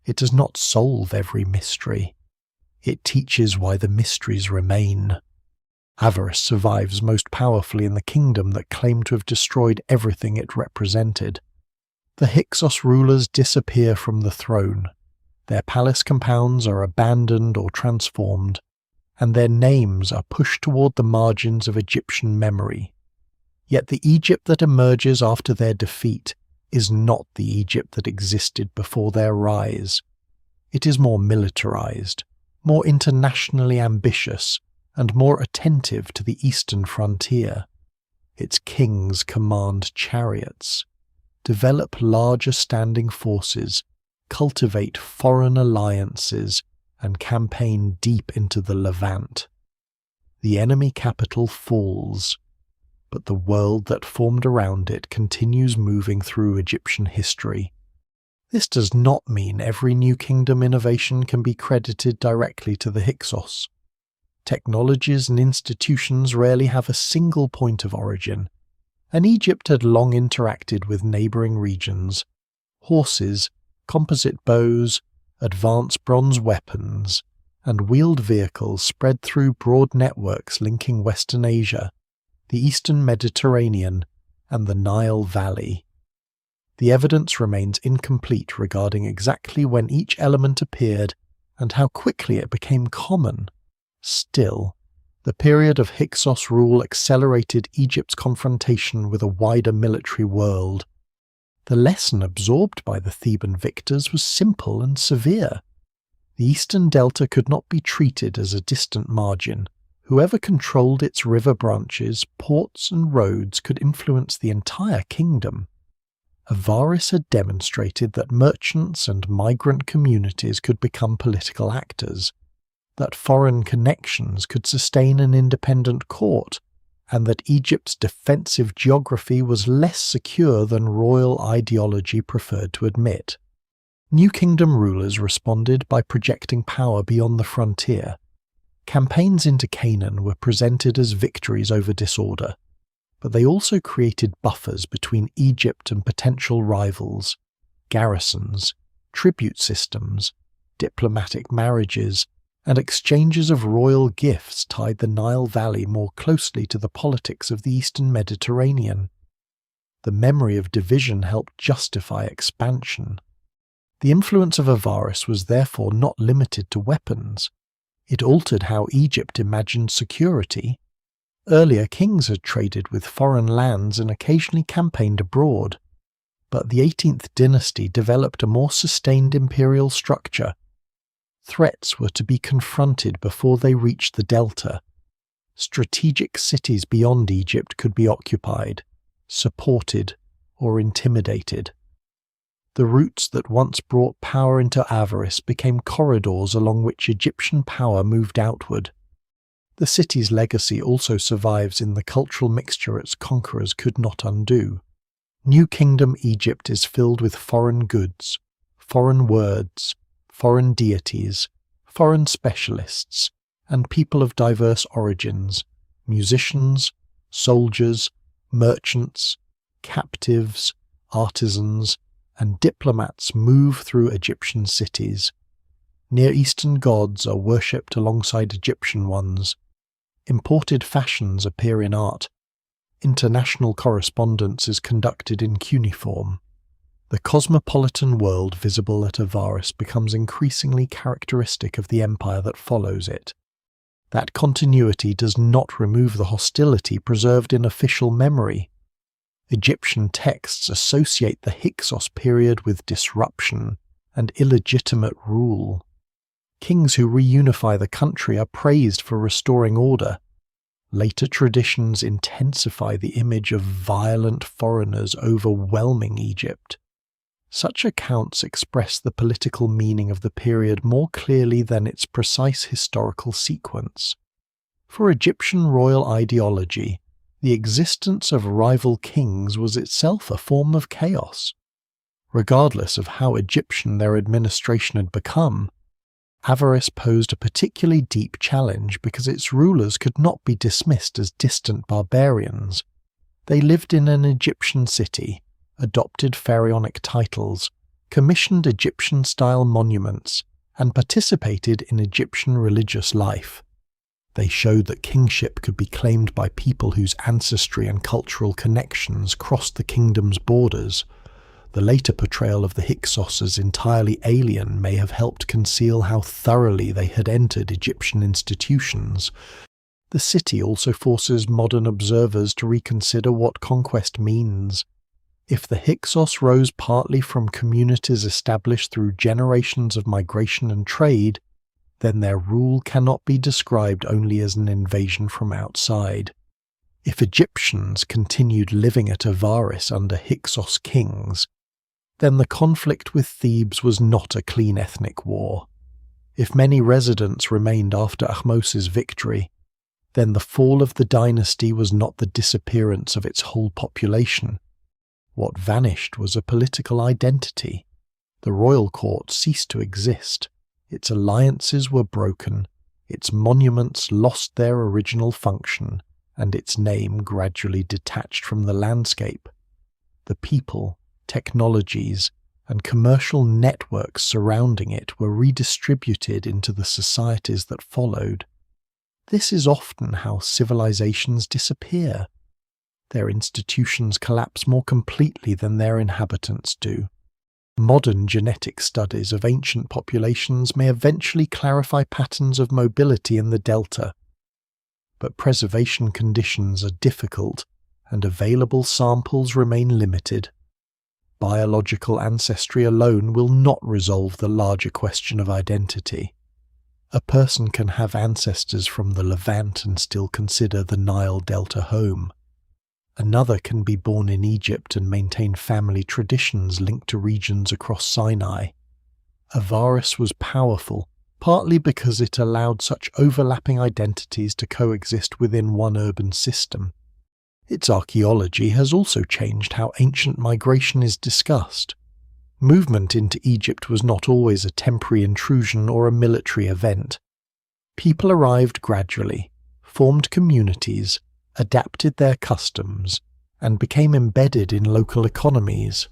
It does not solve every mystery. It teaches why the mysteries remain. Avaris survives most powerfully in the kingdom that claimed to have destroyed everything it represented. The Hyksos rulers disappear from the throne. Their palace compounds are abandoned or transformed, and their names are pushed toward the margins of Egyptian memory. Yet the Egypt that emerges after their defeat is not the Egypt that existed before their rise. It is more militarized, more internationally ambitious, and more attentive to the eastern frontier. Its kings command chariots, develop larger standing forces, cultivate foreign alliances, and campaign deep into the Levant. The enemy capital falls, but the world that formed around it continues moving through Egyptian history. This does not mean every new kingdom innovation can be credited directly to the Hyksos. Technologies and institutions rarely have a single point of origin, and Egypt had long interacted with neighbouring regions. Horses, composite bows, advanced bronze weapons, and wheeled vehicles spread through broad networks linking Western Asia, the Eastern Mediterranean, and the Nile Valley. The evidence remains incomplete regarding exactly when each element appeared and how quickly it became common. Still, the period of Hyksos rule accelerated Egypt's confrontation with a wider military world. The lesson absorbed by the Theban victors was simple and severe. The eastern delta could not be treated as a distant margin. Whoever controlled its river branches, ports, and roads could influence the entire kingdom. Avaris had demonstrated that merchants and migrant communities could become political actors, that foreign connections could sustain an independent court, and that Egypt's defensive geography was less secure than royal ideology preferred to admit. New kingdom rulers responded by projecting power beyond the frontier. Campaigns into Canaan were presented as victories over disorder, but they also created buffers between Egypt and potential rivals, garrisons, tribute systems, diplomatic marriages, and exchanges of royal gifts tied the Nile Valley more closely to the politics of the Eastern Mediterranean. The memory of division helped justify expansion. The influence of Avaris was therefore not limited to weapons. It altered how Egypt imagined security. Earlier kings had traded with foreign lands and occasionally campaigned abroad, but the 18th dynasty developed a more sustained imperial structure. Threats were to be confronted before they reached the delta. Strategic cities beyond Egypt could be occupied, supported, or intimidated. The routes that once brought power into Avaris became corridors along which Egyptian power moved outward. The city's legacy also survives in the cultural mixture its conquerors could not undo. New Kingdom Egypt is filled with foreign goods, foreign words, foreign deities, foreign specialists, and people of diverse origins, musicians, soldiers, merchants, captives, artisans, and diplomats move through Egyptian cities. Near Eastern gods are worshipped alongside Egyptian ones. Imported fashions appear in art. International correspondence is conducted in cuneiform. The cosmopolitan world visible at Avaris becomes increasingly characteristic of the empire that follows it. That continuity does not remove the hostility preserved in official memory. Egyptian texts associate the Hyksos period with disruption and illegitimate rule. Kings who reunify the country are praised for restoring order. Later traditions intensify the image of violent foreigners overwhelming Egypt. Such accounts express the political meaning of the period more clearly than its precise historical sequence. For Egyptian royal ideology, the existence of rival kings was itself a form of chaos. Regardless of how Egyptian their administration had become, Avaris posed a particularly deep challenge because its rulers could not be dismissed as distant barbarians. They lived in an Egyptian city, adopted pharaonic titles, commissioned Egyptian-style monuments, and participated in Egyptian religious life. They showed that kingship could be claimed by people whose ancestry and cultural connections crossed the kingdom's borders. The later portrayal of the Hyksos as entirely alien may have helped conceal how thoroughly they had entered Egyptian institutions. The city also forces modern observers to reconsider what conquest means. If the Hyksos rose partly from communities established through generations of migration and trade, then their rule cannot be described only as an invasion from outside. If Egyptians continued living at Avaris under Hyksos kings, then the conflict with Thebes was not a clean ethnic war. If many residents remained after Ahmose's victory, then the fall of the dynasty was not the disappearance of its whole population. What vanished was a political identity. The royal court ceased to exist, its alliances were broken, its monuments lost their original function, and its name gradually detached from the landscape. The people, technologies, and commercial networks surrounding it were redistributed into the societies that followed. This is often how civilizations disappear. Their institutions collapse more completely than their inhabitants do. Modern genetic studies of ancient populations may eventually clarify patterns of mobility in the delta, but preservation conditions are difficult and available samples remain limited. Biological ancestry alone will not resolve the larger question of identity. A person can have ancestors from the Levant and still consider the Nile Delta home. Another can be born in Egypt and maintain family traditions linked to regions across Sinai. Avaris was powerful, partly because it allowed such overlapping identities to coexist within one urban system. Its archaeology has also changed how ancient migration is discussed. Movement into Egypt was not always a temporary intrusion or a military event. People arrived gradually, formed communities, adapted their customs, and became embedded in local economies.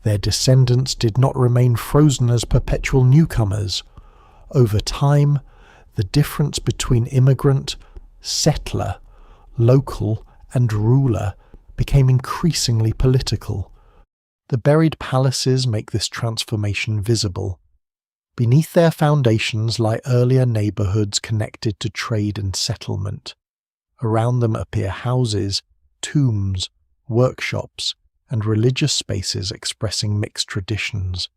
Their descendants did not remain frozen as perpetual newcomers. Over time, the difference between immigrant, settler, local, and ruler became increasingly political. The buried palaces make this transformation visible. Beneath their foundations lie earlier neighborhoods connected to trade and settlement. Around them appear houses, tombs, workshops, and religious spaces expressing mixed traditions.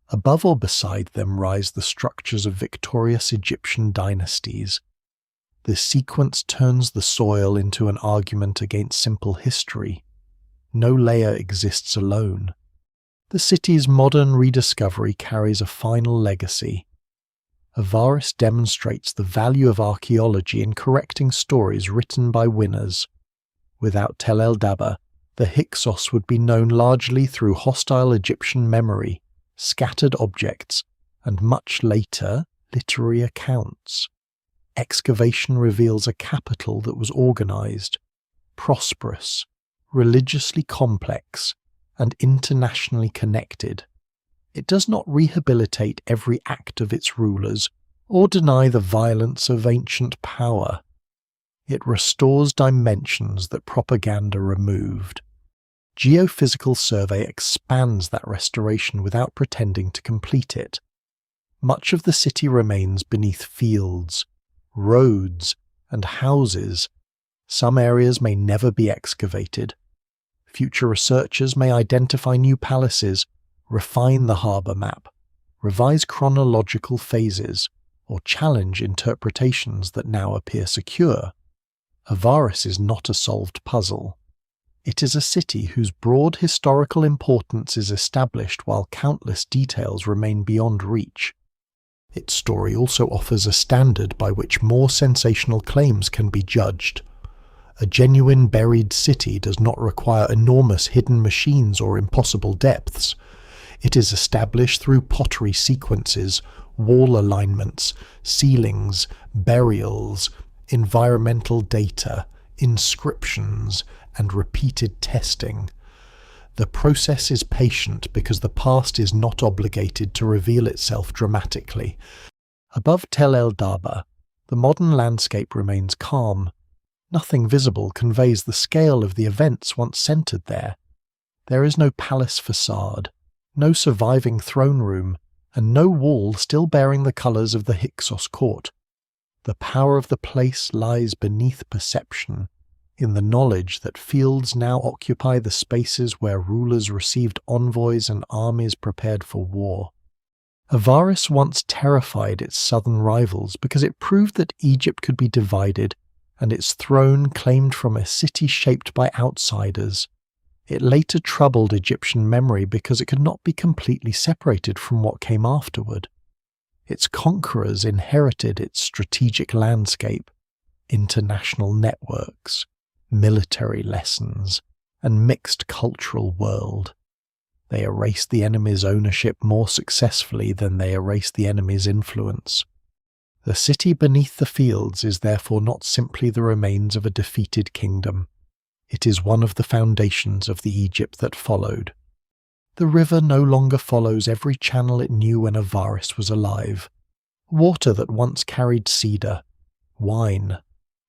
Above or beside them rise the structures of victorious Egyptian dynasties. This sequence turns the soil into an argument against simple history. No layer exists alone. The city's modern rediscovery carries a final legacy. Avaris demonstrates the value of archaeology in correcting stories written by winners. Without el-Daba, the Hyksos would be known largely through hostile Egyptian memory, scattered objects, and much later, literary accounts. Excavation reveals a capital that was organized, prosperous, religiously complex, and internationally connected. It does not rehabilitate every act of its rulers or deny the violence of ancient power. It restores dimensions that propaganda removed. Geophysical survey expands that restoration without pretending to complete it. Much of the city remains beneath fields, roads, and houses. Some areas may never be excavated. Future researchers may identify new palaces, refine the harbour map, revise chronological phases, or challenge interpretations that now appear secure. Avaris is not a solved puzzle. It is a city whose broad historical importance is established while countless details remain beyond reach. Its story also offers a standard by which more sensational claims can be judged. A genuine buried city does not require enormous hidden machines or impossible depths. It is established through pottery sequences, wall alignments, ceilings, burials, environmental data, inscriptions, and repeated testing. The process is patient because the past is not obligated to reveal itself dramatically. Above Tel el-Daba, the modern landscape remains calm. Nothing visible conveys the scale of the events once centered there. There is no palace facade, no surviving throne room, and no wall still bearing the colours of the Hyksos court. The power of the place lies beneath perception, in the knowledge that fields now occupy the spaces where rulers received envoys and armies prepared for war. Avaris once terrified its southern rivals because it proved that Egypt could be divided and its throne claimed from a city shaped by outsiders. It later troubled Egyptian memory because it could not be completely separated from what came afterward. Its conquerors inherited its strategic landscape, international networks, military lessons, and mixed cultural world. They erased the enemy's ownership more successfully than they erased the enemy's influence. The city beneath the fields is therefore not simply the remains of a defeated kingdom. It is one of the foundations of the Egypt that followed. The river no longer follows every channel it knew when Avaris was alive. Water that once carried cedar, wine,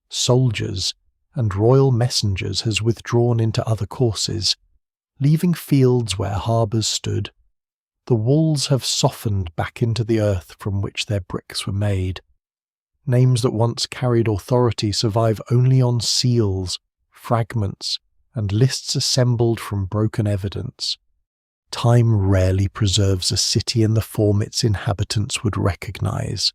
soldiers, and royal messengers has withdrawn into other courses, leaving fields where harbours stood. The walls have softened back into the earth from which their bricks were made. Names that once carried authority survive only on seals, fragments, and lists assembled from broken evidence. Time rarely preserves a city in the form its inhabitants would recognize.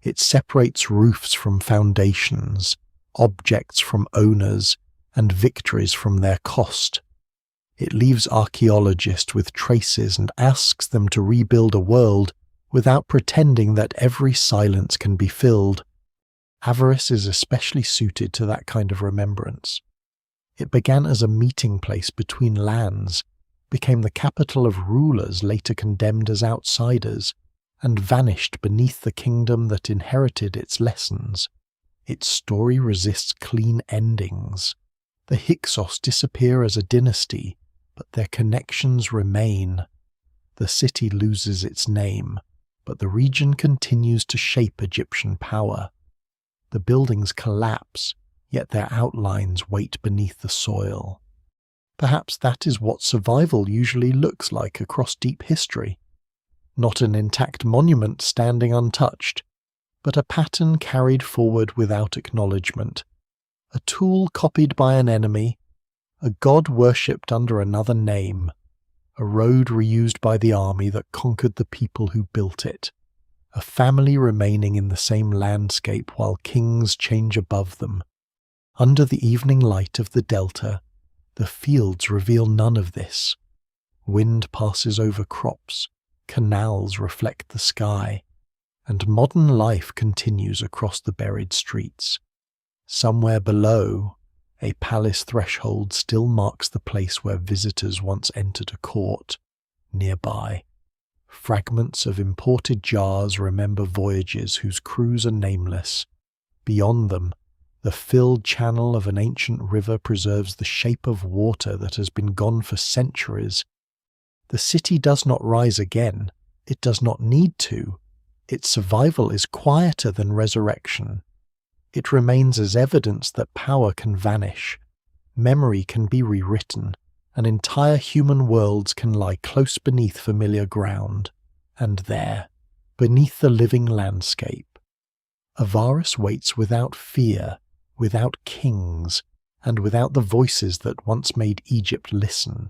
It separates roofs from foundations, objects from owners, and victories from their cost. It leaves archaeologists with traces and asks them to rebuild a world without pretending that every silence can be filled. Avaris is especially suited to that kind of remembrance. It began as a meeting place between lands, became the capital of rulers later condemned as outsiders, and vanished beneath the kingdom that inherited its lessons. Its story resists clean endings. The Hyksos disappear as a dynasty, but their connections remain. The city loses its name, but the region continues to shape Egyptian power. The buildings collapse, yet their outlines wait beneath the soil. Perhaps that is what survival usually looks like across deep history. Not an intact monument standing untouched, but a pattern carried forward without acknowledgement, a tool copied by an enemy, a god worshipped under another name, a road reused by the army that conquered the people who built it, a family remaining in the same landscape while kings change above them. Under the evening light of the delta, the fields reveal none of this. Wind passes over crops, canals reflect the sky, and modern life continues across the buried streets. Somewhere below, a palace threshold still marks the place where visitors once entered a court. Nearby, fragments of imported jars remember voyages whose crews are nameless. Beyond them, the filled channel of an ancient river preserves the shape of water that has been gone for centuries. The city does not rise again. It does not need to. Its survival is quieter than resurrection. It remains as evidence that power can vanish, memory can be rewritten, and entire human worlds can lie close beneath familiar ground. And there, beneath the living landscape, Avaris waits without fear, without kings, and without the voices that once made Egypt listen.